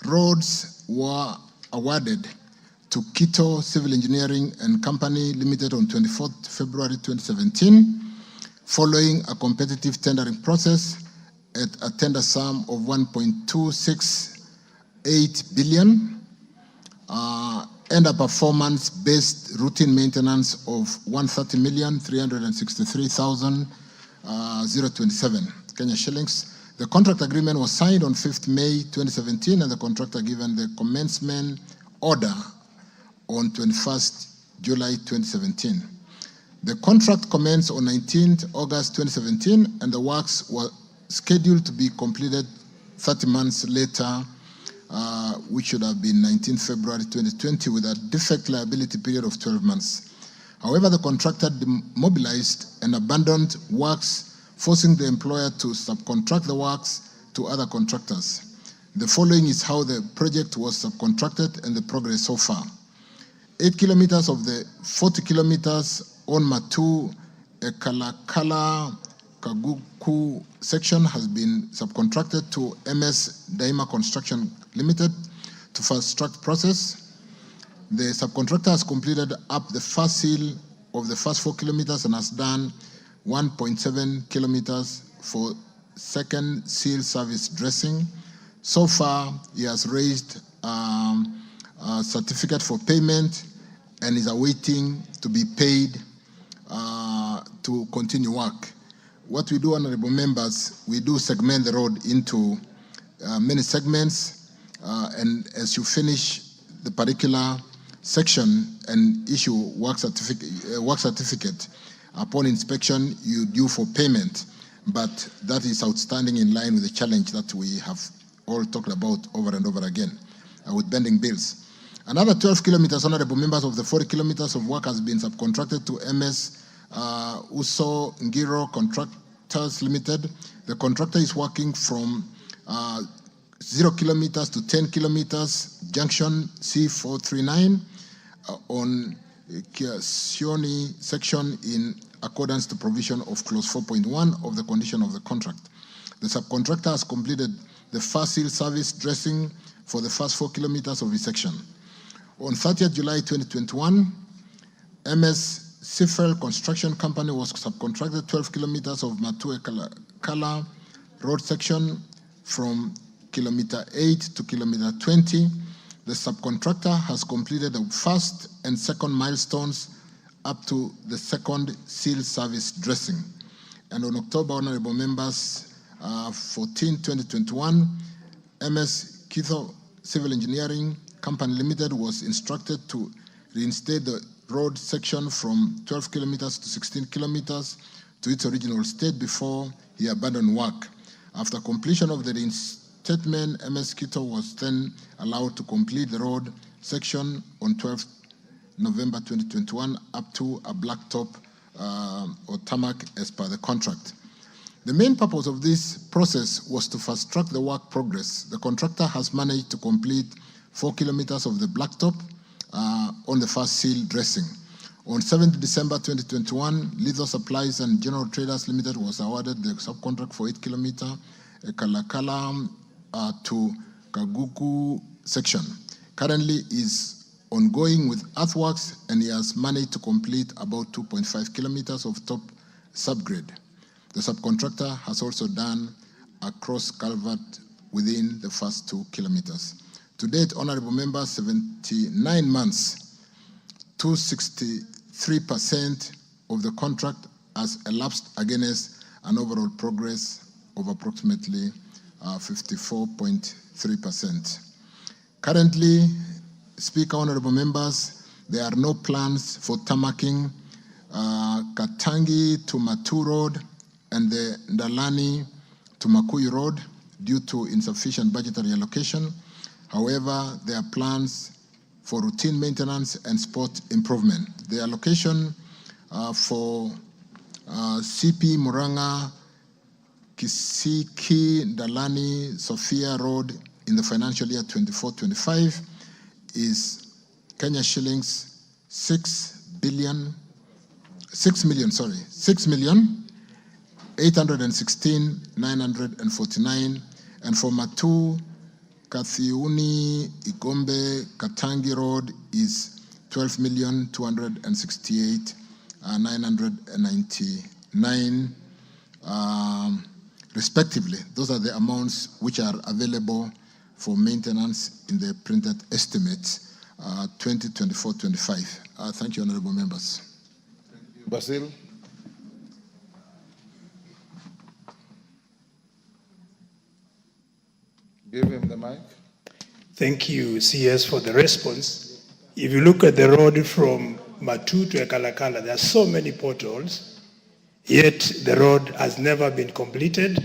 roads were awarded to Quito Civil Engineering and Company Limited on 24th February 2017, following a competitive tendering process at a tender sum of 1.26 8 billion, and a performance-based routine maintenance of 130,363,027 Kenya shillings. The contract agreement was signed on 5th May 2017, and the contractor given the commencement order on 21st July 2017. The contract commenced on 19th August 2017, and the works were scheduled to be completed 30 months later, which should have been 19th February 2020, with a defect liability period of 12 months. However, the contractor demobilized and abandoned works, forcing the employer to subcontract the works to other contractors. The following is how the project was subcontracted and the progress so far. 8 kilometers of the 40 kilometers on Matu Ekalakala Kaguku section has been subcontracted to MS Daima Construction Limited to fast-track process. The subcontractor has completed up the first seal of the first 4 kilometers and has done 1.7 kilometers for second seal service dressing. So far, he has raised a certificate for payment and is awaiting to be paid to continue work. What we do, honorable members, we do segment the road into many segments, and as you finish the particular section and issue work certificate, upon inspection, you due for payment, but that is outstanding in line with the challenge that we have all talked about over and over again with pending bills. Another 12 kilometers, honorable members, of the 40 kilometers of work has been subcontracted to MS Uso Ngiro Contractors Limited. The contractor is working from 0 kilometers to 10 kilometers, junction C439 on Kiasioni section in accordance to provision of clause 4.1 of the condition of the contract. The subcontractor has completed the first seal service dressing for the first 4 kilometers of his section. On 30th July 2021, MS Sifel Construction Company was subcontracted 12 kilometers of Matu Kala road section from kilometer 8 to kilometer 20. The subcontractor has completed the first and second milestones up to the second seal service dressing. And on October, honorable members, 14, 2021, MS Kitho Civil Engineering Company Limited was instructed to reinstate the road section from 12 kilometers to 16 kilometers to its original state before he abandoned work. After completion of the reinstatement, MS Kitho was then allowed to complete the road section on 12 November 2021 up to a blacktop or tarmac as per the contract. The main purpose of this process was to fast-track the work progress. The contractor has managed to complete 4 kilometers of the blacktop on the first seal dressing. On 7th December 2021, Litho Supplies and General Traders Limited was awarded the subcontract for 8 kilometer Kalakala to Kaguku section. Currently is ongoing with earthworks, and he has managed to complete about 2.5 kilometers of top subgrade. The subcontractor has also done a cross culvert within the first 2 kilometers. To date, honorable members, 79 months, 263% of the contract has elapsed against an overall progress of approximately 54.3%. Currently, Speaker, honorable members, there are no plans for tarmacking Katangi to Matu Road and the Ndalani to Makuyu Road due to insufficient budgetary allocation. However, there are plans for routine maintenance and spot improvement. The allocation for CP Muranga, Kisiki, Ndalani, Sophia Road in the financial year 24-25 is Kenya shillings 6,816,949, and for Matu, Kathiuni, Igombe, Katangi Road is 12,268,999 respectively. Those are the amounts which are available for maintenance in the printed estimates 2024-25. Thank you, honorable members. Basil. Give him the mic. Thank you, CS, for the response. If you look at the road from Matu to Ekalakala, there are so many potholes, yet the road has never been completed.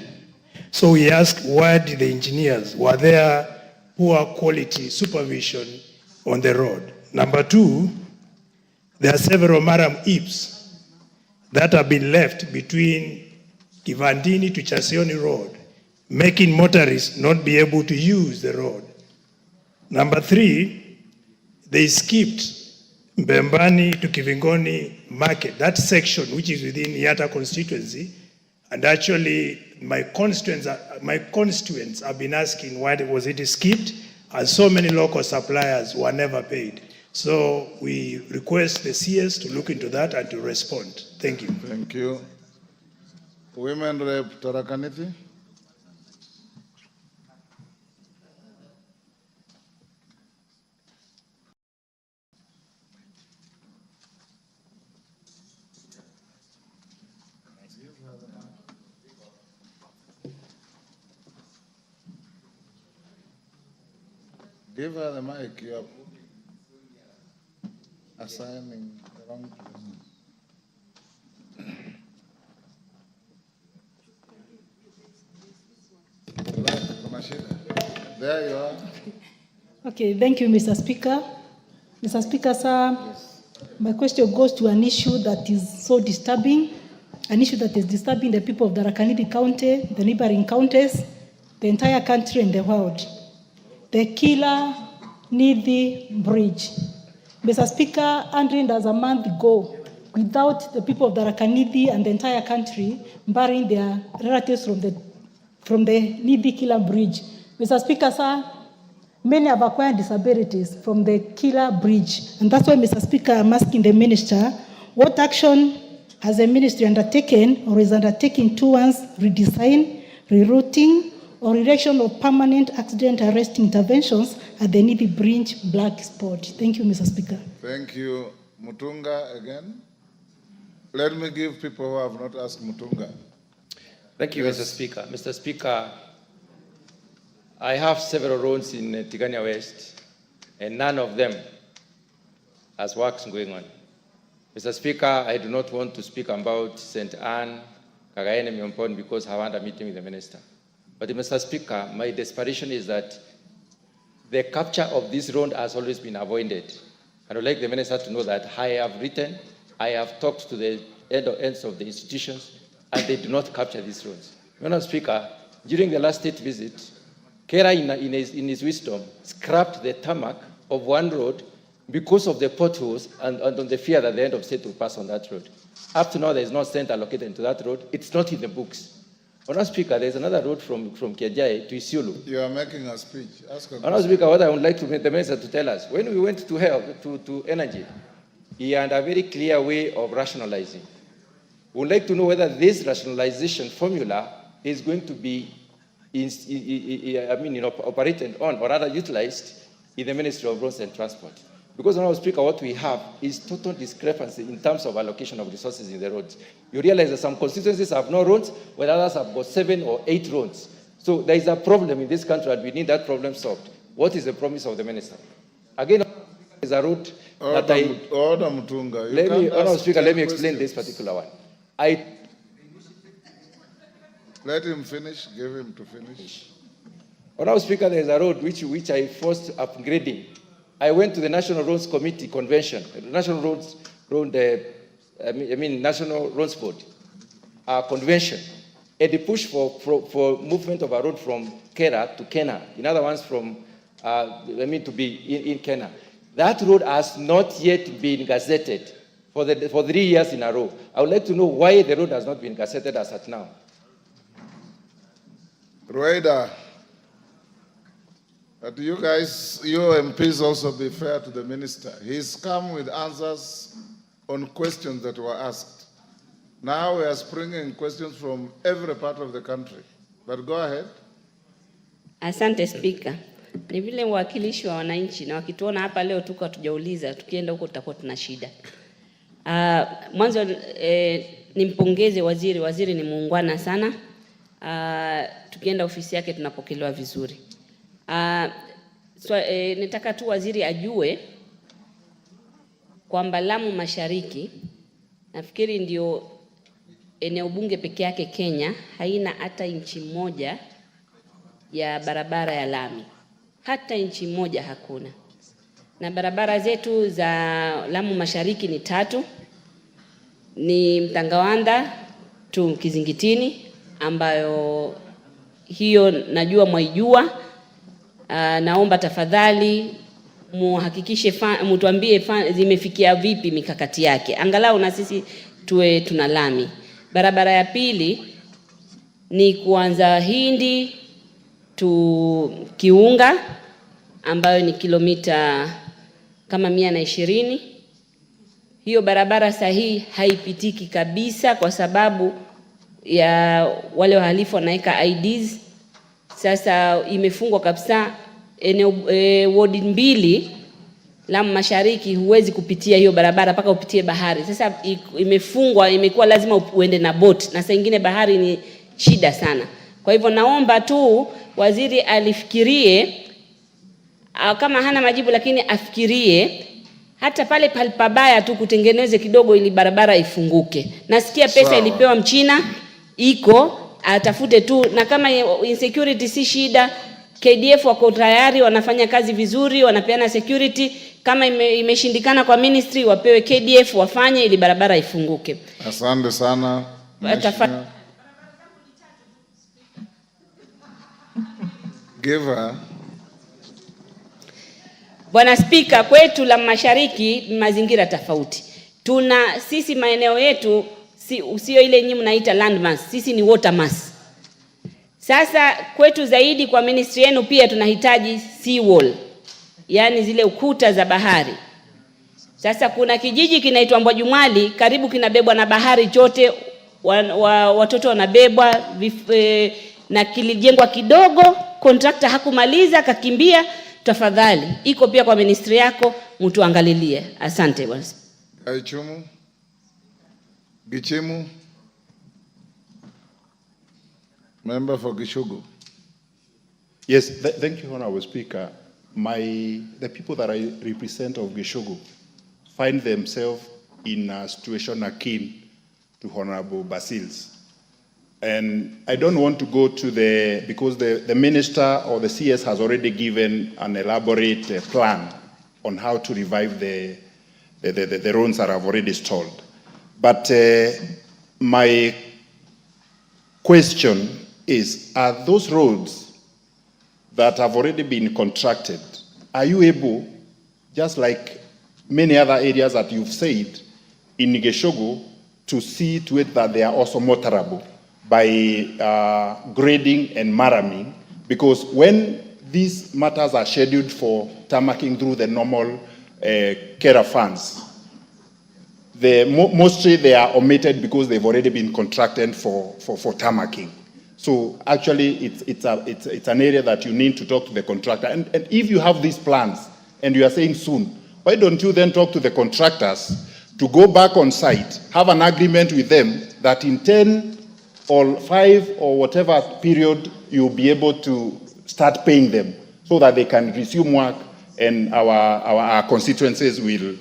So we ask, why did the engineers, were there poor quality supervision on the road? Number two, there are several Maram Ips that have been left between Kivandini to Chasioni Road, making motorists not be able to use the road. Number three, they skipped Mbembani to Kivingoni Market, that section which is within Yatta constituency, and actually my constituents have been asking why was it skipped, and so many local suppliers were never paid. So we request the CS to look into that and to respond. Thank you. Thank you. Women Rep Tarakaniti. Give her the mic. You are assigning the wrong person. There you are. Okay, thank you, Mr. Speaker. Mr. Speaker, sir, my question goes to an issue that is so disturbing, an issue that is disturbing the people of the Tharaka County, the neighboring counties, the entire country and the world. The Killer Nithi Bridge. Mr. Speaker, 100 as a month ago, without the people of the Tharaka and the entire country burying their relatives from the Nithi Killer Bridge. Mr. Speaker, sir, many have acquired disabilities from the Killer Bridge. And that's why, Mr. Speaker, I'm asking the minister, what action has the ministry undertaken or is undertaking towards redesign, rerouting, or erection of permanent accident arrest interventions at the Nithi Bridge black spot? Thank you, Mr. Speaker. Thank you. Mutunga again. Let me give people who have not asked Mutunga. Thank you, Yes. Mr. Speaker. Mr. Speaker, I have several roads in Tigania West, and none of them has works going on. Mr. Speaker, I do not want to speak about St. Anne, Kagaene, Myompon, because I want a meeting with the minister. But Mr. Speaker, my desperation is that the capture of this road has always been avoided. I would like the minister to know that I have written, I have talked to the ends of the institutions, and they do not capture these roads. Mr. Speaker, during the last state visit, Kera in his wisdom scrapped the tarmac of one road because of the potholes and on the fear that the end of state will pass on that road. Up to now, there is no center allocated to that road. It's not in the books. Mr. Speaker, there is another road from Kiajai to Isiolo. You are making a speech. Ask a Mr. Speaker, what I would like to the minister to tell us, when we went to health, to energy, he had a very clear way of rationalizing. We would like to know whether this rationalization formula is going to be operated on or rather utilized in the Ministry of Roads and Transport. Because, Mr. Speaker, what we have is total discrepancy in terms of allocation of resources in the roads. You realize that some constituencies have no roads, while others have got 7 or 8 roads. So there is a problem in this country, and we need that problem solved. What is the promise of the minister? Again, there is a road that Order Mutunga. Mr. Speaker, let me explain this particular one. Let him finish. Give him to finish. Mr. Speaker, there is a road which I forced upgrading. I went to the National Roads Committee Convention, the National National Roads Board Convention, and they pushed for movement of a road from Kera to Kena. In other words, from to be in Kena. That road has not yet been gazetted for 3 years in a row. I would like to know why the road has not been gazetted as at now. Rueda, but you guys, you MPs also be fair to the minister. He's come with answers on questions that were asked. Now we are springing questions from every part of the country. But go ahead. Asante Speaker. Ni vile mwakilishi wa wananchi, na wakituona hapa leo tuko hatujauliza, tukienda huko tutakuwa tuna shida. Mwanzo nimpongeze waziri. Waziri ni muungwana sana. Tukienda ofisi yake tunapokelewa vizuri. Nataka tu waziri ajue kwamba Lamu Mashariki nafikiri ndio eneo bunge peke yake Kenya haina hata inchi moja ya barabara ya lami. Hata inchi moja hakuna. Na barabara zetu za Lamu Mashariki ni 3. Ni Mtangawanda tu Kizingitini, ambayo hiyo najua mwaijua. Naomba tafadhali muhakikishe mtuambie zimefikia vipi mikakati yake. Angalau na sisi tuwe tuna lami. Barabara ya pili ni kuanza Hindi tu Kiunga, ambayo ni kilomita kama 120. Hiyo barabara sahihi haipitiki kabisa kwa sababu ya wale wahalifu wanaweka IDs. Sasa imefungwa kabisa. Ward 2 Lamu Mashariki huwezi kupitia hiyo barabara mpaka upitie bahari. Sasa imefungwa, imekuwa lazima uende na boat, na saa nyingine bahari ni shida sana. Kwa hivyo naomba tu waziri alifikirie, kama hana majibu lakini afikirie hata pale palipabaya tu kutengeneze kidogo ili barabara ifunguke. Nasikia pesa ilipewa Mchina iko, atafute tu, na kama insecurity si shida, KDF wako tayari, wanafanya kazi vizuri, wanapeana security. Kama imeshindikana kwa ministry, wapewe KDF wafanye ili barabara ifunguke. Asante sana. Giver. Bwana Spika, kwetu Lamu Mashariki mazingira tofauti. Sisi maeneo yetu sio ile nyinyi mnaita land mass, sisi ni water mass. Sasa kwetu zaidi kwa ministry yenu pia tunahitaji sea wall, yani zile ukuta za bahari. Sasa kuna kijiji kinaitwa Mbwajumali, karibu kinabebwa na bahari chote, watoto wanabebwa, na kilijengwa kidogo, contractor hakumaliza kakimbia. Tafadhali iko pia kwa ministry yako, mtu angalilie. Asante bwana. Aichumu Gichemu, member for Gishugu. Yes, thank you, Honorable Speaker. The people that I represent of Gishugu find themselves in a situation akin to Honorable Basil's. And I don't want to go to because the minister or the CS has already given an elaborate plan on how to revive the roads that have already stalled. But my question is, are those roads that have already been contracted, are you able, just like many other areas that you've said, in Gishugu, to see to it that they are also motorable by grading and marraming? Because when these matters are scheduled for tarmacking through the normal CARA funds, mostly they are omitted because they've already been contracted for tarmacking. So actually it's an area that you need to talk to the contractor. And if you have these plans and you are saying soon, why don't you then talk to the contractors to go back on site, have an agreement with them that in 10 or 5 or whatever period you'll be able to start paying them so that they can resume work, and our constituencies will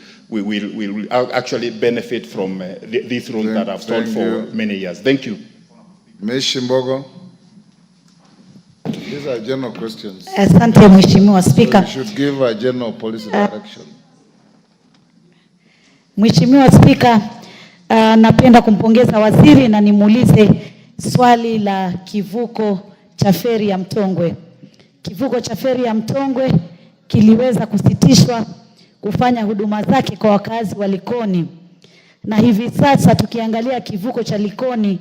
actually benefit from these roads that have stalled for many years. Thank you. Ms. Shimbogo. These are general questions. Asante Mheshimiwa Spika. So you should give a general policy direction. Mheshimiwa Spika, napenda kumpongeza waziri na nimuulize swali la kivuko cha feri ya Mtongwe. Kivuko cha feri ya Mtongwe kiliweza kusitishwa kufanya huduma zake kwa wakazi wa Likoni. Na hivi sasa tukiangalia kivuko cha Likoni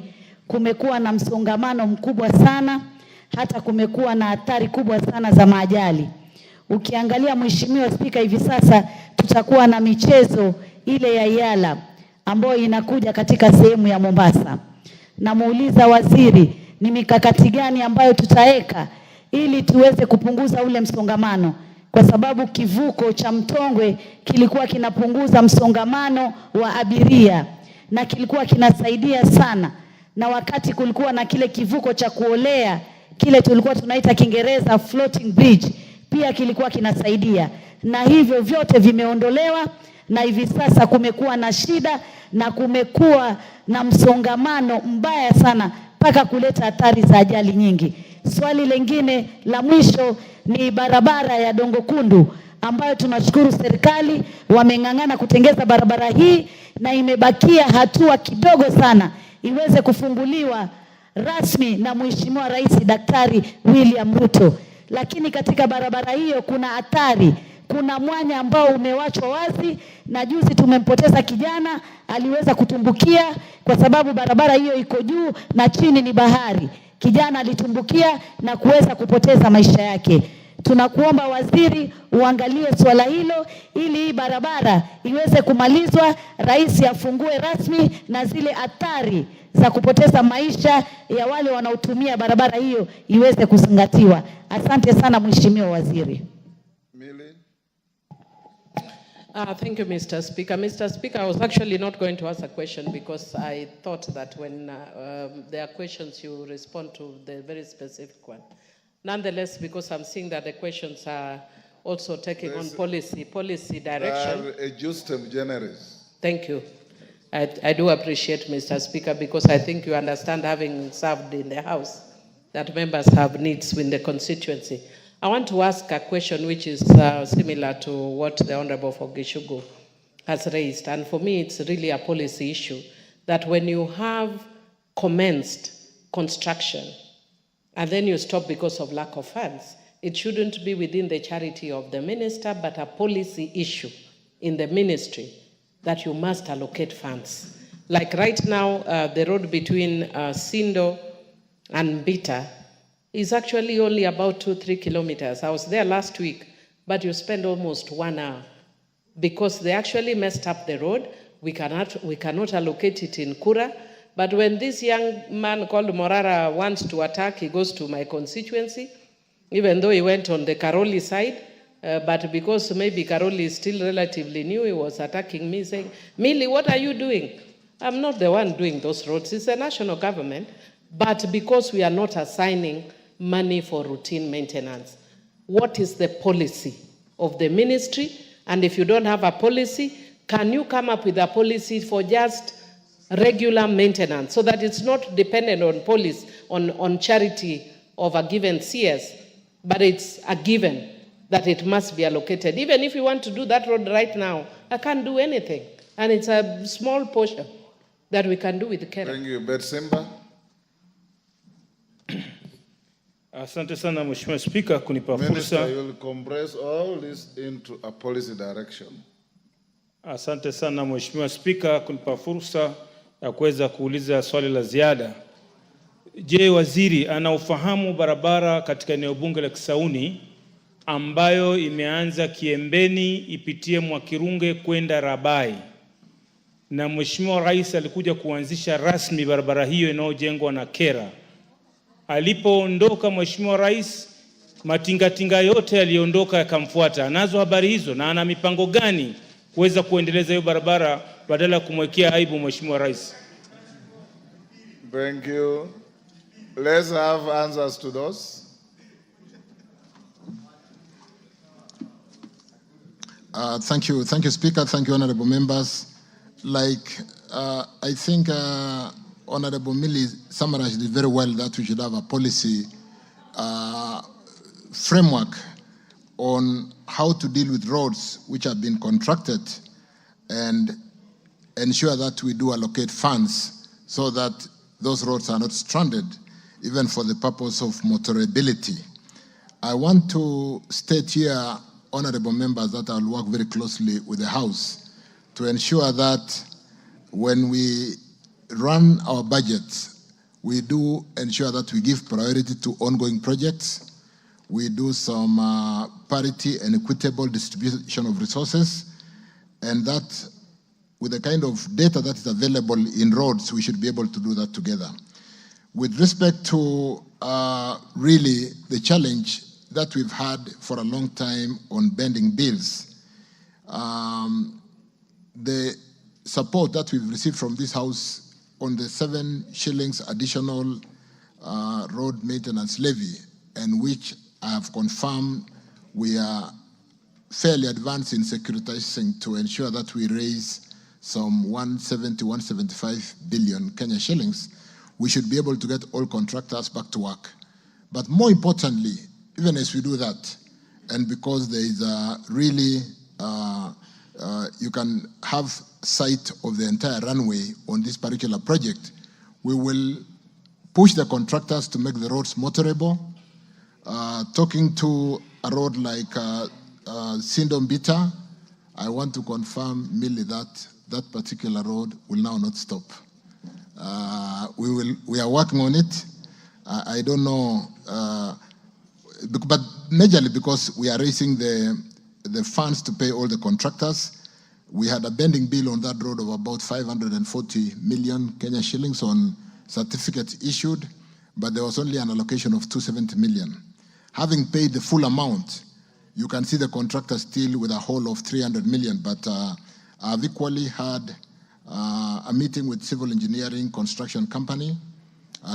kumekuwa na msongamano mkubwa sana, hata kumekuwa na hatari kubwa sana za maajali. Ukiangalia Mheshimiwa Spika, hivi sasa tutakuwa na michezo ile ya Yala ambayo inakuja katika sehemu ya Mombasa. Namuuliza waziri, ni mikakati gani ambayo tutaweka ili tuweze kupunguza ule msongamano, kwa sababu kivuko cha Mtongwe kilikuwa kinapunguza msongamano wa abiria na kilikuwa kinasaidia sana. Na wakati kulikuwa na kile kivuko cha kuolea, kile tulikuwa tunaita Kiingereza floating bridge, pia kilikuwa kinasaidia. Na hivyo vyote vimeondolewa na hivi sasa kumekuwa na shida na kumekuwa na msongamano mbaya sana mpaka kuleta hatari za ajali nyingi. Swali lingine la mwisho ni barabara ya Dongo Kundu, ambayo tunashukuru serikali wameng'ang'ana kutengeza barabara hii na imebakia hatua kidogo sana iweze kufunguliwa rasmi na Mheshimiwa Rais Daktari William Ruto. Lakini katika barabara hiyo kuna hatari, kuna mwanya ambao umewachwa wazi, na juzi tumempoteza kijana aliweza kutumbukia kwa sababu barabara hiyo iko juu na chini ni bahari. Kijana alitumbukia na kuweza kupoteza maisha yake. Tunakuomba waziri uangalie swala hilo ili hii barabara iweze kumalizwa, rais afungue rasmi na zile hatari za kupoteza maisha ya wale wanaotumia barabara hiyo iweze kuzingatiwa. Asante sana Mheshimiwa Waziri. Thank you, Mr. Speaker. Mr. Speaker, I was actually not going to ask a question because I thought that when there are questions, you respond to the very specific one. Nonetheless, because I'm seeing that the questions are also taking on policy direction. Justem generis. Thank you. I do appreciate, Mr. Speaker, because I think you understand, having served in the House, that members have needs in the constituency. I want to ask a question which is similar to what the Honorable Fogishugo has raised. And for me, it's really a policy issue that when you have commenced construction and then you stop because of lack of funds, it shouldn't be within the charity of the minister, but a policy issue in the ministry that you must allocate funds. Like right now, the road between Sindo and Bita is actually only about 2-3 kilometers. I was there last week, but you spend almost 1 hour because they actually messed up the road. We cannot allocate it in Kura. But when this young man called Morara wants to attack, he goes to my constituency, even though he went on the Karoli side. But because maybe Karoli is still relatively new, he was attacking me, saying, Millie, what are you doing? I'm not the one doing those roads. It's the national government. But because we are not assigning money for routine maintenance, what is the policy of the ministry? And if you don't have a policy, can you come up with a policy for just regular maintenance so that it's not dependent on police, on charity of a given CS, but it's a given that it must be allocated. Even if you want to do that road right now, I can't do anything. And it's a small portion that we can do with care. Thank you. Betsimba. Asante sana Mheshimiwa Speaker kunipa fursa. Minister, you will compress all this into a policy direction. Asante sana Mheshimiwa Speaker kunipa fursa ya kuweza kuuliza swali la ziada. Je, waziri anaufahamu barabara katika eneo bunge la Kisauni ambayo imeanza Kiembeni ipitie Mwakirunge kwenda Rabai? Na Mheshimiwa Rais alikuja kuanzisha rasmi barabara hiyo inayojengwa na Kera. Alipoondoka Mheshimiwa Rais, matingatinga yote yaliondoka yakamfuata. Anazo habari hizo na ana mipango gani kuweza kuendeleza hiyo barabara badala kumwekea aibu Mheshimiwa Rais? Thank you. Let's have answers to those. Thank you, Speaker. Thank you, honorable members. Like, I think Honorable Millie summarized it very well that we should have a policy framework on how to deal with roads which have been contracted and ensure that we do allocate funds so that those roads are not stranded, even for the purpose of motorability. I want to state here, honorable members, that I'll work very closely with the House to ensure that when we run our budgets, we do ensure that we give priority to ongoing projects. We do some parity and equitable distribution of resources, and that with the kind of data that is available in roads, we should be able to do that together. With respect to really the challenge that we've had for a long time on bending bills. The support that we've received from this House on the 7 shillings additional road maintenance levy, and which I have confirmed we are fairly advanced in securitizing to ensure that we raise some 170, 175 billion Kenya shillings, we should be able to get all contractors back to work. But more importantly, even as we do that, and because there is a really, you can have sight of the entire runway on this particular project, we will push the contractors to make the roads motorable. Talking to a road like Sindombita, I want to confirm merely that that particular road will now not stop. We are working on it. I don't know, but majorly because we are raising the funds to pay all the contractors. We had a bending bill on that road of about 540 million Kenya shillings on certificates issued, but there was only an allocation of 270 million. Having paid the full amount, you can see the contractor still with a hole of 300 million, but I've equally had a meeting with civil engineering construction company,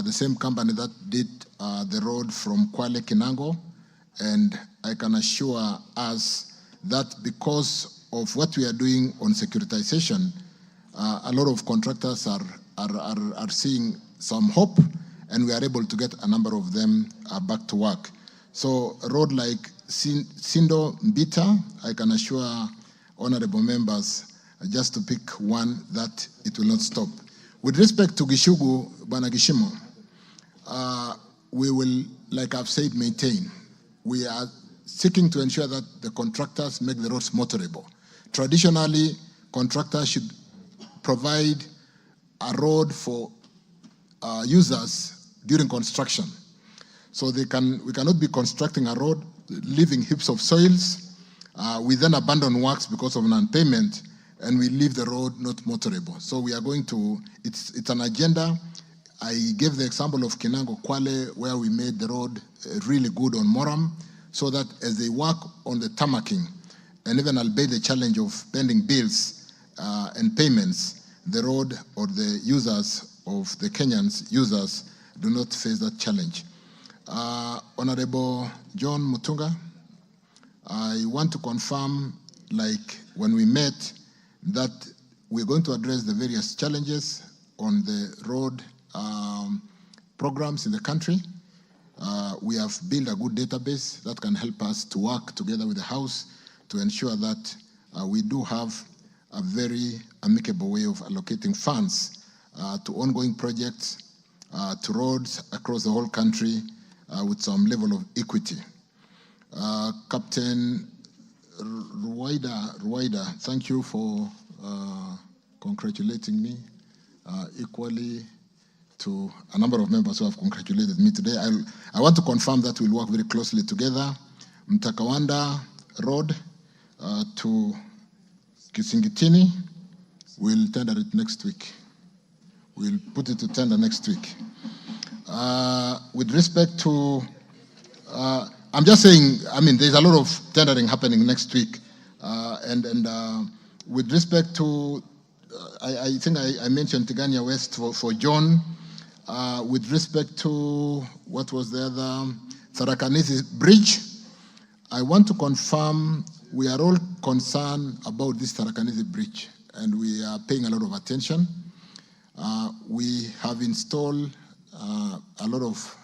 the same company that did the road from Kwale Kinango, and I can assure us that because of what we are doing on securitization, a lot of contractors are seeing some hope, and we are able to get a number of them back to work. So a road like Sindo Mbita, I can assure honorable members, just to pick one, that it will not stop. With respect to Gishugu, Banagishimo, we will, like I've said, maintain. We are seeking to ensure that the contractors make the roads motorable. Traditionally, contractors should provide a road for users during construction. So we cannot be constructing a road, leaving heaps of soils. We then abandon works because of non-payment, and we leave the road not motorable. So we are going to, it's an agenda. I gave the example of Kinango Kwale, where we made the road really good on Moram, so that as they work on the tarmacking, and even albeit the challenge of bending bills and payments, the road or the users of the Kenyans users do not face that challenge. Honorable John Mutunga, I want to confirm, like when we met, that we're going to address the various challenges on the road programs in the country. We have built a good database that can help us to work together with the House to ensure that we do have a very amicable way of allocating funds to ongoing projects, to roads across the whole country with some level of equity. Captain Ruwaida, thank you for congratulating me. Equally to a number of members who have congratulated me today. I want to confirm that we'll work very closely together. Mtakawanda Road to Kisingitini, we'll tender it next week. We'll put it to tender next week. With respect to, I'm just saying, I mean, there's a lot of tendering happening next week. With respect to, I think I mentioned Tigania West for John. With respect to, what was the other, Tharakanithi Bridge, I want to confirm we are all concerned about this Tharakanithi Bridge, and we are paying a lot of attention. We have installed a lot of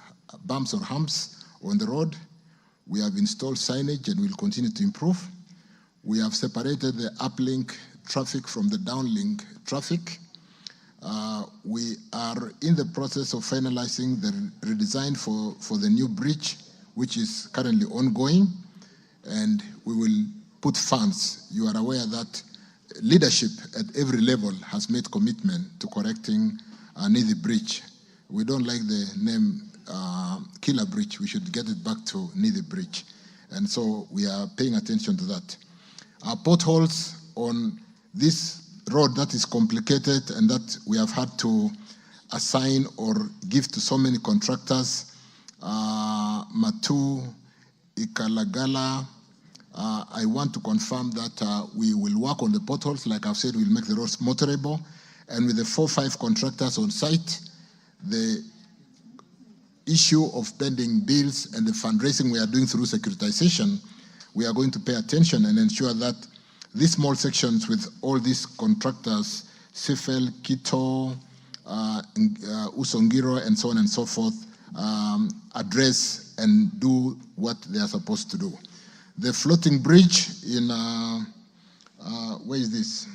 bumps or humps on the road. We have installed signage and will continue to improve. We have separated the uplink traffic from the downlink traffic. We are in the process of finalizing the redesign for the new bridge, which is currently ongoing, and we will put funds. You are aware that leadership at every level has made commitment to correcting Nithi Bridge. We don't like the name Killer Bridge. We should get it back to Nithi Bridge. And so we are paying attention to that. Our potholes on this road that is complicated and that we have had to assign or give to so many contractors, Matu, Ikalagala. I want to confirm that we will work on the potholes. Like I've said, we'll make the roads motorable. And with the 4-5 contractors on site, the issue of pending bills and the fundraising we are doing through securitization, we are going to pay attention and ensure that these small sections with all these contractors, Sifel, Kito, Usongiro, and so on and so forth, address and do what they are supposed to do. The floating bridge in, where is this?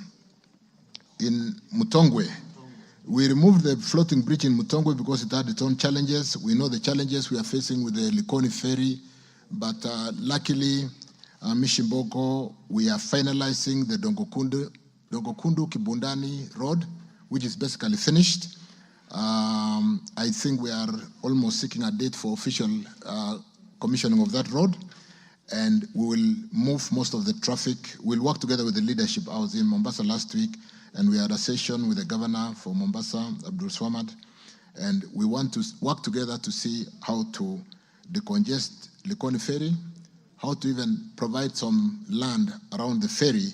In Mutongwe. We removed the floating bridge in Mutongwe because it had its own challenges. We know the challenges we are facing with the Likoni ferry, but luckily, Mishimboko, we are finalizing the Dongokundu Kibundani road, which is basically finished. I think we are almost seeking a date for official commissioning of that road, and we will move most of the traffic. We'll work together with the leadership. I was in Mombasa last week, and we had a session with the governor for Mombasa, Abdul Swamad, and we want to work together to see how to decongest Likoni ferry, how to even provide some land around the ferry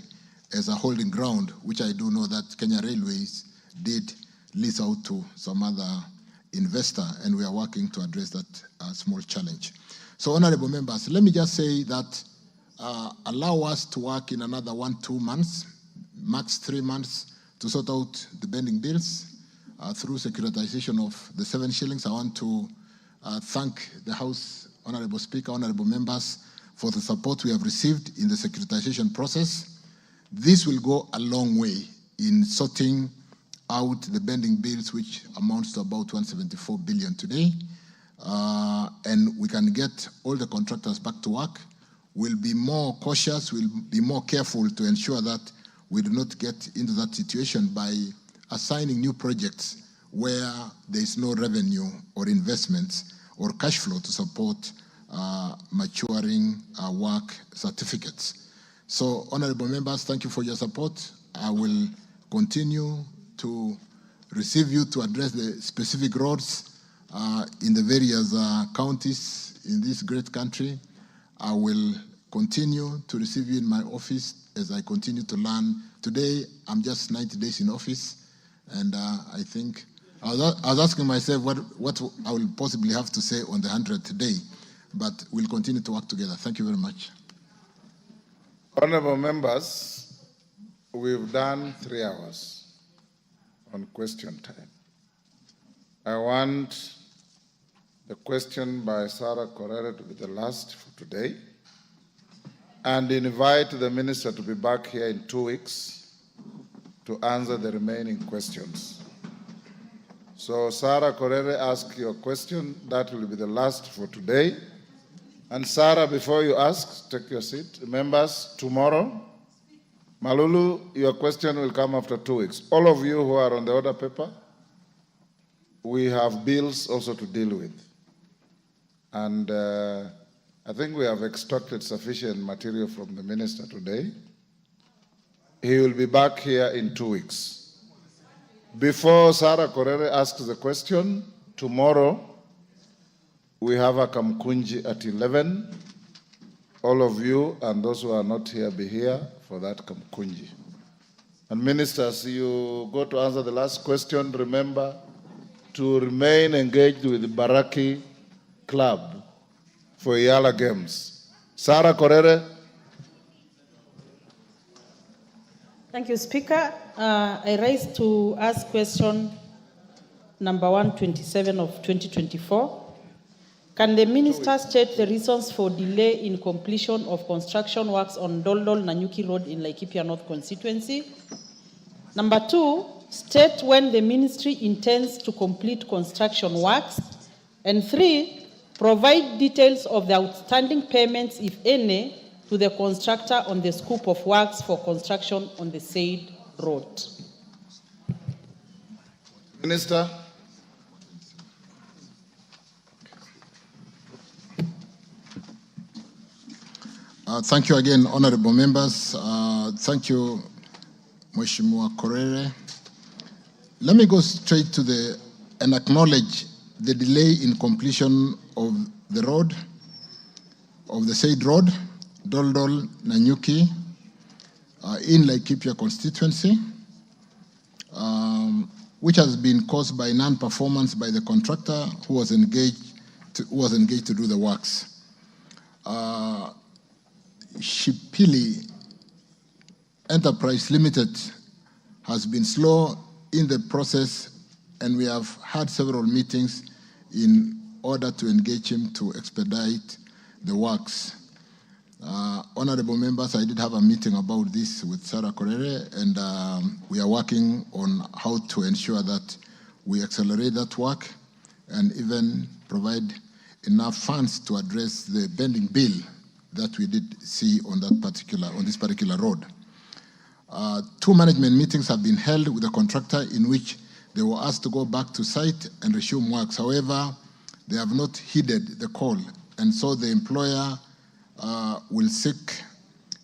as a holding ground, which I do know that Kenya Railways did lease out to some other investor, and we are working to address that small challenge. So, honorable members, let me just say that allow us to work in another 1-2 months, max 3 months, to sort out the pending bills through securitization of the 7 shillings. I want to thank the House, Honorable Speaker, honorable members, for the support we have received in the securitization process. This will go a long way in sorting out the pending bills, which amounts to about 174 billion today. And we can get all the contractors back to work. We'll be more cautious, we'll be more careful to ensure that we do not get into that situation by assigning new projects where there is no revenue or investments or cash flow to support maturing work certificates. So, honorable members, thank you for your support. I will continue to receive you to address the specific roads in the various counties in this great country. I will continue to receive you in my office as I continue to learn. Today, I'm just 90 days in office, and I think I was asking myself what I will possibly have to say on the 100th day, but we'll continue to work together. Thank you very much. Honorable members, we've done 3 hours on question time. I want the question by Sarah Korere to be the last for today, and invite the minister to be back here in 2 weeks to answer the remaining questions. So, Sarah Korere, ask your question. That will be the last for today. And Sarah, before you ask, take your seat. Members, tomorrow, Malulu, your question will come after 2 weeks. All of you who are on the order paper, we have bills also to deal with. And I think we have extracted sufficient material from the minister today. He will be back here in 2 weeks. Before Sarah Korere asks the question, tomorrow we have a Kamkunji at 11. All of you and those who are not here, be here for that Kamkunji. And ministers, you go to answer the last question. Remember to remain engaged with the Baraki Club for Yala Games. Sarah Korere. Thank you, Speaker. I rise to ask question number 127 of 2024. Can the minister state the reasons for delay in completion of construction works on Doldol Nanyuki Road in Laikipia North constituency? Number 2, state when the ministry intends to complete construction works. And 3, provide details of the outstanding payments, if any, to the constructor on the scope of works for construction on the said road. Minister. Thank you again, honorable members. Thank you, Mheshimiwa Korere. Let me go straight to and acknowledge the delay in completion of the road, of the said road, Doldol Nanyuki, in Laikipia constituency, which has been caused by non-performance by the contractor who was engaged to do the works. Shipili Enterprise Limited has been slow in the process, and we have had several meetings in order to engage him to expedite the works. Honorable members, I did have a meeting about this with Sarah Korere, and we are working on how to ensure that we accelerate that work and even provide enough funds to address the pending bill that we did see on this particular road. 2 management meetings have been held with the contractor in which they were asked to go back to site and resume works. However, they have not heeded the call, and so the employer will seek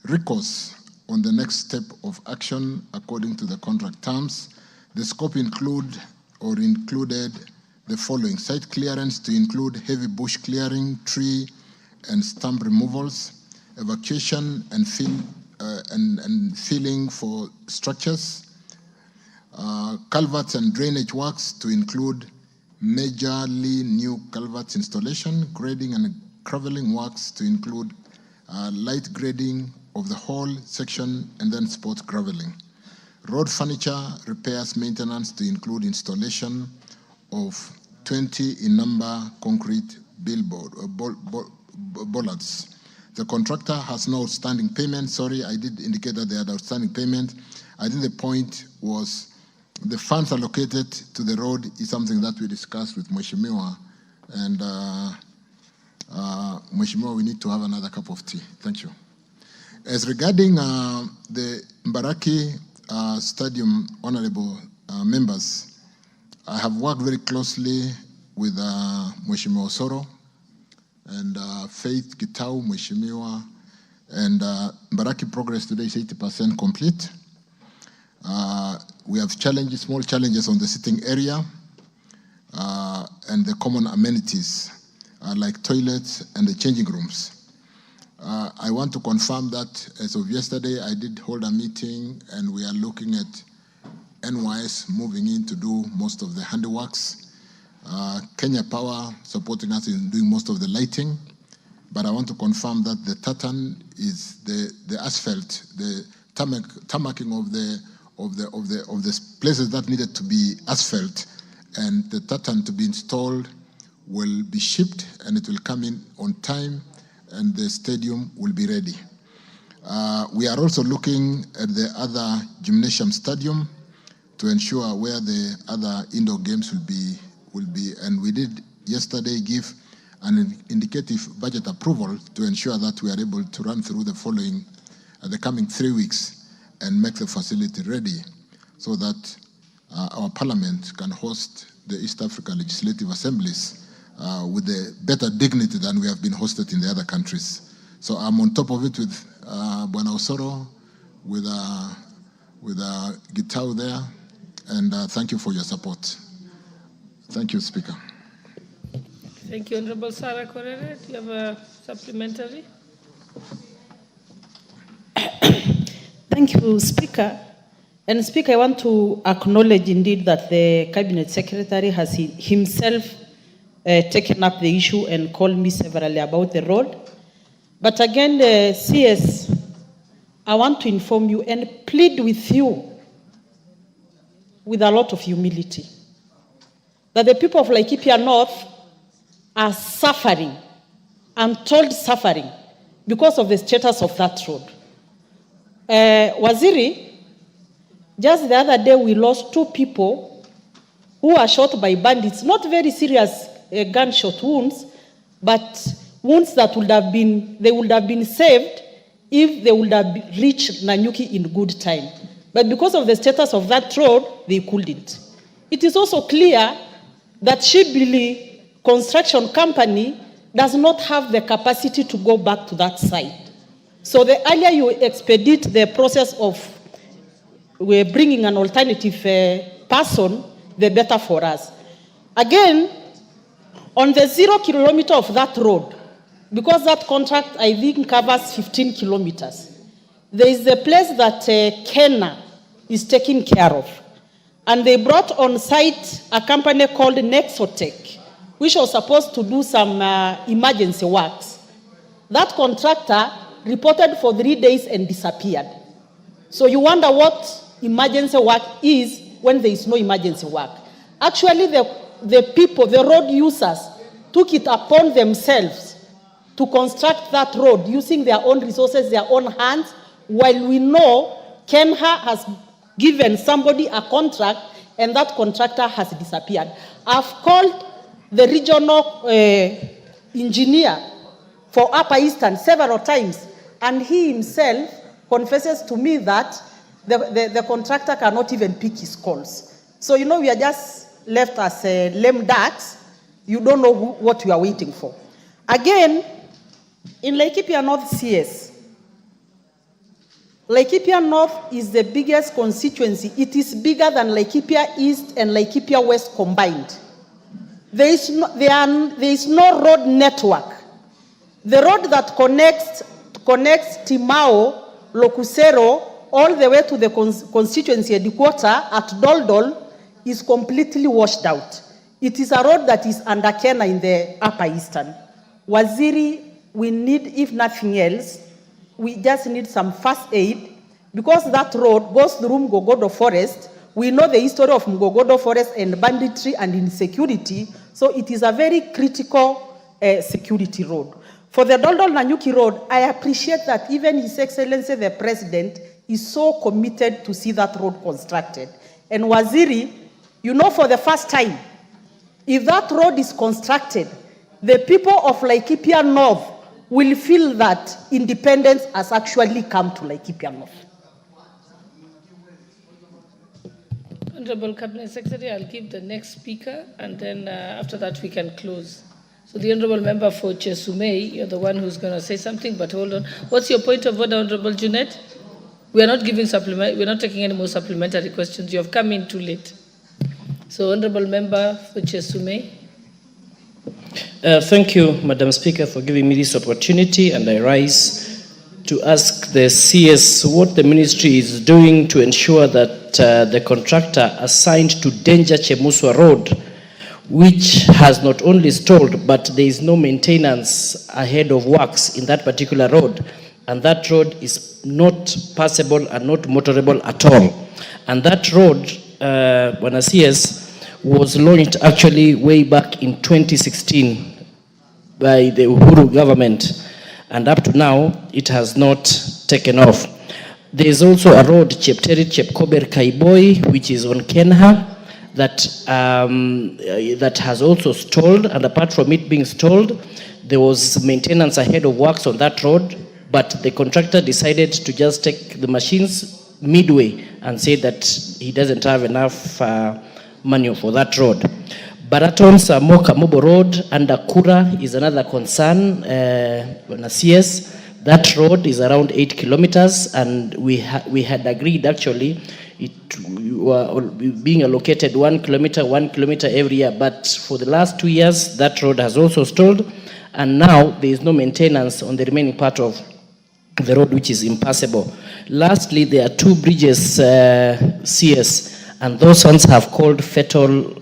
recourse on the next step of action according to the contract terms. The scope included the following: site clearance to include heavy bush clearing, tree and stump removals, evacuation and filling for structures, culverts and drainage works to include majorly new culverts installation, grading and graveling works to include light grading of the whole section and then spot graveling. Road furniture repairs maintenance to include installation of 20 in number concrete bollards. The contractor has no outstanding payment. Sorry, I did indicate that they had outstanding payment. I think the point was the funds allocated to the road is something that we discussed with Mheshimiwa, and Mheshimiwa, we need to have another cup of tea. Thank you. As regarding the Mbaraki Stadium, honorable members, I have worked very closely with Mheshimiwa Osoro and Faith Gitau, Mheshimiwa, and Mbaraki progress today is 80% complete. We have challenges, small challenges on the sitting area and the common amenities like toilets and the changing rooms. I want to confirm that as of yesterday, I did hold a meeting and we are looking at NYS moving in to do most of the handiworks. Kenya Power supporting us in doing most of the lighting. But I want to confirm that the tartan is the asphalt, the tarmacking of the places that needed to be asphalt, and the tartan to be installed will be shipped and it will come in on time and the stadium will be ready. We are also looking at the other gymnasium stadium to ensure where the other indoor games will be, and we did yesterday give an indicative budget approval to ensure that we are able to run through the coming 3 weeks and make the facility ready so that our parliament can host the East Africa Legislative Assemblies with a better dignity than we have been hosted in the other countries. So I'm on top of it with Bwana Osoro, with Gitau there, and thank you for your support. Thank you, Speaker. Thank you, Honorable Sarah Korere. Do you have a supplementary? Thank you, Speaker. And Speaker, I want to acknowledge indeed that the Cabinet Secretary has himself taken up the issue and called me severally about the road. But again, CS, I want to inform you and plead with you with a lot of humility that the people of Laikipia North are suffering, untold suffering, because of the status of that road. Waziri, just the other day we lost 2 people who were shot by bandits, not very serious gunshot wounds, but wounds that would have been saved if they would have reached Nanyuki in good time. But because of the status of that road, they couldn't. It is also clear that Shibili Construction Company does not have the capacity to go back to that site. So the earlier you expedite the process of bringing an alternative person, the better for us. Again, On the 0 kilometer of that road, because that contract, I think, covers 15 kilometers, there is a place that Kenya is taking care of. And they brought on site a company called Nexotech, which was supposed to do some emergency works. That contractor reported for 3 days and disappeared. So you wonder what emergency work is when there is no emergency work. Actually, the people, the road users, took it upon themselves to construct that road using their own resources, their own hands, while we know Kenya has given somebody a contract and that contractor has disappeared. I've called the regional engineer for Upper Eastern several times, and he himself confesses to me that the contractor cannot even pick his calls. So, you know, we are just left as lame ducks. You don't know what you are waiting for. Again, in Laikipia North CS, Laikipia North is the biggest constituency. It is bigger than Laikipia East and Laikipia West combined. There is no road network. The road that connects Timao, Lokusero, all the way to the constituency headquarters at Doldol is completely washed out. It is a road that is under Kenya in the Upper Eastern. Waziri, we need, if nothing else, we just need some first aid, because that road goes through Mgogodo Forest. We know the history of Mgogodo Forest and banditry and insecurity, so it is a very critical security road. For the Doldol Nanyuki Road, I appreciate that even His Excellency the President is so committed to see that road constructed. And Waziri, you know, for the first time, if that road is constructed, the people of Laikipia North will feel that independence has actually come to Laikipia North. Honorable Cabinet Secretary, I'll give the next speaker, and then after that we can close. So the Honorable Member for Chesumei, you're the one who's going to say something, but hold on. What's your point of order, Honorable Junet? We are not giving we're not taking any more supplementary questions. You have come in too late. So Honorable Member for Chesumei. Thank you, Madam Speaker, for giving me this opportunity, and I rise to ask the CS what the ministry is doing to ensure that the contractor assigned to Danger Chemuswa Road, which has not only stalled, but there is no maintenance ahead of works in that particular road, and that road is not passable and not motorable at all. And that road, when CS, was launched actually way back in 2016 by the Uhuru government, and up to now it has not taken off. There is also a road, Chepterit Chepkober Kaiboi, which is on Kenya, that has also stalled, and apart from it being stalled, there was maintenance ahead of works on that road, but the contractor decided to just take the machines midway and say that he doesn't have enough money for that road. Baraton Samo Kamobo Road under Kura is another concern on a CS. That road is around 8 kilometers, and we had agreed actually being allocated 1 kilometer every year, but for the last 2 years that road has also stalled, and now there is no maintenance on the remaining part of the road, which is impassable. Lastly, there are 2 bridges CS, and those ones have caused fatal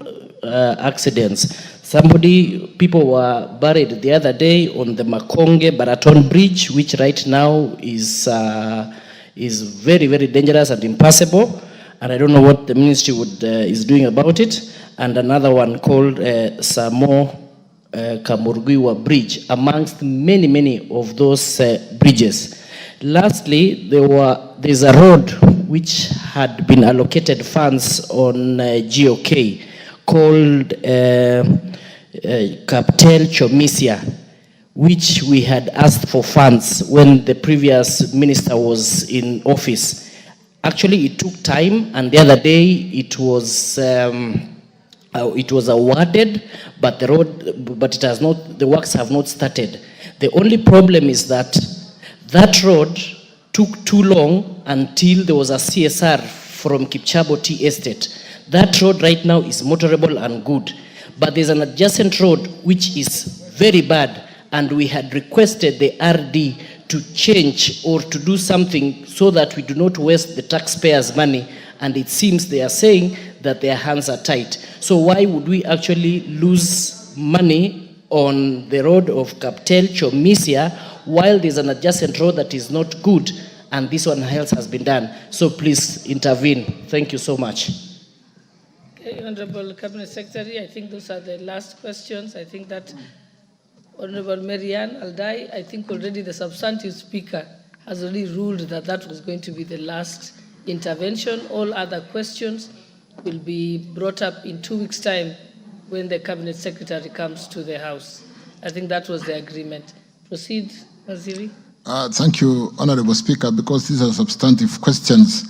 accidents. People were buried the other day on the Makonge Baraton Bridge, which right now is very, very dangerous and impassable, and I don't know what the ministry is doing about it. And another one called Samo Kamurgiwa Bridge, amongst many, many of those bridges. Lastly, there's a road which had been allocated funds on GOK called Captel Chomisia, which we had asked for funds when the previous minister was in office. Actually, it took time, and the other day it was awarded, but the works have not started. The only problem is that road took too long until there was a CSR from Kipchabo Tea Estate. That road right now is motorable and good, but there's an adjacent road which is very bad, and we had requested the RD to change or to do something so that we do not waste the taxpayers' money, and it seems they are saying that their hands are tight. So why would we actually lose money on the road of Captel, Chomisia, while there's an adjacent road that is not good, and this one else has been done? So please intervene. Thank you so much. Okay, Honorable Cabinet Secretary, I think those are the last questions. I think that Honorable Marianne Aldai, I think already the substantive speaker has already ruled that that was going to be the last intervention. All other questions will be brought up in 2 weeks' time when the Cabinet Secretary comes to the House. I think that was the agreement. Proceed, Waziri. Thank you, Honorable Speaker. Because these are substantive questions,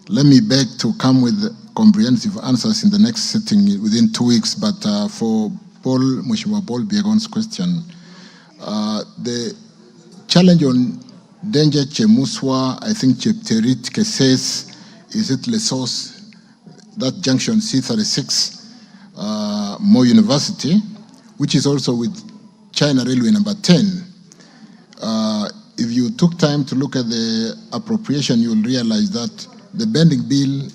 let me beg to come with comprehensive answers in the next sitting within 2 weeks. But for Mheshimiwa Paul Biegon's question, the challenge on Danger Chemuswa, I think Chepterit, Keses, is it Lesos, that junction C36, Mo University, which is also with China Railway number 10. If you took time to look at the appropriation, you will realize that the bending bill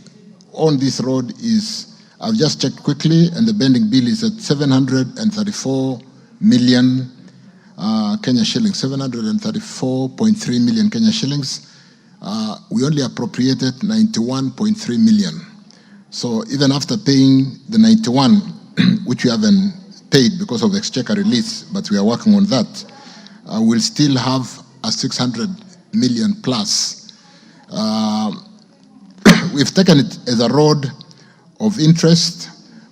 on this road is, I've just checked quickly, and the bending bill is at 734 million Kenya shillings, 734.3 million Kenya shillings. We only appropriated 91.3 million. So even after paying the 91, which we haven't paid because of exchequer release, but we are working on that, we'll still have a 600 million plus. We've taken it as a road of interest,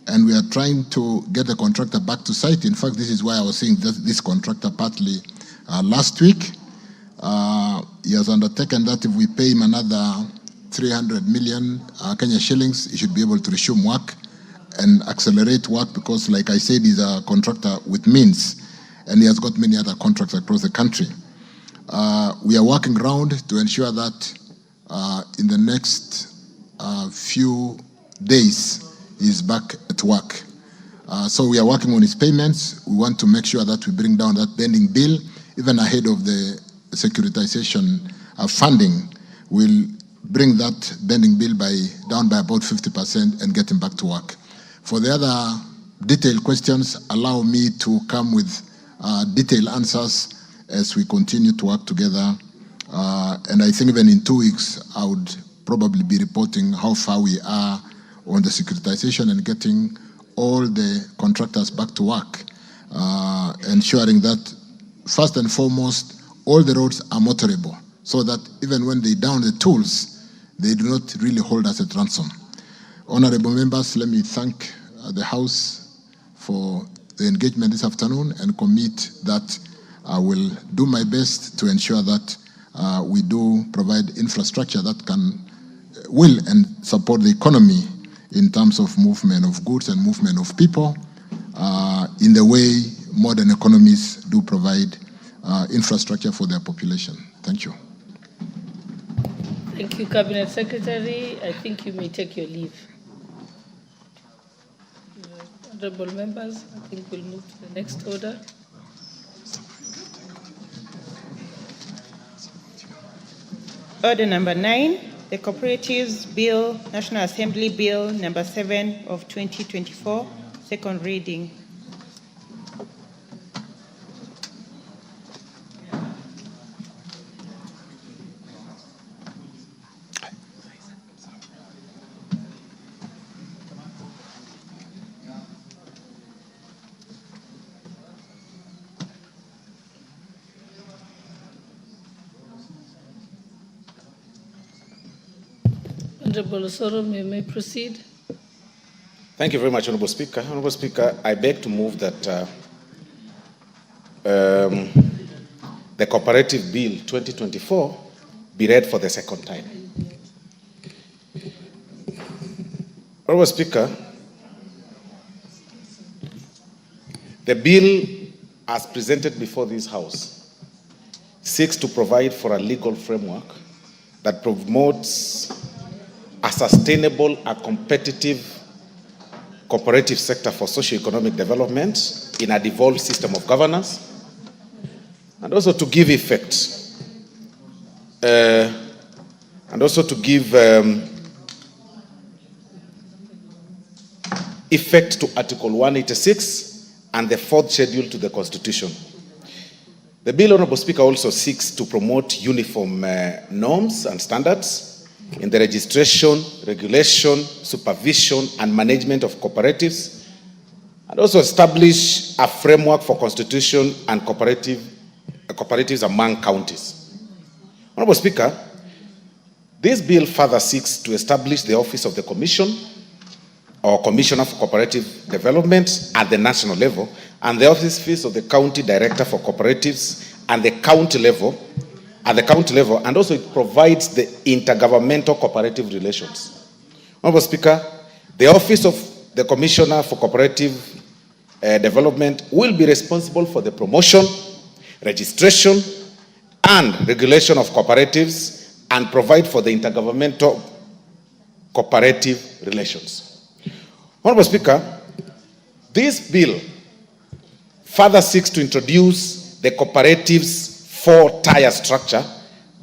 and we are trying to get the contractor back to site. In fact, this is why I was saying this contractor partly last week. He has undertaken that if we pay him another 300 million Kenya shillings, he should be able to resume work and accelerate work, because, like I said, he's a contractor with means, and he has got many other contracts across the country. We are working around to ensure that in the next few days, he's back at work. So we are working on his payments. We want to make sure that we bring down that bending bill, even ahead of the securitization funding. We'll bring that bending bill down by about 50% and get him back to work. For the other detailed questions, allow me to come with detailed answers as we continue to work together. And I think even in 2 weeks, I would probably be reporting how far we are on the securitization and getting all the contractors back to work, ensuring that, first and foremost, all the roads are motorable, so that even when they down the tools, they do not really hold us at ransom. Honorable members, let me thank the House for the engagement this afternoon and commit that I will do my best to ensure that we do provide infrastructure that will support the economy in terms of movement of goods and movement of people, in the way modern economies do provide infrastructure for their population. Thank you. Thank you, Cabinet Secretary. I think you may take your leave. Honorable members, I think we'll move to the next order. Order number 9, the Cooperatives Bill, National Assembly Bill number 7 of 2024, second reading. Honorable Osoro, may proceed. Thank you very much, Honorable Speaker. Honorable Speaker, I beg to move that the Cooperative Bill 2024 be read for the second time. Honorable Speaker, the bill as presented before this House seeks to provide for a legal framework that promotes a sustainable, a competitive cooperative sector for socio-economic development in a devolved system of governance, and also to give effect, effect to Article 186 and the 4th schedule to the Constitution. The bill, Honorable Speaker, also seeks to promote uniform norms and standards in the registration, regulation, supervision, and management of cooperatives, and also establish a framework for constitution and cooperatives among counties. Honorable Speaker, this bill further seeks to establish the office of the Commission or Commissioner for Cooperative Development at the national level, and the office of the County Director for Cooperatives at the county level, and also it provides the intergovernmental cooperative relations. Honorable Speaker, the office of the Commissioner for Cooperative Development will be responsible for the promotion, registration, and regulation of cooperatives and provide for the intergovernmental cooperative relations. Honorable Speaker, this bill further seeks to introduce the cooperatives 4-tier structure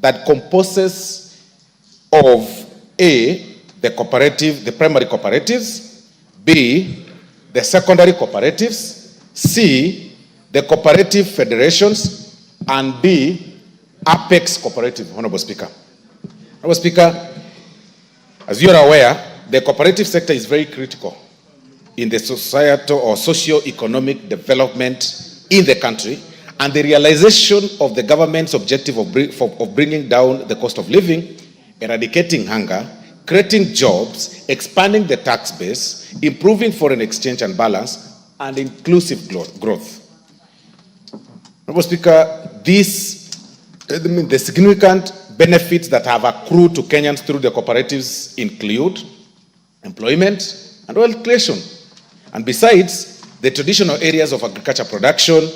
that composes of A, the primary cooperatives, B, the secondary cooperatives, C, the cooperative federations, and D, apex cooperative, Honorable Speaker. Honorable Speaker, as you are aware, the cooperative sector is very critical in the societal or socio-economic development in the country, and the realization of the government's objective of bringing down the cost of living, eradicating hunger, creating jobs, expanding the tax base, improving foreign exchange and balance, and inclusive growth. Honorable Speaker, the significant benefits that have accrued to Kenyans through the cooperatives include employment and wealth creation. And besides, the traditional areas of agriculture production,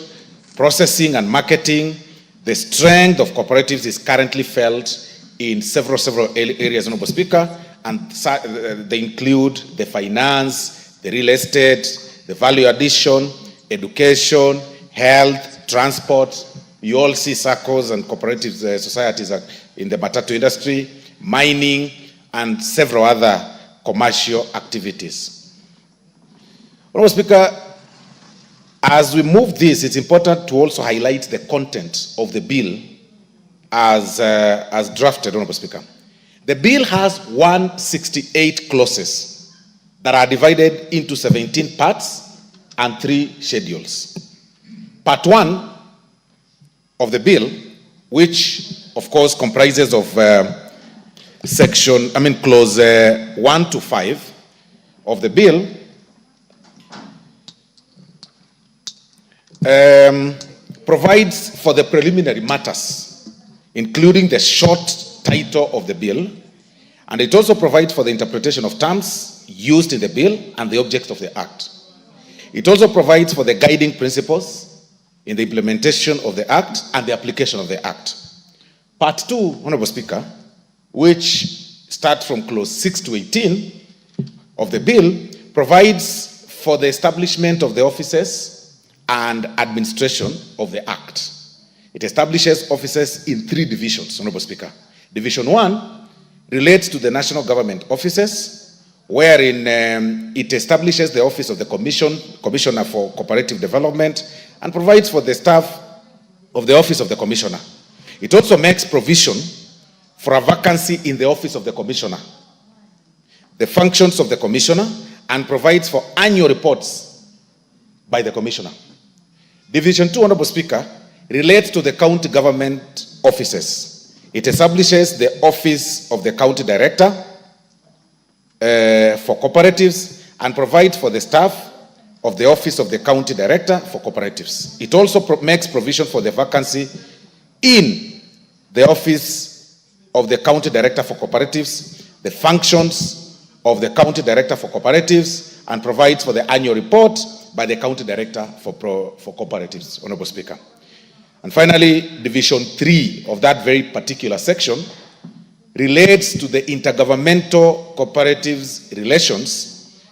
processing and marketing, the strength of cooperatives is currently felt in several areas, Honorable Speaker, and they include the finance, the real estate, the value addition, education, health, transport. You all see circles and cooperative societies in the matatu industry, mining, and several other commercial activities. Honorable Speaker, as we move this, it's important to also highlight the content of the bill as drafted, Honorable Speaker. The bill has 168 clauses that are divided into 17 parts and 3 schedules. Part 1 of the bill, which of course comprises of clause 1 to 5 of the bill, provides for the preliminary matters, including the short title of the bill, and it also provides for the interpretation of terms used in the bill and the objects of the act. It also provides for the guiding principles in the implementation of the act and the application of the act. Part 2, Honorable Speaker, which starts from clause 6 to 18 of the bill, provides for the establishment of the offices and administration of the Act. It establishes offices in 3 divisions, Honorable Speaker. Division 1 relates to the national government offices, wherein it establishes the office of the Commissioner for Cooperative Development and provides for the staff of the office of the Commissioner. It also makes provision for a vacancy in the office of the Commissioner, the functions of the Commissioner, and provides for annual reports by the Commissioner. Division 2, Honorable Speaker, relates to the county government offices. It establishes the office of the county director for cooperatives and provides for the staff of the office of the county director for cooperatives. It also makes provision for the vacancy in the office of the county director for cooperatives, the functions of the county director for cooperatives, and provides for the annual report by the county director for cooperatives, Honorable Speaker. And finally, Division 3 of that very particular section relates to the intergovernmental cooperatives relations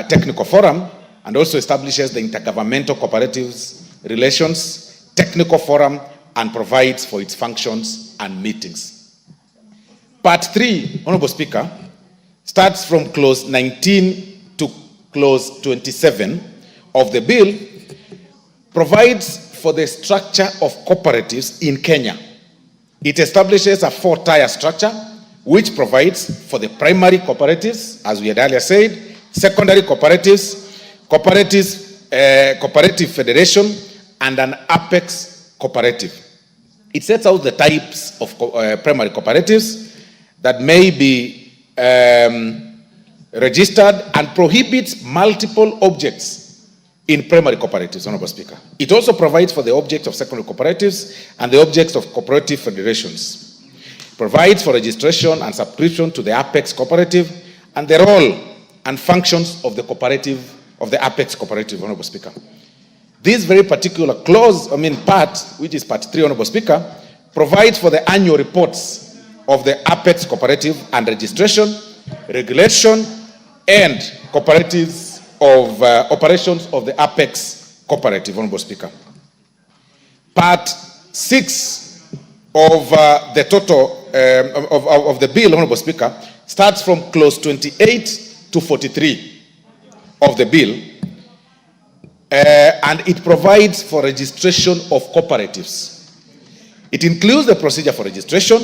technical forum, and also establishes the Intergovernmental Cooperatives Relations Technical Forum and provides for its functions and meetings. Part 3, Honorable Speaker, starts from clause 19 to clause 27 of the bill, provides for the structure of cooperatives in Kenya. It establishes a 4-tier structure which provides for the primary cooperatives, as we had earlier said, secondary cooperatives, cooperative federation, and an apex cooperative. It sets out the types of primary cooperatives that may be registered and prohibits multiple objects in primary cooperatives, Honorable Speaker. It also provides for the objects of secondary cooperatives and the objects of cooperative federations. It provides for registration and subscription to the apex cooperative and the role and functions of the cooperative, of the apex cooperative, Honorable Speaker. This very particular clause, part, which is part 3, Honorable Speaker, provides for the annual reports of the apex cooperative and registration, regulation, and cooperatives of operations of the apex cooperative, Honorable Speaker. Part 6 of the total of the bill, Honorable Speaker, starts from clause 28 to 43 of the bill, and it provides for registration of cooperatives. It includes the procedure for registration,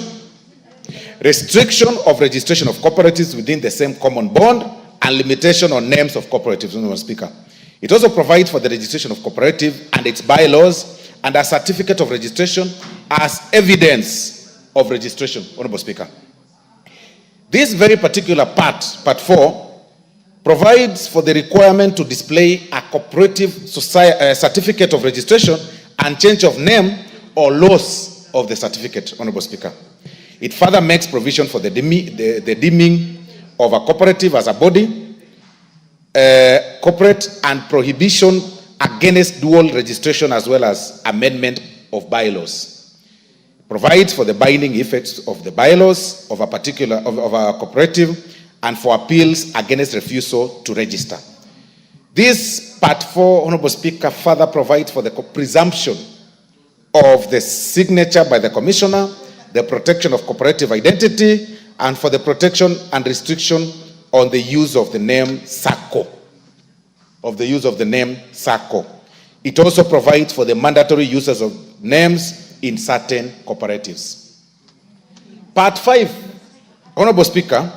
restriction of registration of cooperatives within the same common bond, and limitation on names of cooperatives, Honorable Speaker. It also provides for the registration of cooperative and its bylaws and a certificate of registration as evidence of registration, Honorable Speaker. This very particular part, part 4, provides for the requirement to display a cooperative certificate of registration and change of name or loss of the certificate, Honorable Speaker. It further makes provision for the deeming of a cooperative as a body, corporate, and prohibition against dual registration as well as amendment of bylaws. It provides for the binding effects of the bylaws of a particular of a cooperative and for appeals against refusal to register. This part 4, Honorable Speaker, further provides for the presumption of the signature by the Commissioner, the protection of cooperative identity, and for the protection and restriction on the use of the name SACCO. It also provides for the mandatory uses of names in certain cooperatives. Part 5, Honorable Speaker,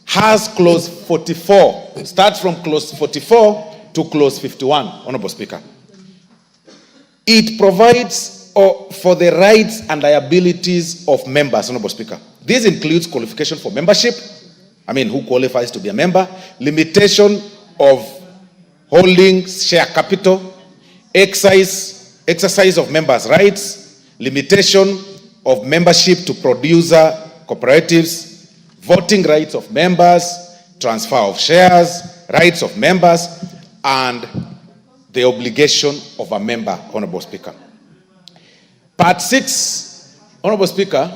has clause 44, starts from clause 44 to clause 51, Honorable Speaker. It provides for the rights and liabilities of members, Honorable Speaker. This includes qualification for membership, who qualifies to be a member, limitation of holding share capital, exercise of members' rights, limitation of membership to producer cooperatives, voting rights of members, transfer of shares, rights of members, and the obligation of a member, Honorable Speaker. Part 6, Honorable Speaker,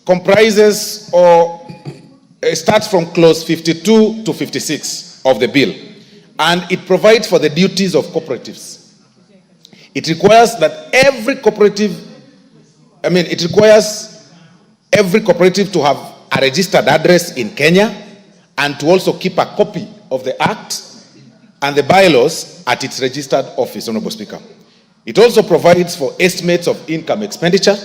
comprises or starts from clause 52 to 56 of the bill, and it provides for the duties of cooperatives. It requires that every cooperative to have a registered address in Kenya and to also keep a copy of the Act and the bylaws at its registered office, Honorable Speaker. It also provides for estimates of income expenditure,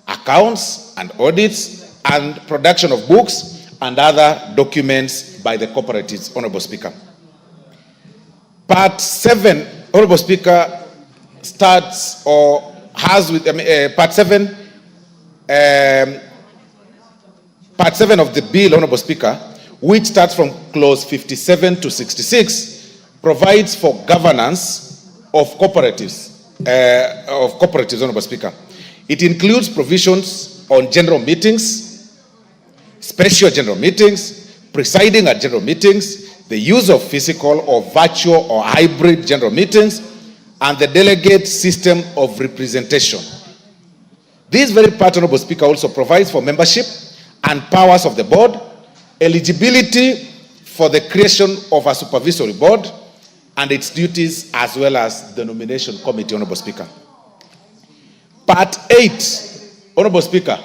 accounts and audits, and production of books and other documents by the cooperatives, Honorable Speaker. Part 7, Honorable Speaker, starts or has with Part 7. Part 7 of the bill, Honorable Speaker, which starts from clause 57 to 66, provides for governance of cooperatives, Honorable Speaker. It includes provisions on general meetings, special general meetings, presiding at general meetings, the use of physical or virtual or hybrid general meetings, and the delegate system of representation. This very part, Honorable Speaker, also provides for membership and powers of the board, eligibility for the creation of a supervisory board and its duties, as well as the nomination committee, Honorable Speaker. Part 8, Honorable Speaker,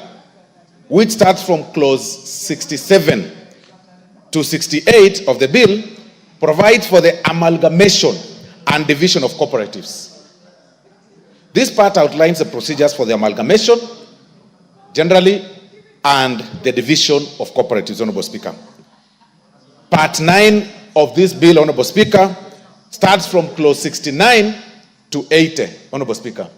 which starts from clause 67 to 68 of the bill, provides for the amalgamation and division of cooperatives. This part outlines the procedures for the amalgamation, generally, and the division of cooperatives, Honorable Speaker. Part 9 of this bill, Honorable Speaker, starts from clause 69 to 80, Honorable Speaker,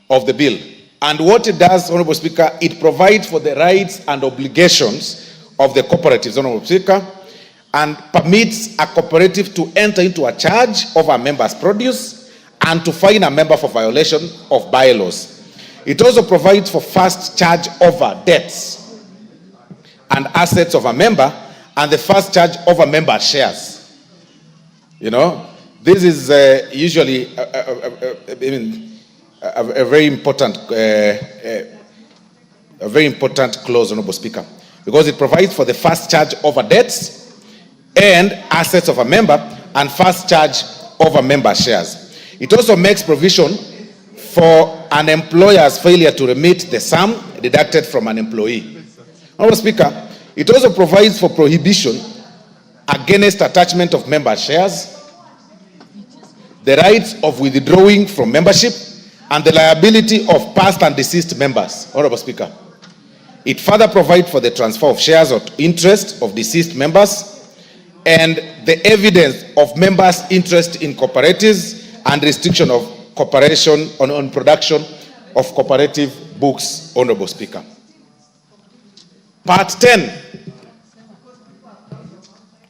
of the bill. And what it does, Honorable Speaker, it provides for the rights and obligations of the cooperatives, Honorable Speaker, and permits a cooperative to enter into a charge of a member's produce and to fine a member for violation of bylaws. It also provides for first charge over debts and assets of a member and the first charge over member shares. You know, this is usually a very important clause, Honorable Speaker, because it provides for the first charge over debts and assets of a member and first charge over member shares. It also makes provision for an employer's failure to remit the sum deducted from an employee. Honorable Speaker, it also provides for prohibition against attachment of member shares, the rights of withdrawing from membership, and the liability of past and deceased members. Honorable Speaker, it further provides for the transfer of shares or interest of deceased members and the evidence of members' interest in cooperatives and restriction of cooperation on production of cooperative books, Honorable Speaker. Part 10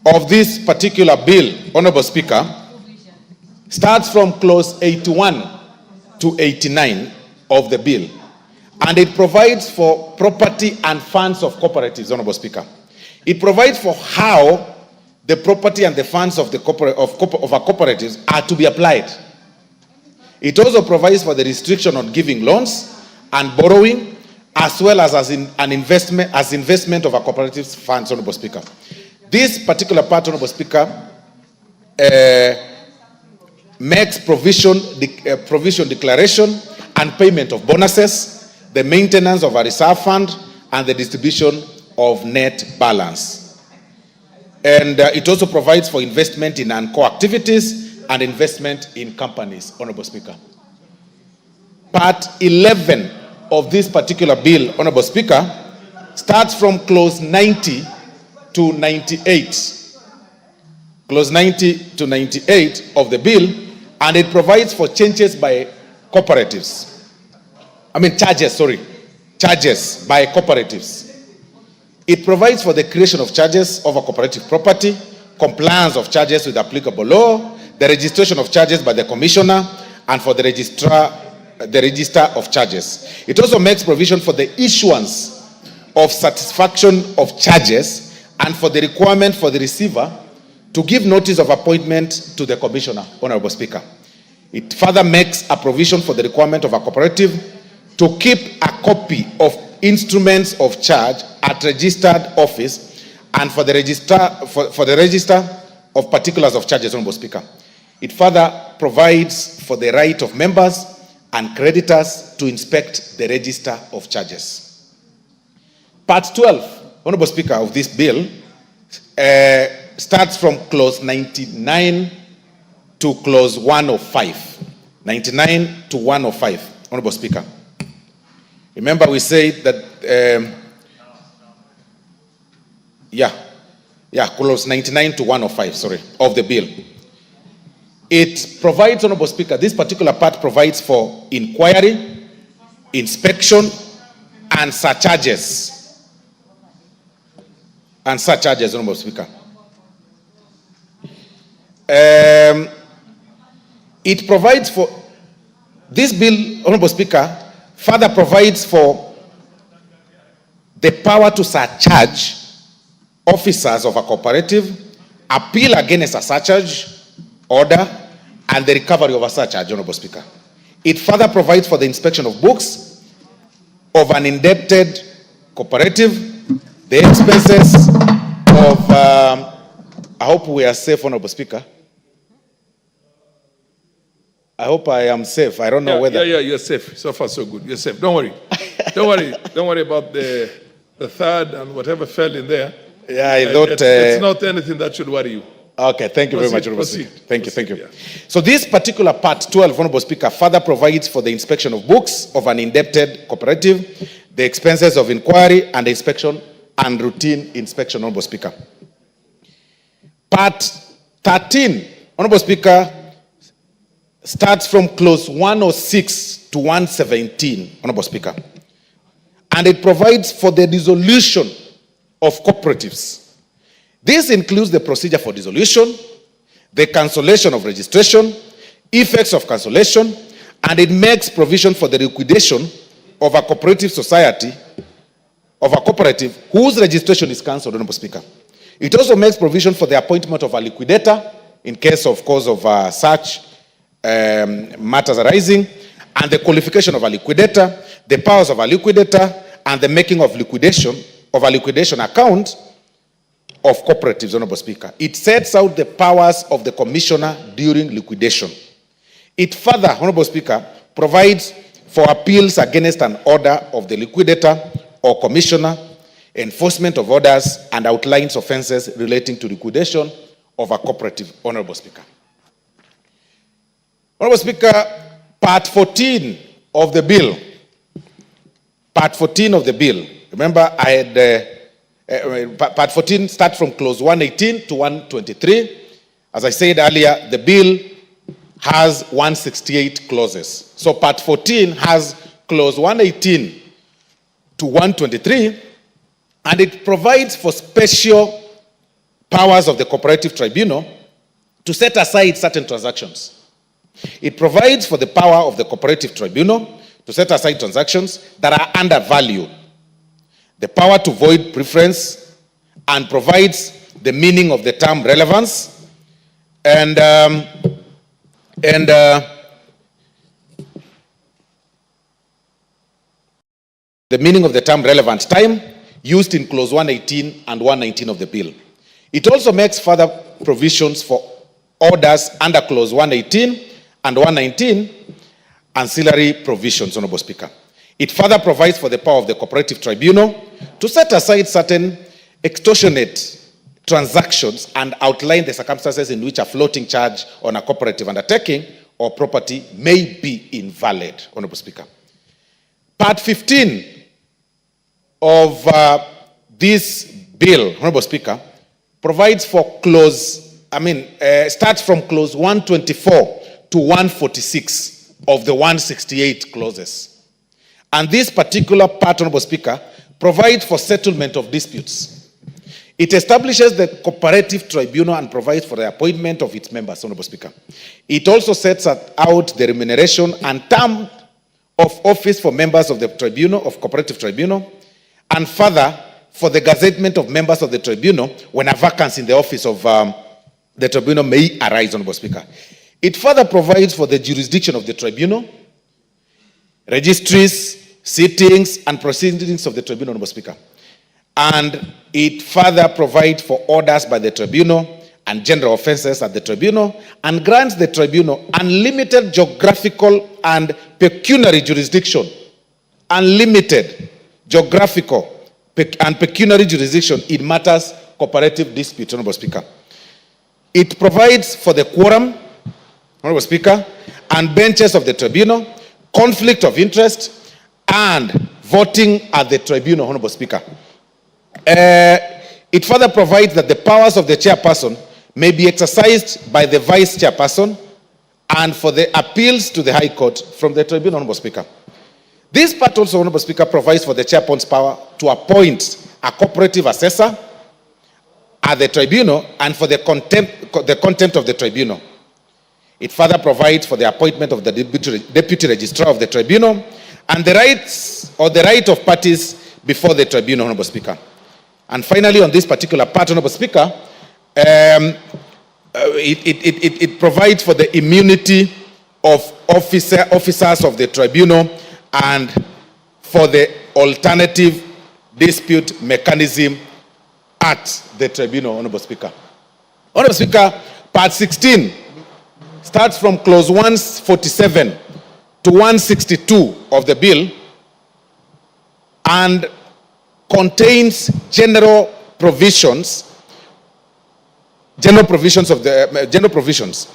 of this particular bill, Honorable Speaker, starts from clause 81 to 89 of the bill, and it provides for property and funds of cooperatives, Honorable Speaker. It provides for how the property and the funds of the cooperatives are to be applied. It also provides for the restriction on giving loans and borrowing, as well as investment of a cooperative's funds, Honorable Speaker. This particular part, Honorable Speaker, makes provision declaration and payment of bonuses, the maintenance of a reserve fund, and the distribution of net balance. And it also provides for investment in non-core activities and investment in companies, Honorable Speaker. Part 11 of this particular bill, Honorable Speaker, starts from clause 90 to 98. Clause 90 to 98 of the bill, and it provides for changes by cooperatives. Charges by cooperatives. It provides for the creation of charges over cooperative property, compliance of charges with applicable law, the registration of charges by the commissioner, and for the register of charges. It also makes provision for the issuance of satisfaction of charges and for the requirement for the receiver to give notice of appointment to the commissioner, Honorable Speaker. It further makes a provision for the requirement of a cooperative to keep a copy of instruments of charge at registered office and for the register of particulars of charges, Honorable Speaker. It further provides for the right of members and creditors to inspect the register of charges. Part 12, Honorable Speaker, of this bill starts from clause 99 to clause 105. 99 to 105, Honorable Speaker. Remember, we said that, clause 99 to 105, of the bill. It provides, Honorable Speaker, this particular part provides for inquiry, inspection, and surcharges. Honorable Speaker. It provides for, this bill, Honorable Speaker, further provides for the power to surcharge officers of a cooperative, appeal against a surcharge order, and the recovery of a surcharge, Honorable Speaker. It further provides for the inspection of books of an indebted cooperative, the expenses of I hope we are safe, Honorable Speaker. I hope I am safe. I don't know whether... Yeah, you're safe. So far, so good. You're safe. Don't worry. Don't worry. Don't worry about the third and whatever fell in there. Yeah, I thought... It's not anything that should worry you. Okay, thank you very much, Honorable Proceed. Speaker. Thank you. Yeah. So this particular part 12, Honorable Speaker, further provides for the inspection of books of an indebted cooperative, the expenses of inquiry and inspection and routine inspection, Honorable Speaker. Part 13, Honorable Speaker, starts from clause 106 to 117, Honorable Speaker. And it provides for the dissolution of cooperatives. This includes the procedure for dissolution, the cancellation of registration, effects of cancellation, and it makes provision for the liquidation of a cooperative society, of a cooperative whose registration is cancelled, Honorable Speaker. It also makes provision for the appointment of a liquidator in case of such matters arising, and the qualification of a liquidator, the powers of a liquidator, and the making of a liquidation account of cooperatives, Honorable Speaker. It sets out the powers of the commissioner during liquidation. It further, Honorable Speaker, provides for appeals against an order of the liquidator or commissioner, enforcement of orders, and outlines offenses relating to liquidation of a cooperative, Honorable Speaker. Honorable Speaker, Part 14 of the bill. Part 14 of the bill. Remember, I had Part 14 starts from clause 118 to 123. As I said earlier, the bill has 168 clauses. So Part 14 has clause 118 to 123, and it provides for special powers of the cooperative tribunal to set aside certain transactions. It provides for the power of the cooperative tribunal to set aside transactions that are undervalued, the power to void preference, and provides the meaning of the term relevance, and the meaning of the term relevant time used in clause 118 and 119 of the bill. It also makes further provisions for orders under clause 118 and 119, ancillary provisions, Honorable Speaker. It further provides for the power of the cooperative tribunal to set aside certain extortionate transactions and outline the circumstances in which a floating charge on a cooperative undertaking or property may be invalid, Honorable Speaker. Part 15 of this bill, Honorable Speaker, provides for starts from clause 124 to 146 of the 168 clauses. And this particular part, Honorable Speaker, provides for settlement of disputes. It establishes the cooperative tribunal and provides for the appointment of its members, Honorable Speaker. It also sets out the remuneration and term of office for members of the tribunal, of cooperative tribunal, and further for the gazettement of members of the tribunal when a vacancy in the office of the tribunal may arise, Honorable Speaker. It further provides for the jurisdiction of the tribunal, registries, sittings, and proceedings of the tribunal, Honorable Speaker. And it further provides for orders by the tribunal and general offenses at the tribunal, and grants the tribunal unlimited geographical and pecuniary jurisdiction. Unlimited geographical and pecuniary jurisdiction in matters cooperative disputes, Honorable Speaker. It provides for the quorum, Honorable Speaker, and benches of the tribunal, conflict of interest, and voting at the tribunal, Honorable Speaker. It further provides that the powers of the chairperson may be exercised by the vice chairperson and for the appeals to the High Court from the tribunal, Honorable Speaker. This part also, Honorable Speaker, provides for the chairperson's power to appoint a cooperative assessor at the tribunal and for the contempt of the tribunal. It further provides for the appointment of the deputy registrar of the tribunal and the rights or the right of parties before the tribunal, Honorable Speaker. And finally, on this particular part, Honorable Speaker, it provides for the immunity of officers of the tribunal and for the alternative dispute mechanism at the tribunal, Honorable Speaker. Honorable Speaker, Part 16 starts from Clause 147 to 162 of the bill and contains general provisions of the general provisions,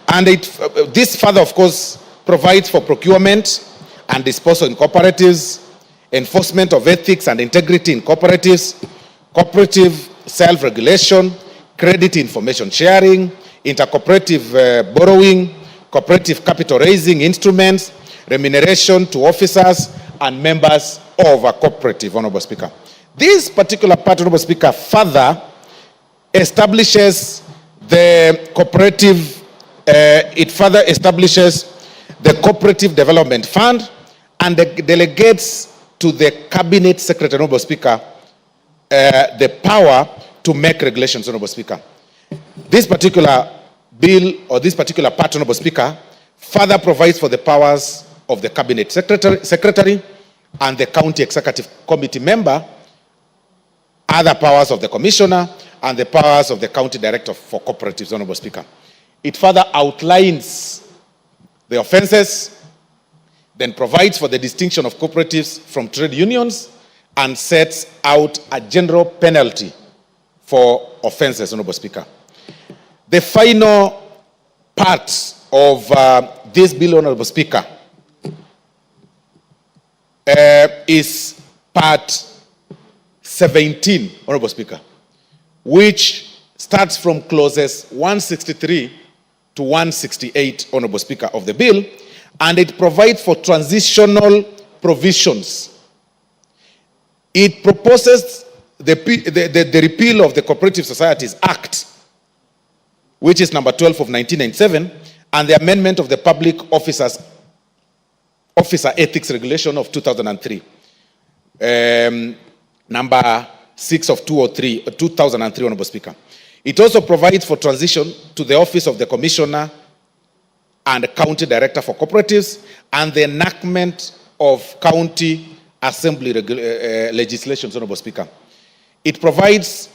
and this further, of course, provides for procurement and disposal in cooperatives, enforcement of ethics and integrity in cooperatives, cooperative self-regulation, credit information sharing, intercooperative borrowing, cooperative capital raising instruments, remuneration to officers and members of a cooperative, Honorable Speaker. This particular part, Honorable Speaker, further establishes the cooperative, it further establishes the Cooperative Development Fund and delegates to the Cabinet Secretary, Honorable Speaker, the power to make regulations, Honorable Speaker. This particular bill, or this particular part, Honorable Speaker, further provides for the powers of the Cabinet Secretary and the County Executive Committee member, other powers of the Commissioner, and the powers of the County Director for Cooperatives, Honorable Speaker. It further outlines the offenses, then provides for the distinction of cooperatives from trade unions, and sets out a general penalty for offenses, Honorable Speaker. The final part of this bill, Honorable Speaker, is Part 17, Honorable Speaker, which starts from clauses 163 to 168, Honorable Speaker, of the bill, and it provides for transitional provisions. It proposes the repeal of the Cooperative Societies Act, which is number 12 of 1997, and the amendment of the Public Officer Ethics Regulation of 2003, number 6 of 2003, Honorable Speaker. It also provides for transition to the office of the Commissioner and County Director for Cooperatives and the enactment of County Assembly legislation, Honorable Speaker. It provides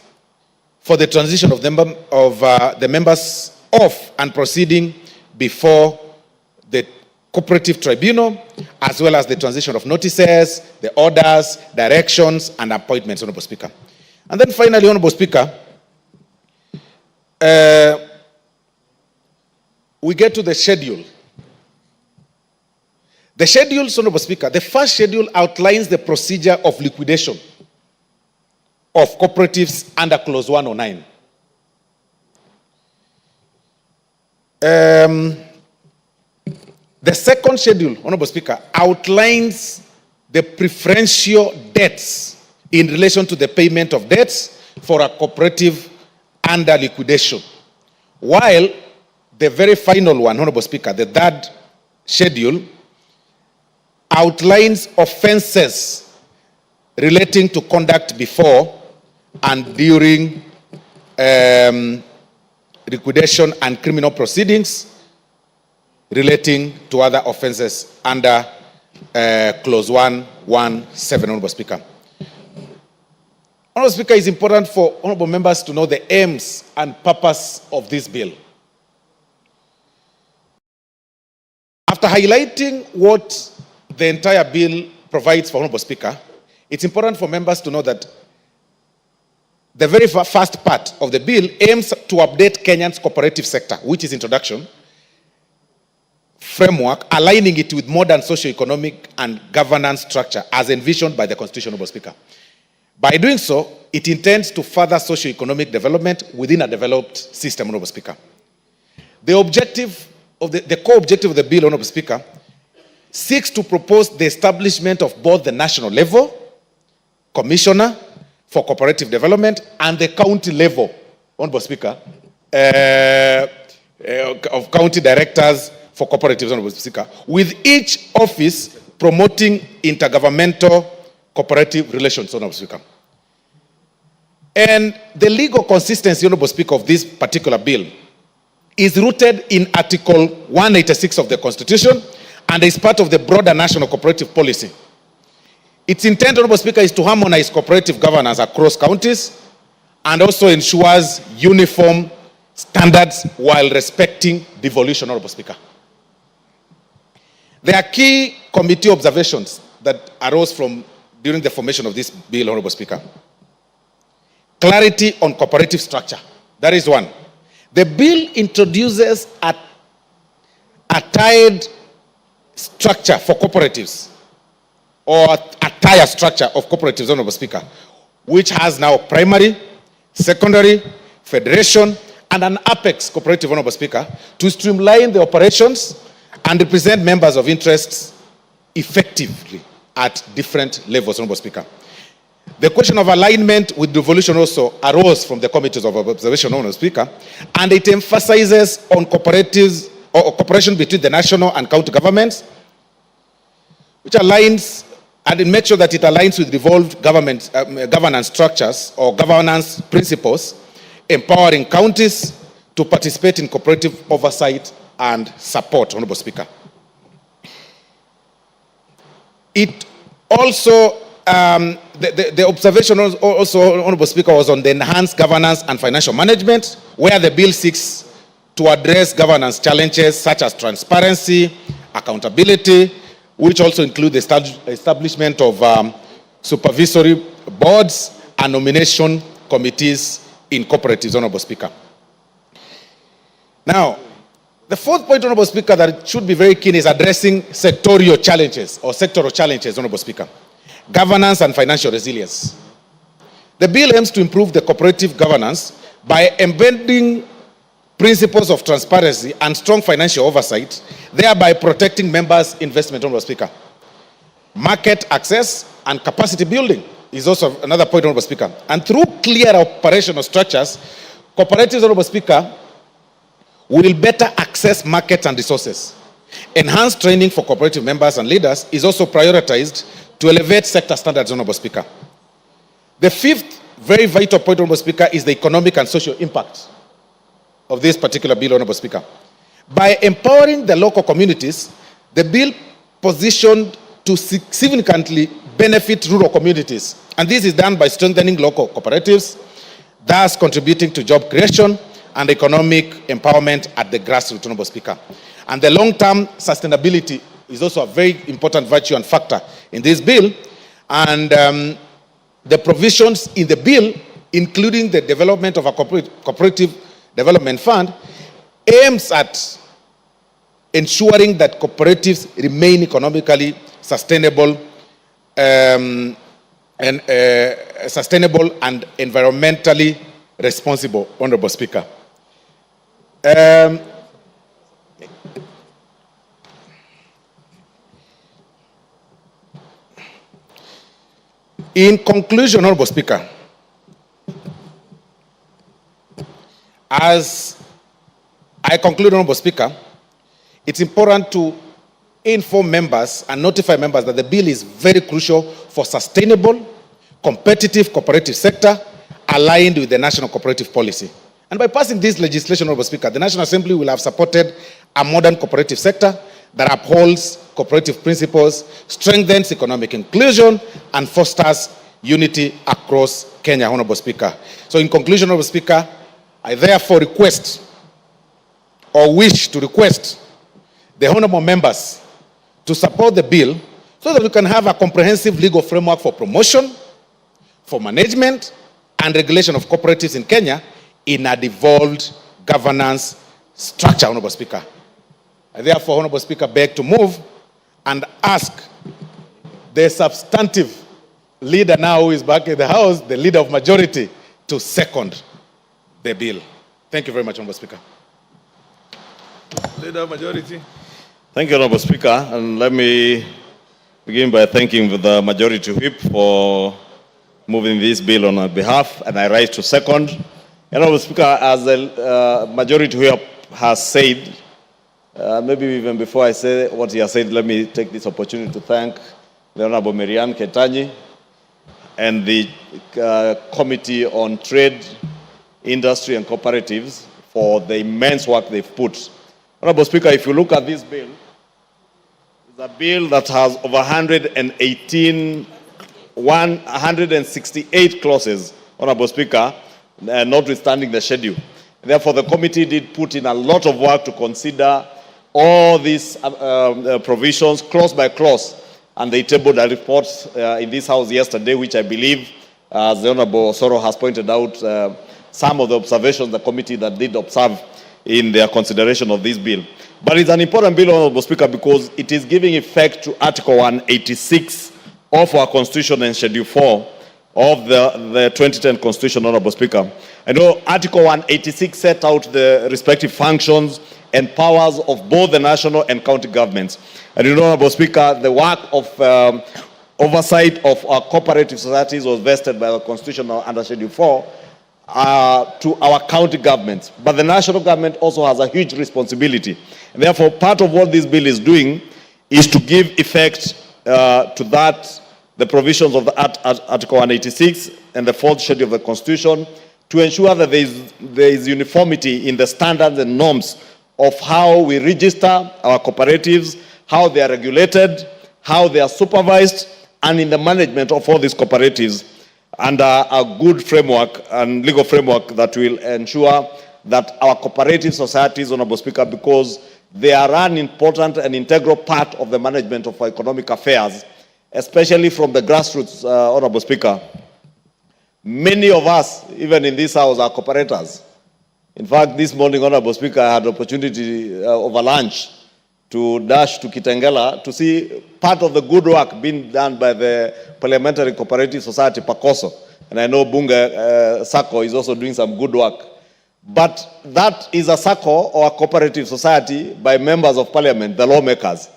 for the transition of the members of and proceeding before the Cooperative Tribunal, as well as the transition of notices, the orders, directions, and appointments, Honorable Speaker. And then finally, Honorable Speaker, we get to the schedule. The schedule, Honorable Speaker, the first schedule outlines the procedure of liquidation of cooperatives under Clause 109. The second schedule, Honorable Speaker, outlines the preferential debts in relation to the payment of debts for a cooperative under liquidation. While the very final one, Honorable Speaker, the third schedule, outlines offenses relating to conduct before and during liquidation and criminal proceedings relating to other offenses under Clause 117, Honorable Speaker. Honorable Speaker, it's important for honorable members to know the aims and purpose of this bill. After highlighting what the entire bill provides for, Honorable Speaker, it's important for members to know that the very first part of the bill aims to update Kenya's cooperative sector, which is introduction, framework, aligning it with modern socio-economic and governance structure as envisioned by the Constitution, Honorable Speaker. By doing so, it intends to further socio-economic development within a developed system, Honorable Speaker. The objective of the core objective of the bill, Honorable Speaker, seeks to propose the establishment of both the national level Commissioner for Cooperative Development and the county level, Honorable Speaker, of county directors for cooperatives, Honorable Speaker, with each office promoting intergovernmental cooperative relations, Honorable Speaker. And the legal consistency, Honorable Speaker, of this particular bill is rooted in Article 186 of the Constitution and is part of the broader national cooperative policy. Its intent, Honorable Speaker, is to harmonize cooperative governance across counties and also ensures uniform standards while respecting devolution, Honorable Speaker. There are key committee observations that arose from during the formation of this bill, Honorable Speaker. Clarity on cooperative structure. That is one. The bill introduces a tied structure for cooperatives, or a tier structure of cooperatives, Honorable Speaker, which has now primary, secondary, federation, and an apex cooperative, Honorable Speaker, to streamline the operations and represent members of interests effectively at different levels, Honorable Speaker. The question of alignment with devolution also arose from the committees of observation, Honorable Speaker, and it emphasizes on cooperatives or cooperation between the national and county governments, which aligns and it makes sure that it aligns with devolved governance structures or governance principles, empowering counties to participate in cooperative oversight and support, Honorable Speaker. It also, the observation also, Honorable Speaker, was on the enhanced governance and financial management, where the bill seeks to address governance challenges such as transparency, accountability, which also include the establishment of supervisory boards and nomination committees in cooperatives, Honorable Speaker. Now, the fourth point, Honorable Speaker, that should be very keen is addressing sectorial challenges or sectoral challenges, Honorable Speaker. Governance and financial resilience. The bill aims to improve the cooperative governance by embedding principles of transparency and strong financial oversight, thereby protecting members' investment, Honorable Speaker. Market access and capacity building is also another point, Honorable Speaker. And through clear operational structures, cooperatives, Honorable Speaker, will better access markets and resources. Enhanced training for cooperative members and leaders is also prioritized to elevate sector standards, Honorable Speaker. The fifth very vital point, Honorable Speaker, is the economic and social impact of this particular bill, Honorable Speaker. By empowering the local communities, the bill positioned to significantly benefit rural communities. And this is done by strengthening local cooperatives, thus contributing to job creation and economic empowerment at the grassroots, Honorable Speaker. And the long-term sustainability is also a very important virtue and factor in this bill. And the provisions in the bill, including the development of a cooperative development fund, aims at ensuring that cooperatives remain economically sustainable and environmentally responsible, Honorable Speaker. In conclusion, Honorable Speaker, as I conclude, Honorable Speaker, it's important to inform members and notify members that the bill is very crucial for sustainable, competitive cooperative sector aligned with the national cooperative policy. And by passing this legislation, Honorable Speaker, the National Assembly will have supported a modern cooperative sector that upholds cooperative principles, strengthens economic inclusion, and fosters unity across Kenya, Honorable Speaker. So in conclusion, Honorable Speaker, I therefore request or wish to request the honorable members to support the bill so that we can have a comprehensive legal framework for promotion, for management, and regulation of cooperatives in Kenya in a devolved governance structure, Honorable Speaker. I therefore, Honorable Speaker, beg to move and ask the substantive leader now who is back in the House, the leader of majority, to second the bill. Thank you very much, Honorable Speaker. Leader of majority. Thank you, Honorable Speaker. And let me begin by thanking the Majority Whip for moving this bill on our behalf, and I rise to second. Honorable Speaker, as the Majority Whip has said, maybe even before I say what he has said, let me take this opportunity to thank the Honorable Marianne Ketanyi and the Committee on Trade, Industry and Cooperatives for the immense work they've put. Honorable Speaker, if you look at this bill, it's a bill that has over 168 clauses, Honorable Speaker, notwithstanding the schedule. Therefore, the committee did put in a lot of work to consider all these provisions clause by clause, and they tabled a report in this House yesterday, which I believe, as the Honorable Soro has pointed out, some of the observations the committee that did observe in their consideration of this bill. But it's an important bill, Honorable Speaker, because it is giving effect to Article 186 of our Constitution and Schedule 4 of the 2010 Constitution, Honorable Speaker. I know Article 186 set out the respective functions and powers of both the national and county governments. And you know, Honorable Speaker, the work of oversight of our cooperative societies was vested by the Constitution under Schedule 4 to our county governments. But the national government also has a huge responsibility. And therefore, part of what this bill is doing is to give effect to that, the provisions of the Article 186 and the 4th schedule of the Constitution, to ensure that there is uniformity in the standards and norms of how we register our cooperatives, how they are regulated, how they are supervised, and in the management of all these cooperatives, under a good framework and legal framework that will ensure that our cooperative societies, Honorable Speaker, because they are an important and integral part of the management of our economic affairs, especially from the grassroots, Honorable Speaker. Many of us, even in this house, are cooperators. In fact, this morning, Honorable Speaker, I had the opportunity over lunch to dash to Kitengela to see part of the good work being done by the Parliamentary Cooperative Society, PACOSO. And I know Bunge SACCO is also doing some good work. But that is a SACCO or a cooperative society by members of Parliament, the lawmakers.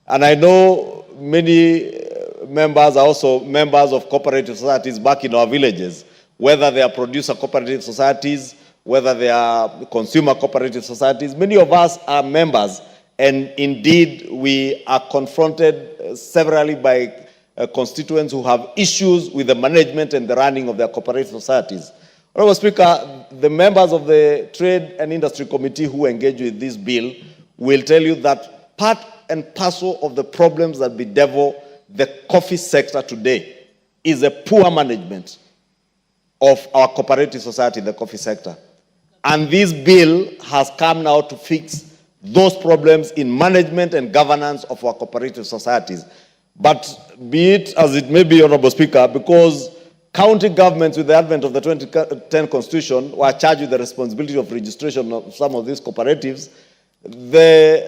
And I know many members are also members of cooperative societies back in our villages, whether they are producer cooperative societies, whether they are consumer cooperative societies. Many of us are members, and indeed we are confronted severally by constituents who have issues with the management and the running of their cooperative societies. Honorable Speaker, the members of the Trade and Industry Committee who engage with this bill will tell you that part and parcel of the problems that bedevil the coffee sector today is a poor management of our cooperative society in the coffee sector. And this bill has come now to fix those problems in management and governance of our cooperative societies. But be it as it may be, Honorable Speaker, because county governments with the advent of the 2010 Constitution were charged with the responsibility of registration of some of these cooperatives, many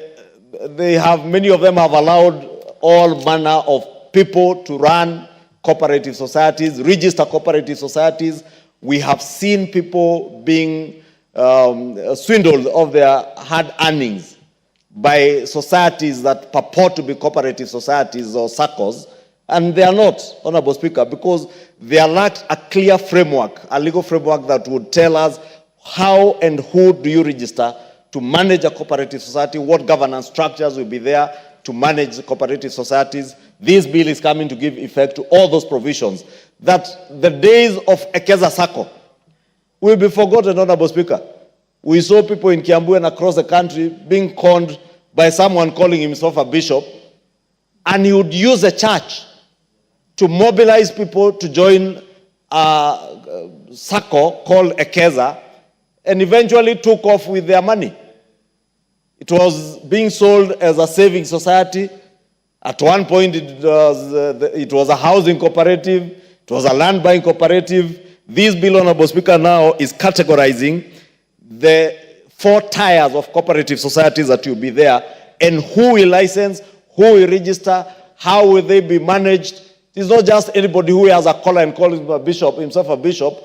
of them have allowed all manner of people to run cooperative societies, register cooperative societies. We have seen people being swindled of their hard earnings by societies that purport to be cooperative societies or SACCOs, and they are not, Honorable Speaker, because they lack a clear framework, a legal framework that would tell us how and who do you register to manage a cooperative society, what governance structures will be there to manage the cooperative societies. This bill is coming to give effect to all those provisions, that the days of Ekeza SACCO will be forgotten, Honorable Speaker. We saw people in Kiambu and across the country being conned by someone calling himself a bishop, and he would use a church to mobilize people to join a SACCO called Ekeza, and eventually took off with their money. It was being sold as a saving society. At one point, it was a housing cooperative. It was a land buying cooperative. This bill, Honorable Speaker, now is categorizing the 4 tiers of cooperative societies that will be there, and who will license, who will register, how will they be managed. It's not just anybody who has a collar and calls himself a bishop,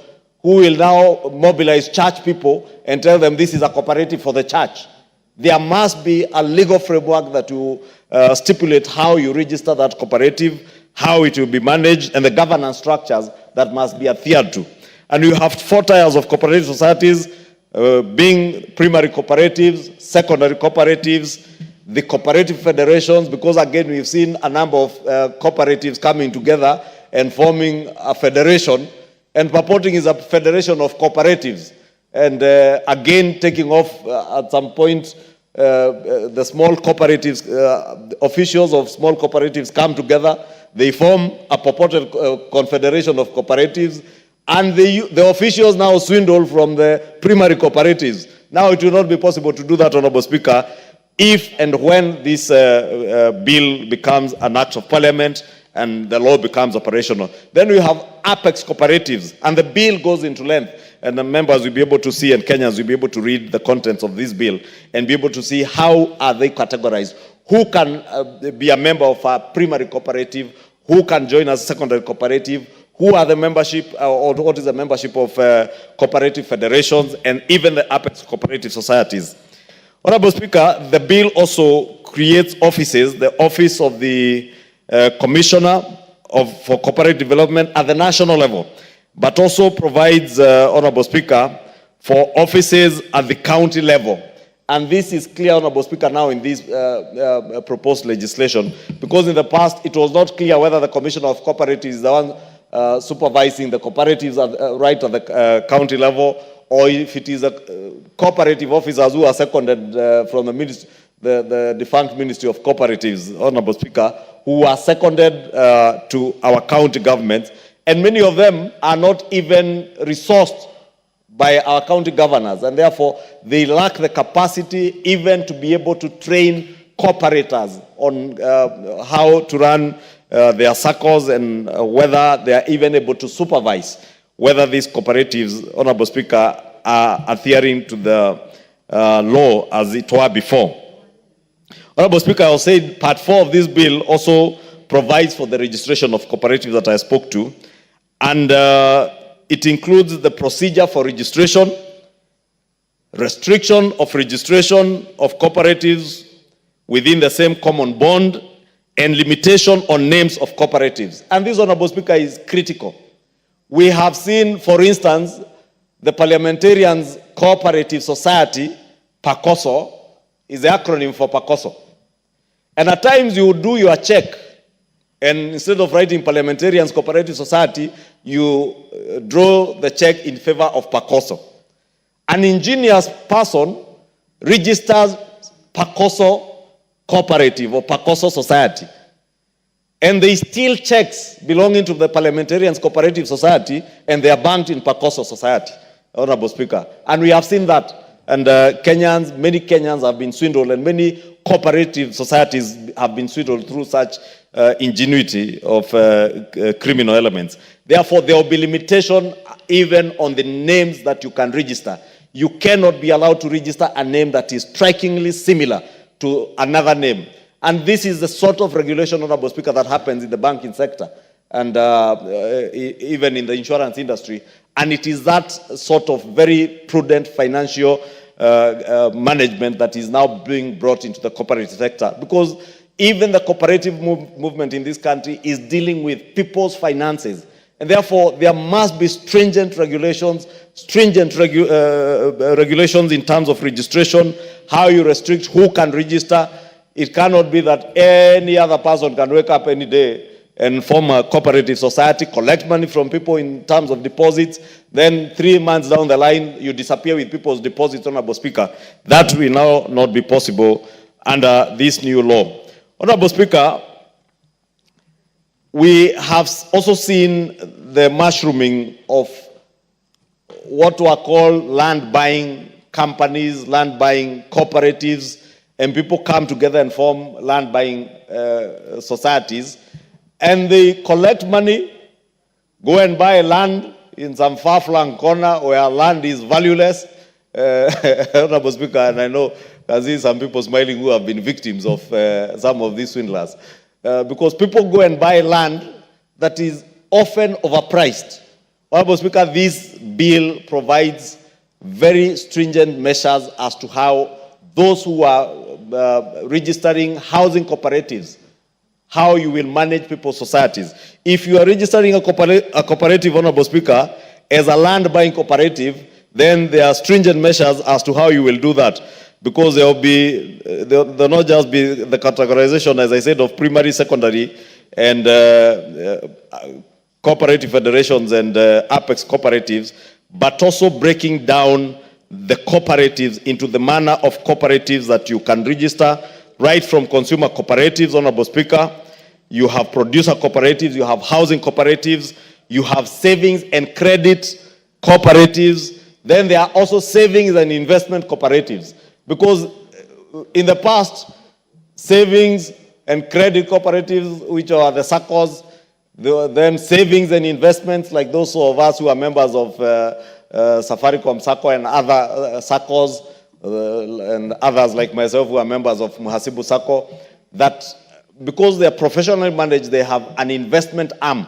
who will now mobilize church people and tell them this is a cooperative for the church. There must be a legal framework that will stipulate how you register that cooperative, how it will be managed, and the governance structures that must be adhered to. And you have 4 tiers of cooperative societies, being primary cooperatives, secondary cooperatives, the cooperative federations, because again we've seen a number of cooperatives coming together and forming a federation, and purporting is a federation of cooperatives. And again, taking off at some point, the small cooperatives, officials of small cooperatives come together, they form a purported confederation of cooperatives, and the officials now swindle from the primary cooperatives. Now it will not be possible to do that, Honorable Speaker, if and when this bill becomes an act of parliament and the law becomes operational. Then we have apex cooperatives, and the bill goes into length, and the members will be able to see, and Kenyans will be able to read the contents of this bill and be able to see how are they categorized, who can be a member of a primary cooperative, who can join as a secondary cooperative, who are the membership, or what is the membership of cooperative federations, and even the apex cooperative societies. Honorable Speaker, the bill also creates offices, the Office of the Commissioner for Cooperative Development at the national level, but also provides, Honorable Speaker, for offices at the county level. And this is clear, Honorable Speaker, now in this proposed legislation, because in the past it was not clear whether the Commissioner of Cooperatives is the one supervising the cooperatives right at the county level, or if it is a cooperative officers who are seconded from the defunct Ministry of Cooperatives, Honorable Speaker, who are seconded to our county governments, and many of them are not even resourced by our county governors, and therefore they lack the capacity even to be able to train cooperators on how to run their circles, and whether they are even able to supervise whether these cooperatives, Honorable Speaker, are adhering to the law as it were before. Honorable Speaker, I will say part 4 of this bill also provides for the registration of cooperatives that I spoke to, and it includes the procedure for registration, restriction of registration of cooperatives within the same common bond, and limitation on names of cooperatives. And this, Honorable Speaker, is critical. We have seen, for instance, the Parliamentarians Cooperative Society, PACOSO, is the acronym for PACOSO. And at times you do your check, and instead of writing Parliamentarians Cooperative Society, you draw the check in favor of PACOSO. An ingenious person registers PACOSO Cooperative or PACOSO Society, and they steal checks belonging to the Parliamentarians Cooperative Society, and they are banked in PACOSO Society, Honorable Speaker. And we have seen that, and many Kenyans have been swindled, and many cooperative societies have been swindled through such ingenuity of criminal elements. Therefore, there will be limitation even on the names that you can register. You cannot be allowed to register a name that is strikingly similar to another name. And this is the sort of regulation, Honorable Speaker, that happens in the banking sector and even in the insurance industry. And it is that sort of very prudent financial management that is now being brought into the cooperative sector, because even the cooperative movement in this country is dealing with people's finances. And therefore, there must be stringent regulations, regulations in terms of registration, how you restrict who can register. It cannot be that any other person can wake up any day and form a cooperative society, collect money from people in terms of deposits, then 3 months down the line, you disappear with people's deposits, Honorable Speaker. That will now not be possible under this new law. Honorable Speaker, we have also seen the mushrooming of what were called land buying companies, land buying cooperatives, and people come together and form land buying societies, and they collect money, go and buy land in some far-flung corner where land is valueless. Honorable Speaker, and I know I see some people smiling who have been victims of some of these swindlers. Because people go and buy land that is often overpriced. Honorable Speaker, this bill provides very stringent measures as to how those who are registering housing cooperatives, how you will manage people's societies. If you are registering a cooperative, Honorable Speaker, as a land buying cooperative, then there are stringent measures as to how you will do that. Because there will not just be the categorization, as I said, of primary, secondary, and cooperative federations and apex cooperatives, but also breaking down the cooperatives into the manner of cooperatives that you can register, right from consumer cooperatives, Honorable Speaker. You have producer cooperatives, you have housing cooperatives, you have savings and credit cooperatives, then there are also savings and investment cooperatives. Because in the past, savings and credit cooperatives, which are the SACCOs, then savings and investments, like those of us who are members of Safaricom SACCO and other SACCOs, and others like myself who are members of Muhasibu SACCO, that because they are professionally managed, they have an investment arm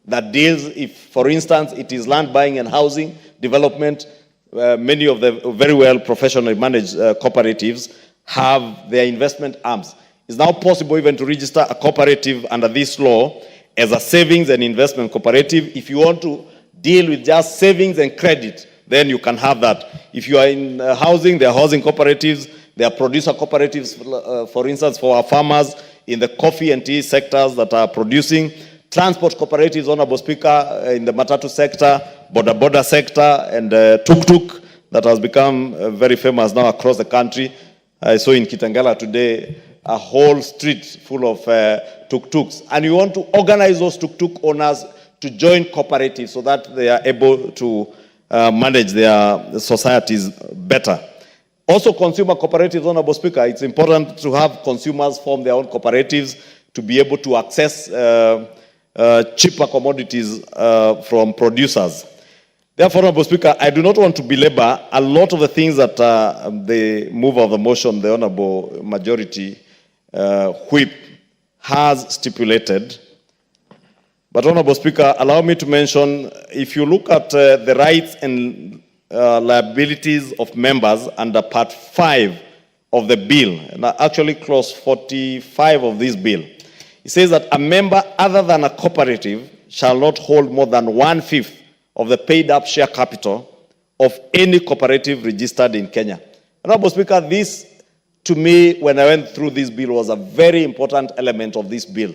that deals, if, for instance, it is land buying and housing development. Many of the very well professionally managed cooperatives have their investment arms. It's now possible even to register a cooperative under this law as a savings and investment cooperative. If you want to deal with just savings and credit, then you can have that. If you are in housing, there are housing cooperatives, there are producer cooperatives, for instance, for our farmers in the coffee and tea sectors that are producing. Transport cooperatives, Honorable Speaker, in the matatu sector, border sector, and tuk-tuk that has become very famous now across the country. I saw in Kitengela today a whole street full of tuk-tuks. And we want to organize those tuk-tuk owners to join cooperatives so that they are able to manage their societies better. Also, consumer cooperatives, Honorable Speaker, it's important to have consumers form their own cooperatives to be able to access cheaper commodities from producers. Therefore, Honorable Speaker, I do not want to belabor a lot of the things that the mover of the motion, the Honorable Majority Whip, has stipulated. But, Honorable Speaker, allow me to mention, if you look at the rights and liabilities of members under Part 5 of the bill, and actually Clause 45 of this bill, it says that a member other than a cooperative shall not hold more than 1/5 of the paid-up share capital of any cooperative registered in Kenya. Honorable Speaker, this, to me, when I went through this bill, was a very important element of this bill.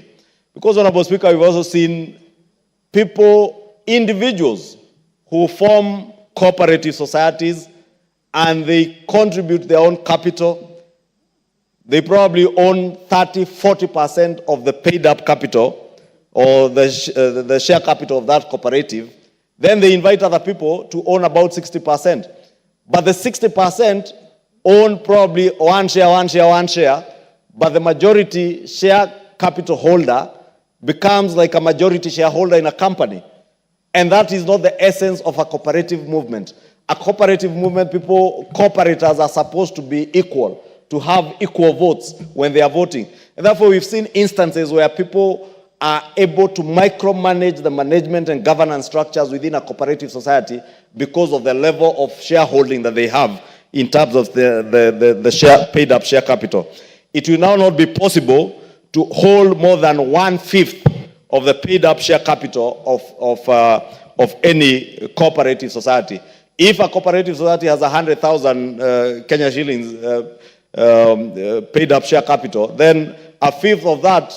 Because, Honorable Speaker, we've also seen people, individuals, who form cooperative societies and they contribute their own capital. They probably own 30–40% of the paid-up capital or the share capital of that cooperative. Then they invite other people to own about 60%. But the 60% own probably one share, but the majority share capital holder becomes like a majority shareholder in a company. And that is not the essence of a cooperative movement. A cooperative movement, cooperators are supposed to be equal, to have equal votes when they are voting. And therefore, we've seen instances where people are able to micromanage the management and governance structures within a cooperative society because of the level of shareholding that they have in terms of the share, paid-up share capital. It will now not be possible to hold more than 1/5 of the paid-up share capital of any cooperative society. If a cooperative society has 100,000 Kenya shillings paid-up share capital, then 1/5 of that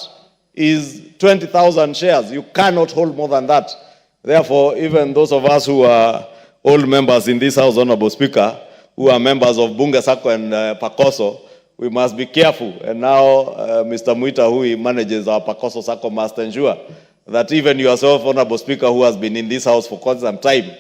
is 20,000 shares. You cannot hold more than that. Therefore, even those of us who are old members in this House, Honorable Speaker, who are members of Bunge SACCO and Pakoso, we must be careful. And now, Mr. Muita, who manages our Pakoso SACCO, must ensure that even yourself, Honorable Speaker, who has been in this House for quite some time,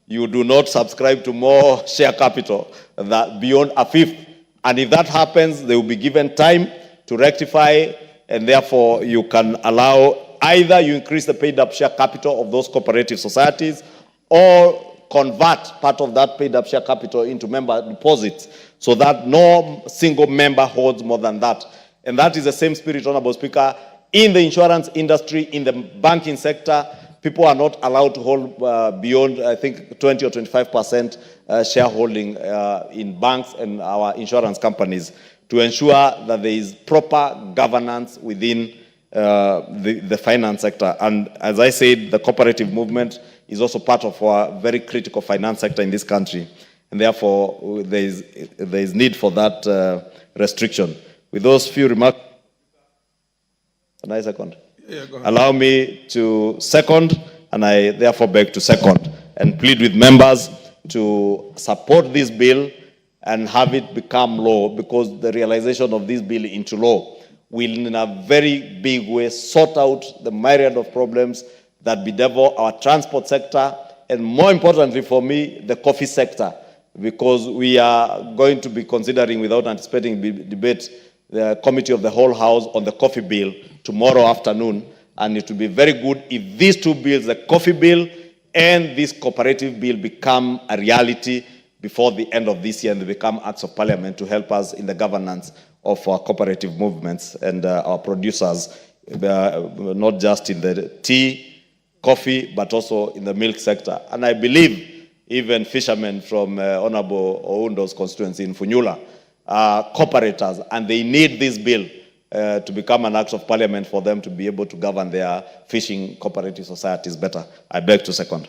you do not subscribe to more share capital that beyond 1/5. And if that happens, they will be given time to rectify, and therefore you can allow either you increase the paid-up share capital of those cooperative societies or convert part of that paid-up share capital into member deposits so that no single member holds more than that. And that is the same spirit, Honorable Speaker. In the insurance industry, in the banking sector, people are not allowed to hold beyond, I think, 20 or 25% shareholding in banks and our insurance companies to ensure that there is proper governance within the finance sector. And as I said, the cooperative movement is also part of our very critical finance sector in this country. And therefore, there is need for that restriction. With those few remarks, can I second? Yeah, go ahead. Allow me to second, and I therefore beg to second and plead with members to support this bill and have it become law, because the realization of this bill into law will in a very big way sort out the myriad of problems that bedevil our transport sector, and more importantly for me, the coffee sector, because we are going to be considering, without anticipating debate, the committee of the whole house on the coffee bill tomorrow afternoon. And it will be very good if these two bills, the coffee bill and this cooperative bill, become a reality before the end of this year, and they become acts of parliament to help us in the governance of our cooperative movements and our producers, not just in the tea, coffee, but also in the milk sector. And I believe even fishermen from Honorable Oundo's constituency in Funyula are cooperators, and they need this bill to become an act of parliament for them to be able to govern their fishing cooperative societies better. I beg to second.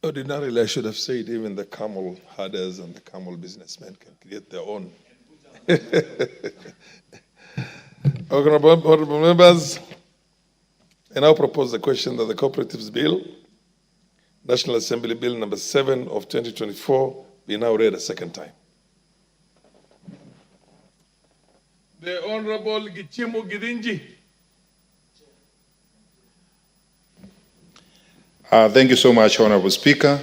Ordinarily, I should have said even the camel herders and the camel businessmen can create their own. Honorable members, I now propose the question that the Cooperatives Bill, National Assembly Bill number 7 of 2024, be now read a second time. The Honorable Gichimo Gidinji. Thank you so much, Honorable Speaker.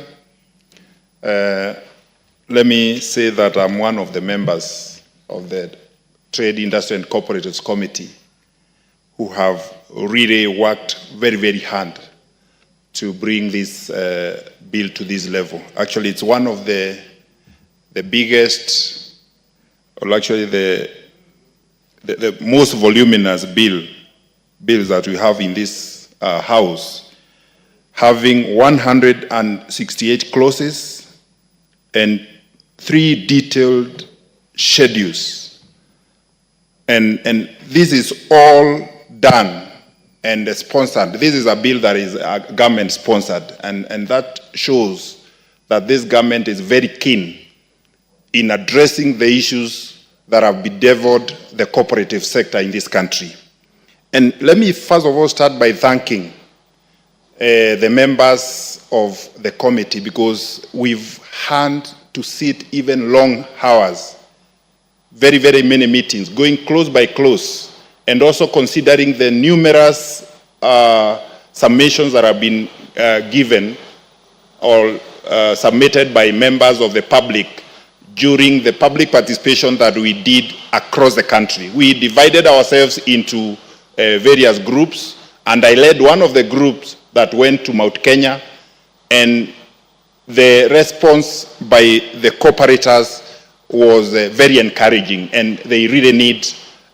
Let me say that I'm one of the members of the Trade, Industry and Cooperatives Committee who have really worked very, very hard to bring this bill to this level. Actually, it's one of the biggest, or actually the most voluminous bills that we have in this House, having 168 clauses and 3 detailed schedules. And this is all done and sponsored. This is a bill that is government sponsored, and that shows that this government is very keen in addressing the issues that have bedeviled the cooperative sector in this country. And let me first of all start by thanking the members of the committee, because we've had to sit even long hours, very, very many meetings, going close by close, and also considering the numerous submissions that have been given or submitted by members of the public during the public participation that we did across the country. We divided ourselves into various groups, and I led one of the groups that went to Mount Kenya, and the response by the cooperators was very encouraging, and they really need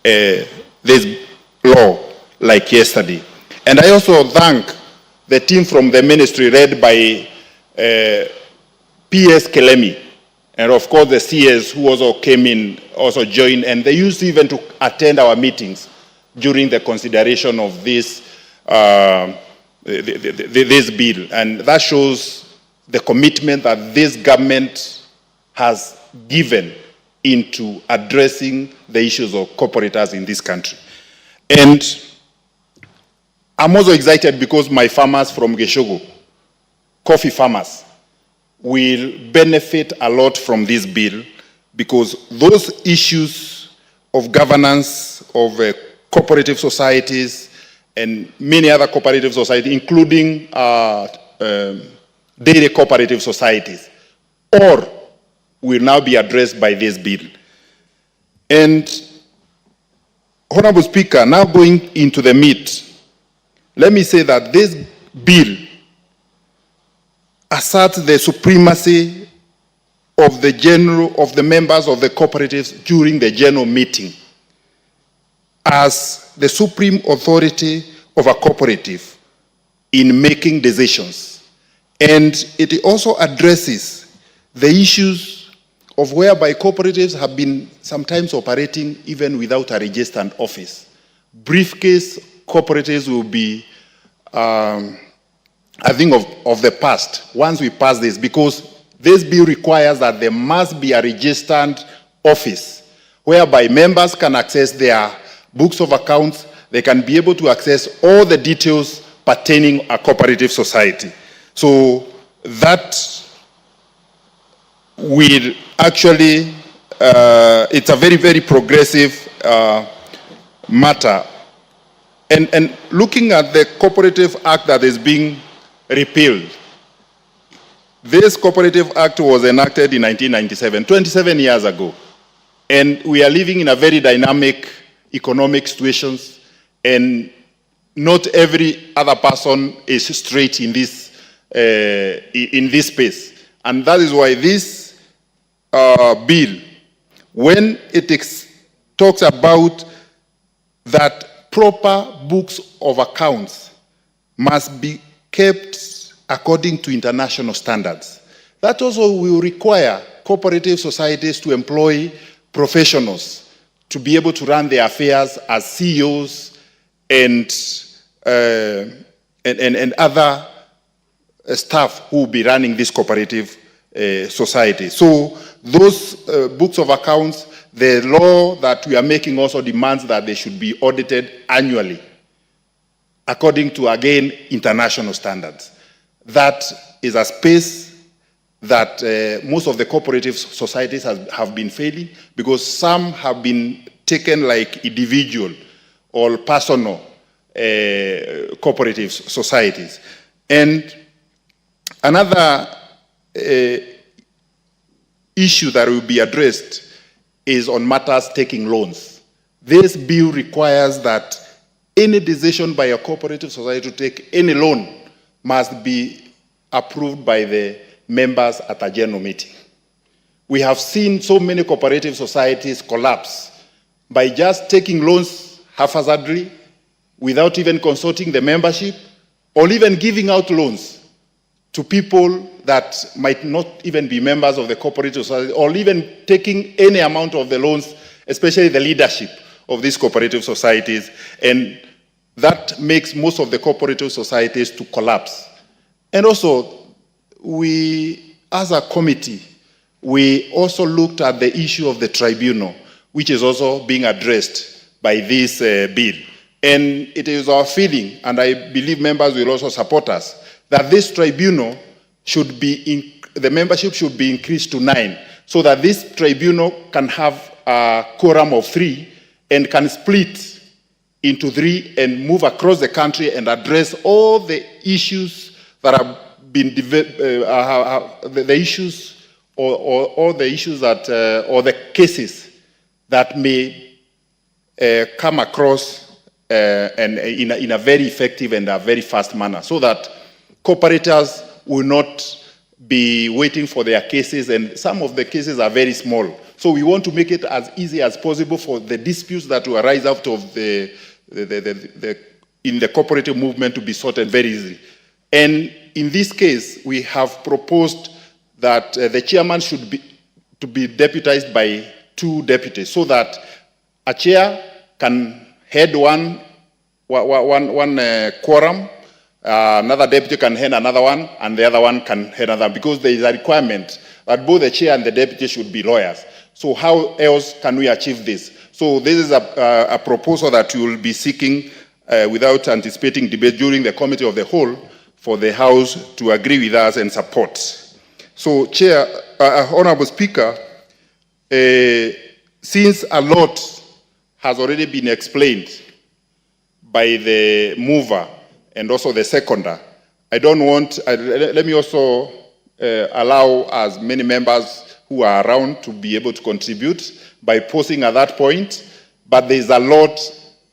this law like yesterday. And I also thank the team from the ministry led by P.S. Kelemi, and of course the CS who also came in, also joined, and they used even to attend our meetings during the consideration of this this bill. And that shows the commitment that this government has given into addressing the issues of cooperators in this country. And I'm also excited because my farmers from Geshogo, coffee farmers, will benefit a lot from this bill, because those issues of governance of cooperative societies and many other cooperative societies, including dairy cooperative societies, or will now be addressed by this bill. And Honorable Speaker, now going into the meat, let me say that this bill asserts the supremacy of the members of the cooperatives during the general meeting as the supreme authority of a cooperative in making decisions. And it also addresses the issues of whereby cooperatives have been sometimes operating even without a registered office. Briefcase cooperatives will be a thing of the past once we pass this, because this bill requires that there must be a registered office whereby members can access their books of accounts. They can be able to access all the details pertaining a cooperative society. So that will actually, it's a very, very progressive matter And looking at the Cooperative Act that is being repealed, this Cooperative Act was enacted in 1997, 27 years ago. And we are living in a very dynamic economic situations, and not every other person is straight in this space. And that is why this bill, when it talks about that proper books of accounts must be kept according to international standards, that also will require cooperative societies to employ professionals to be able to run their affairs as CEOs and other staff who will be running this cooperative society. So those books of accounts, the law that we are making also demands that they should be audited annually according to, again, international standards. That is a space that most of the cooperative societies have been failing, because some have been taken like individual or personal cooperative societies. And another issue that will be addressed is on matters taking loans. This bill requires that any decision by a cooperative society to take any loan must be approved by the members at a general meeting. We have seen so many cooperative societies collapse by just taking loans haphazardly without even consulting the membership, or even giving out loans to people that might not even be members of the cooperative society, or even taking any amount of the loans, especially the leadership of these cooperative societies. And that makes most of the cooperative societies to collapse. And also, we, as a committee, we also looked at the issue of the tribunal, which is also being addressed by this bill. And it is our feeling, and I believe members will also support us, that this tribunal should be, the membership should be increased to 9, so that this tribunal can have a quorum of 3 and can split into 3 and move across the country and address all the issues that have been the issues or the issues that or the cases that may come across and in a very effective and a very fast manner, so that cooperators will not be waiting for their cases, and some of the cases are very small. So we want to make it as easy as possible for the disputes that will arise out of in the cooperative movement to be sorted very easily. And in this case, we have proposed that the chairman should be deputized by 2 deputies, so that a chair can head one quorum, another deputy can head another one, and the other one can head another, because there is a requirement that both the chair and the deputy should be lawyers. So how else can we achieve this? So this is a proposal that we will be seeking without anticipating debate during the committee of the whole, for the House to agree with us and support. So, Chair, Honorable Speaker, since a lot has already been explained by the mover and also the seconder, I don't want, let me also allow as many members who are around to be able to contribute by posing at that point, but there's a lot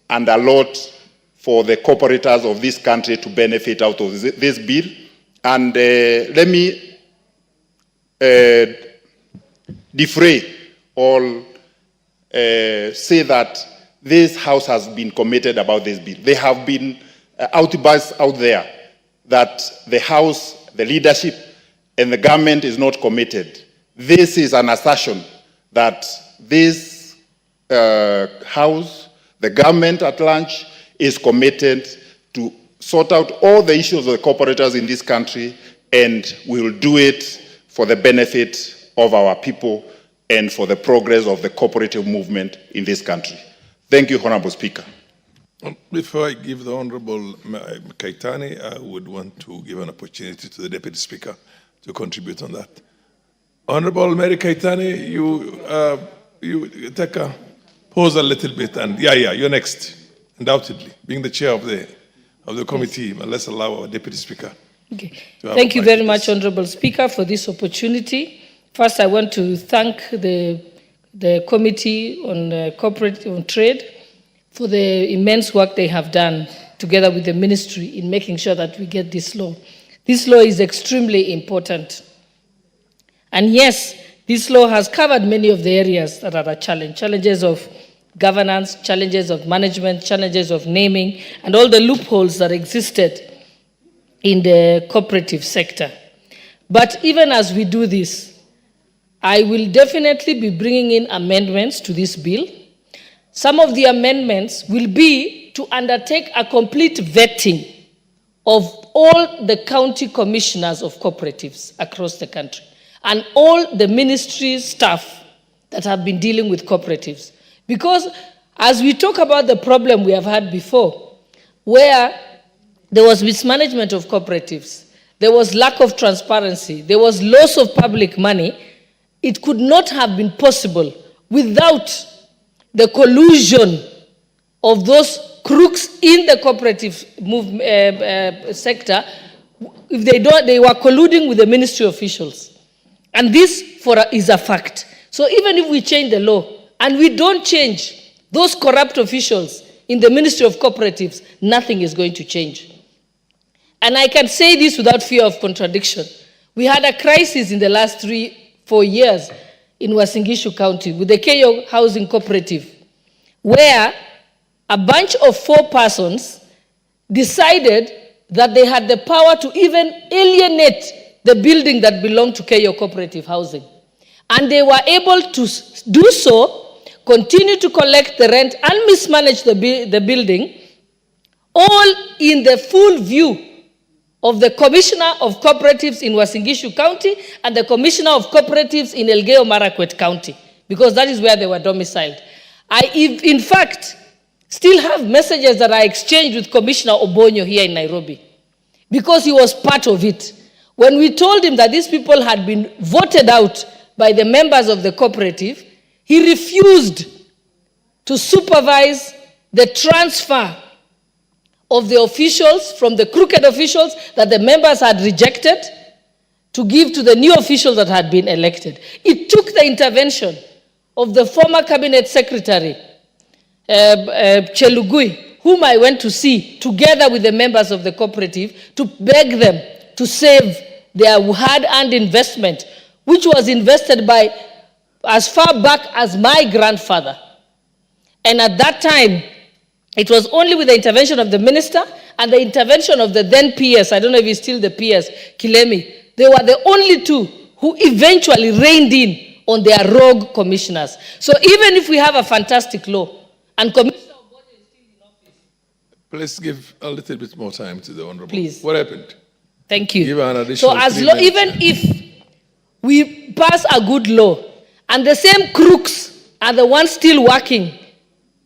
and a lot for the cooperators of this country to benefit out of this bill. And let me defray or say that this House has been committed about this bill. There have been outbursts out there that the House, the leadership, and the government is not committed. This is an assertion that this House, the government at large, is committed to sort out all the issues of the cooperators in this country, and we will do it for the benefit of our people and for the progress of the cooperative movement in this country. Thank you, Honorable Speaker. Before I give the Honorable Kaitani, I would want to give an opportunity to the Deputy Speaker to contribute on that. Honorable Mary Kaitani, you take a pause a little bit, and you're next. undoubtedly, being the chair of the committee, but let's allow our Deputy Speaker. Okay. Thank you very much, Honorable Speaker, for this opportunity. First, I want to thank the Committee on Trade for the immense work they have done together with the ministry in making sure that we get this law. This law is extremely important. And yes, this law has covered many of the areas that are a challenge, challenges of governance, challenges of management, challenges of naming, and all the loopholes that existed in the cooperative sector. But even as we do this, I will definitely be bringing in amendments to this bill. Some of the amendments will be to undertake a complete vetting of all the county commissioners of cooperatives across the country and all the ministry staff that have been dealing with cooperatives. Because as we talk about the problem we have had before, where there was mismanagement of cooperatives, there was lack of transparency, there was loss of public money, it could not have been possible without the collusion of those crooks in the cooperative sector. If they were colluding with the ministry officials. And this is a fact. So even if we change the law and we don't change those corrupt officials in the Ministry of Cooperatives, nothing is going to change. And I can say this without fear of contradiction. We had a crisis in the last 3-4 years in Uasin Gishu County with the Keyo Housing Cooperative, where a bunch of 4 persons decided that they had the power to even alienate the building that belonged to Keyo Cooperative Housing. And they were able to do so, continue to collect the rent and mismanage the building, all in the full view of the Commissioner of Cooperatives in Uasin Gishu County and the Commissioner of Cooperatives in Elgeyo Marakwet County, because that is where they were domiciled. I, in fact, still have messages that I exchanged with Commissioner Obonyo here in Nairobi, because he was part of it. When we told him that these people had been voted out by the members of the cooperative, he refused to supervise the transfer of the officials from the crooked officials that the members had rejected to give to the new officials that had been elected. It took the intervention of the former cabinet secretary, Chelugui, whom I went to see together with the members of the cooperative to beg them to save their hard-earned investment, which was invested by as far back as my grandfather. And at that time, it was only with the intervention of the minister and the intervention of the then PS, I don't know if he's still the PS, Kilemi. They were the only 2 who eventually reined in on their rogue commissioners. So even if we have a fantastic law, and Commissioner Obonyo is still in office. Please give a little bit more time to the Honorable. Please. What happened? Thank you. Give her an additional so as 3 minutes. even if we pass a good law, and the same crooks are the ones still working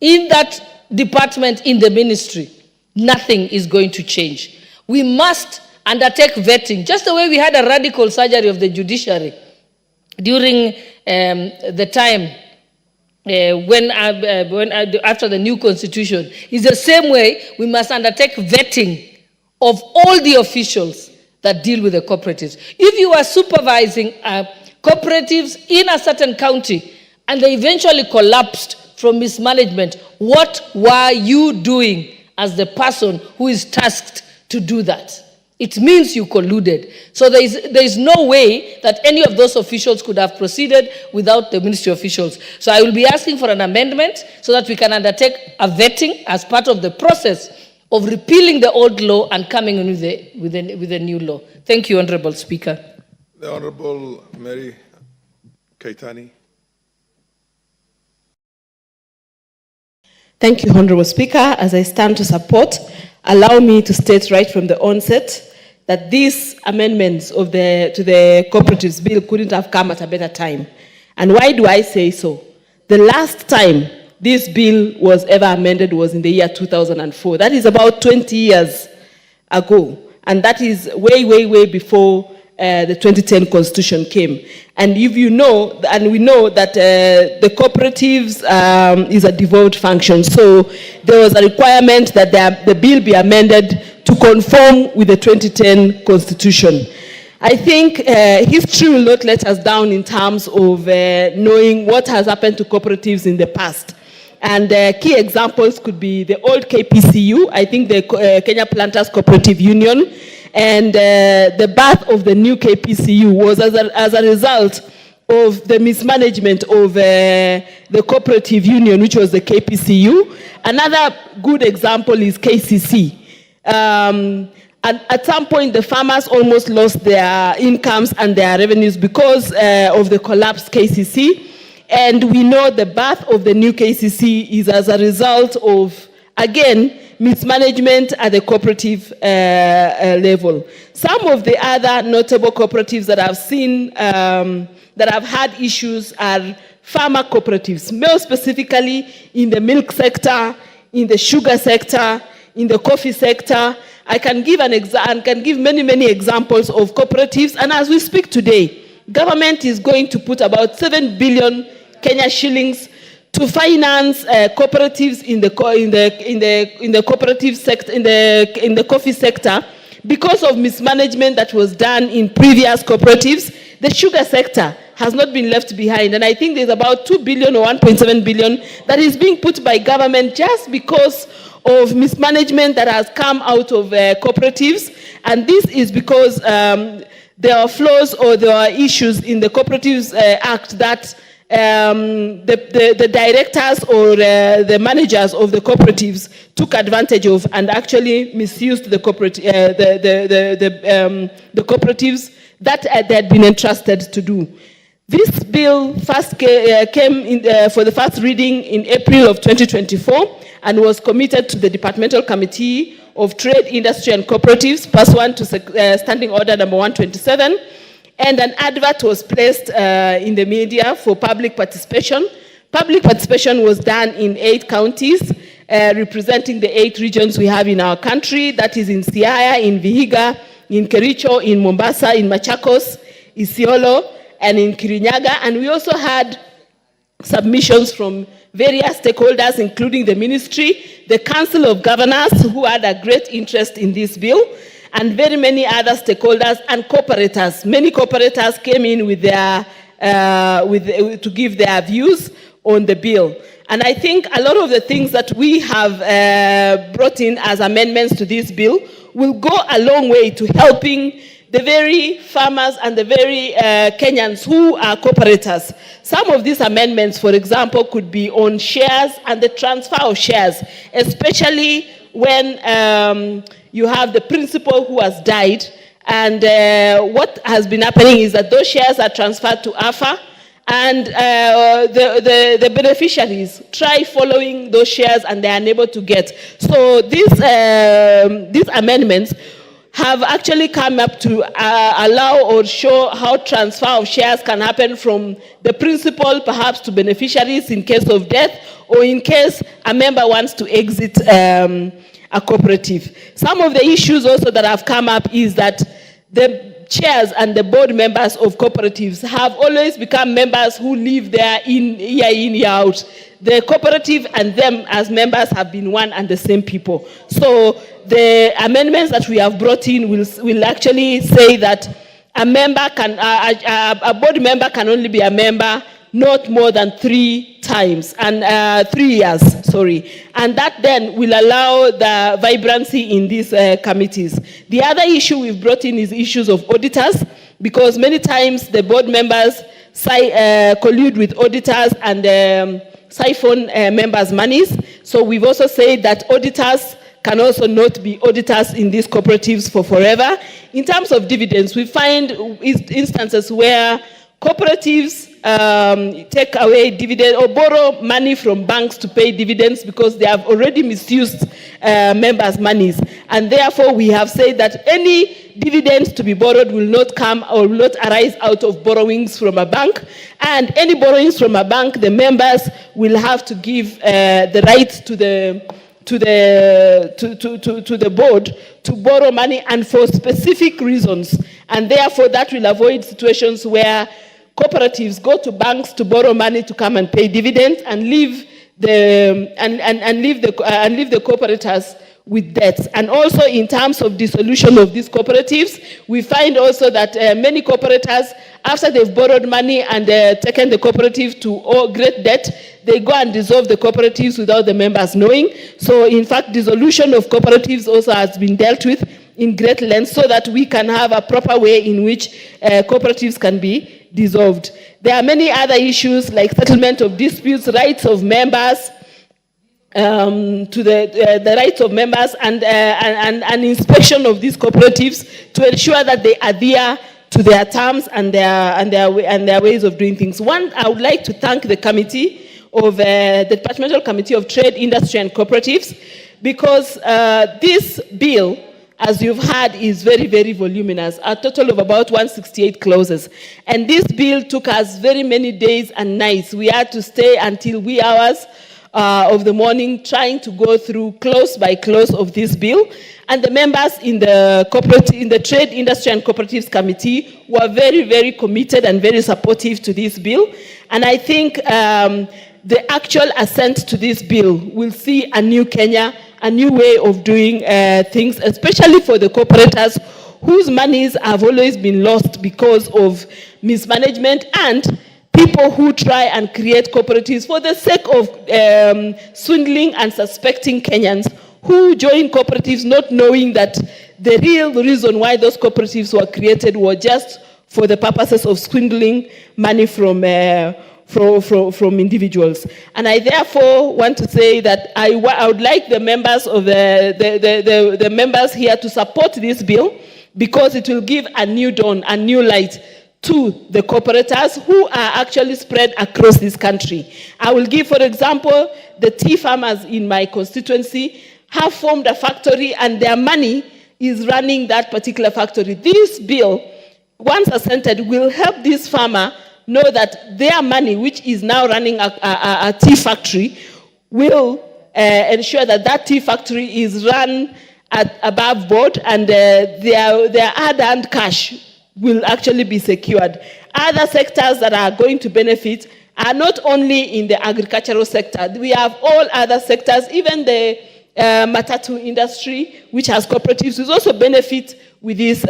in that department in the ministry, nothing is going to change. We must undertake vetting, just the way we had a radical surgery of the judiciary during the time after the new constitution. Is the same way we must undertake vetting of all the officials that deal with the cooperatives. If you are supervising cooperatives in a certain county and they eventually collapsed from mismanagement, what were you doing as the person who is tasked to do that? It means you colluded. So there is no way that any of those officials could have proceeded without the ministry officials. So I will be asking for an amendment so that we can undertake a vetting as part of the process of repealing the old law and coming in with a new law. Thank you, Honorable Speaker. The Honorable Mary Kaitani. Thank you, Honorable Speaker. As I stand to support, allow me to state right from the onset that these amendments to the Cooperatives Bill couldn't have come at a better time. And why do I say so? The last time this bill was ever amended was in the year 2004. That is about 20 years ago. And that is way, way, way before the 2010 constitution came. And if you know, and we know that the cooperatives is a devolved function, so there was a requirement that the bill be amended to conform with the 2010 constitution. I think history will not let us down in terms of knowing what has happened to cooperatives in the past. And key examples could be the old KPCU, I think the Kenya Planters Cooperative Union, and the birth of the new KPCU was as a result of the mismanagement of the cooperative union, which was the KPCU. Another good example is KCC. And at some point, the farmers almost lost their incomes and their revenues because of the collapsed KCC. And we know the birth of the new KCC is as a result of, again, mismanagement at the cooperative level. Some of the other notable cooperatives that I've seen that have had issues are farmer cooperatives, more specifically in the milk sector, in the sugar sector, in the coffee sector. I can give many examples of cooperatives, and as we speak today, government is going to put about 7 billion Kenya shillings to finance cooperatives in the cooperative sector, in the coffee sector, because of mismanagement that was done in previous cooperatives. The sugar sector has not been left behind, and I think there's about 2 billion or 1.7 billion that is being put by government just because of mismanagement that has come out of cooperatives. And this is because there are flaws or there are issues in the Cooperatives Act that the directors or the managers of the cooperatives took advantage of and actually misused the cooperatives that they had been entrusted to do. This bill first came in, for the first reading in April of 2024 and was committed to the Departmental Committee of Trade, Industry and Cooperatives, pursuant to Standing Order number 127, and an advert was placed in the media for public participation. Public participation was done in 8 counties, representing the 8 regions we have in our country, that is in Siaya, in Vihiga, in Kericho, in Mombasa, in Machakos, Isiolo, and in Kirinyaga. And we also had submissions from various stakeholders, including the ministry, the Council of Governors, who had a great interest in this bill, and very many other stakeholders and cooperators. Many cooperators came in with their, to give their views on the bill. And I think a lot of the things that we have brought in as amendments to this bill will go a long way to helping the very farmers and the very Kenyans who are cooperators. Some of these amendments, for example, could be on shares and the transfer of shares, especially when you have the principal who has died. And what has been happening is that those shares are transferred to AFA, and the beneficiaries try following those shares and they are unable to get. So these amendments have actually come up to allow or show how transfer of shares can happen from the principal perhaps to beneficiaries in case of death or in case a member wants to exit a cooperative. Some of the issues also that have come up is that the chairs and the board members of cooperatives have always become members who live there year in, year out. The cooperative and them as members have been one and the same people. So the amendments that we have brought in will actually say that a member can, a board member can only be a member not more than 3 times, and 3 years, sorry. And that then will allow the vibrancy in these committees. The other issue we've brought in is issues of auditors, because many times the board members collude with auditors and siphon members' monies. So we've also said that auditors can also not be auditors in these cooperatives for forever. In terms of dividends, we find instances where cooperatives take away dividend or borrow money from banks to pay dividends because they have already misused members' monies. And therefore, we have said that any dividends to be borrowed will not come or will not arise out of borrowings from a bank. And any borrowings from a bank, the members will have to give the right to the board to borrow money and for specific reasons. And therefore, that will avoid situations where cooperatives go to banks to borrow money to come and pay dividends and leave the cooperators with debts. And also in terms of dissolution of these cooperatives, we find also that many cooperators, after they've borrowed money and taken the cooperative to great debt, they go and dissolve the cooperatives without the members knowing. So in fact, dissolution of cooperatives also has been dealt with in great length so that we can have a proper way in which cooperatives can be dissolved. There are many other issues like settlement of disputes, rights of members, to the rights of members and inspection of these cooperatives to ensure that they adhere to their terms and their ways of doing things. One, I would like to thank the committee of the Departmental Committee of Trade, Industry and Cooperatives, because this bill, as you've heard, is very, very voluminous, a total of about 168 clauses. And this bill took us very many days and nights. We had to stay until wee hours of the morning trying to go through clause by clause of this bill. And the members in the Trade, Industry and Cooperatives Committee were very, very committed and very supportive to this bill. And I think the actual assent to this bill will see a new Kenya, a new way of doing things, especially for the cooperators whose monies have always been lost because of mismanagement and people who try and create cooperatives for the sake of swindling and suspecting Kenyans who join cooperatives not knowing that the real reason why those cooperatives were created were just for the purposes of swindling money from individuals. And I therefore want to say that I would like the members of the members here to support this bill because it will give a new dawn, a new light to the cooperators who are actually spread across this country. I will give, for example, the tea farmers in my constituency have formed a factory and their money is running that particular factory. This bill, once assented, will help this farmer know that their money, which is now running a tea factory, will ensure that that tea factory is run at above board and their hard-earned cash will actually be secured. Other sectors that are going to benefit are not only in the agricultural sector. We have all other sectors, even the matatu industry, which has cooperatives, will also benefit with this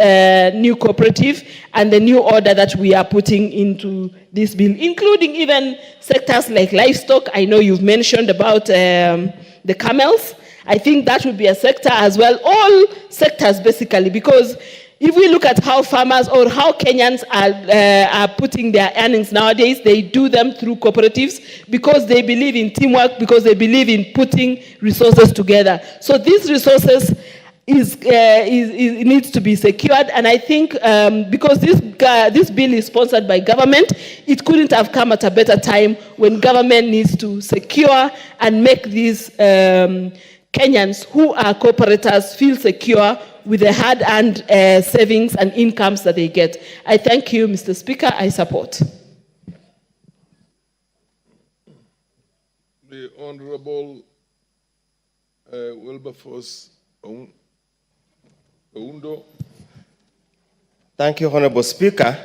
new cooperative and the new order that we are putting into this bill, including even sectors like livestock. I know you've mentioned about the camels. I think that would be a sector as well. All sectors basically, because if we look at how farmers or how Kenyans are putting their earnings nowadays, they do them through cooperatives because they believe in teamwork, because they believe in putting resources together. So these resources needs to be secured, and I think because this bill is sponsored by government, it couldn't have come at a better time when government needs to secure and make these Kenyans who are cooperators feel secure with the hard-earned savings and incomes that they get. I thank you, Mr. Speaker. I support. The Honorable Wilberforce Oundo. Thank you, Honorable Speaker.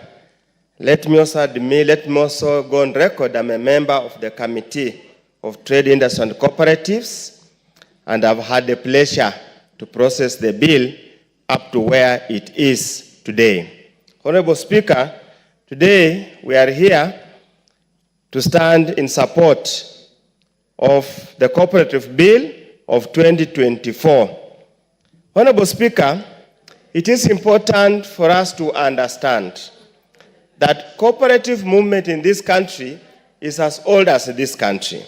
Let me also go on record. I'm a member of the Committee of Trade, Industry and Cooperatives, and I've had the pleasure to process the bill up to where it is today. Honorable Speaker, today we are here to stand in support of the Cooperative Bill of 2024. Honorable Speaker, it is important for us to understand that cooperative movement in this country is as old as this country.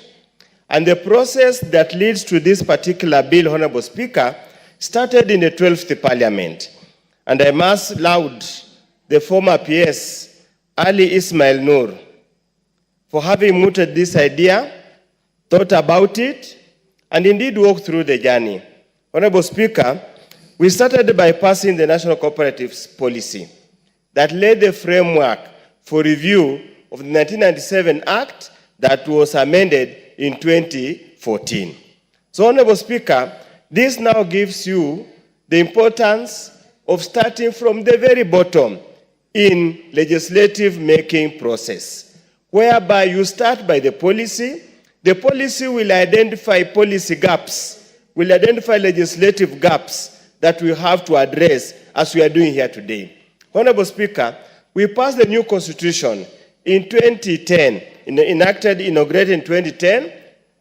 And the process that leads to this particular bill, Honorable Speaker, started in the 12th Parliament. And I must laud the former PS, Ali Ismail Nur, for having mooted this idea, thought about it, and indeed walked through the journey. Honorable Speaker, we started by passing the National Cooperatives Policy that laid the framework for review of the 1997 Act that was amended in 2014. So, Honorable Speaker, this now gives you the importance of starting from the very bottom in legislative making process, whereby you start by the policy will identify policy gaps, will identify legislative gaps that we have to address as we are doing here today. Honorable Speaker, we passed the new constitution in 2010, inaugurated in 2010,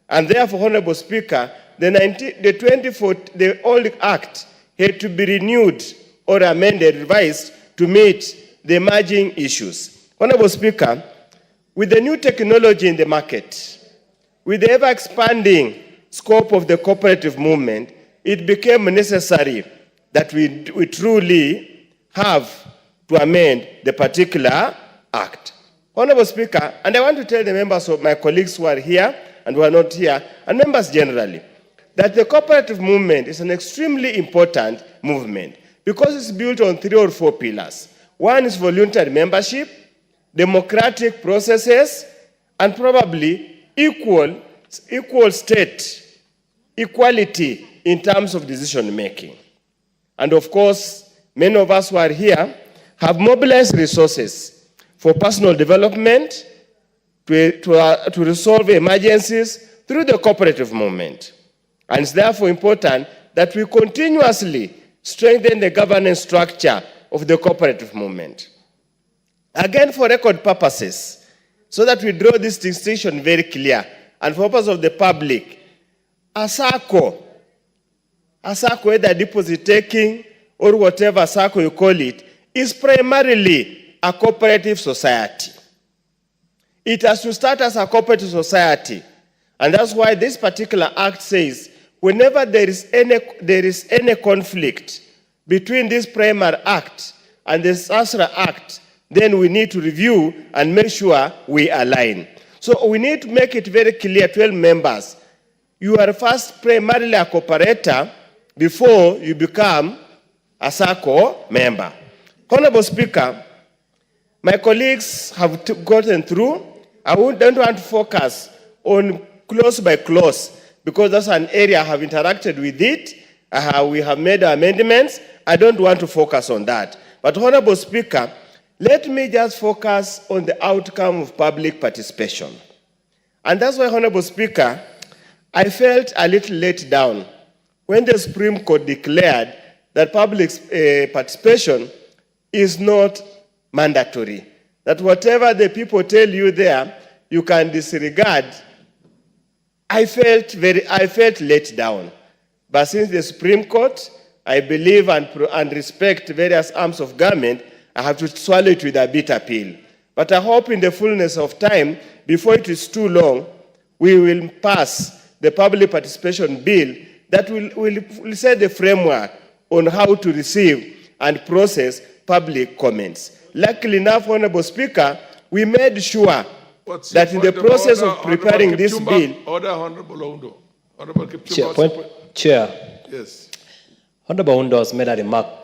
and therefore, Honorable Speaker, the old act had to be renewed or amended, revised to meet the emerging issues. Honorable Speaker, with the new technology in the market, with the ever-expanding scope of the cooperative movement, it became necessary that we truly have to amend the particular act. Honorable Speaker, and I want to tell the members of my colleagues who are here and who are not here, and members generally, that the cooperative movement is an extremely important movement because it's built on 3 or 4 pillars. One is voluntary membership, democratic processes, and probably equal state, equality in terms of decision making. And of course, many of us who are here have mobilized resources for personal development, to resolve emergencies through the cooperative movement. And it's therefore important that we continuously strengthen the governance structure of the cooperative movement. Again, for record purposes, so that we draw this distinction very clear, and for purpose of the public, a SACCO, whether deposit taking or whatever SACCO you call it, is primarily a cooperative society. It has to start as a cooperative society. And that's why this particular act says, whenever there is any conflict between this primary act and the SASRA act, then we need to review and make sure we align. So we need to make it very clear to all members, you are first primarily a cooperator before you become a SACCO member. Honorable Speaker, my colleagues have gotten through. I don't want to focus on clause by clause because that's an area I have interacted with it. We have made amendments. I don't want to focus on that. But Honorable Speaker, let me just focus on the outcome of public participation. And that's why, Honorable Speaker, I felt a little let down when the Supreme Court declared that public participation is not mandatory. That whatever the people tell you there, you can disregard. I felt let down. But since the Supreme Court, I believe and respect various arms of government, I have to swallow it with a bitter pill. But I hope in the fullness of time, before it is too long, we will pass the public participation bill that will set the framework on how to receive and process public comments. Luckily enough, Honorable Speaker, we made sure that in the process of preparing this bill... Order, Honorable Oundo. Honorable Chair. Yes. Honorable Oundo has made a remark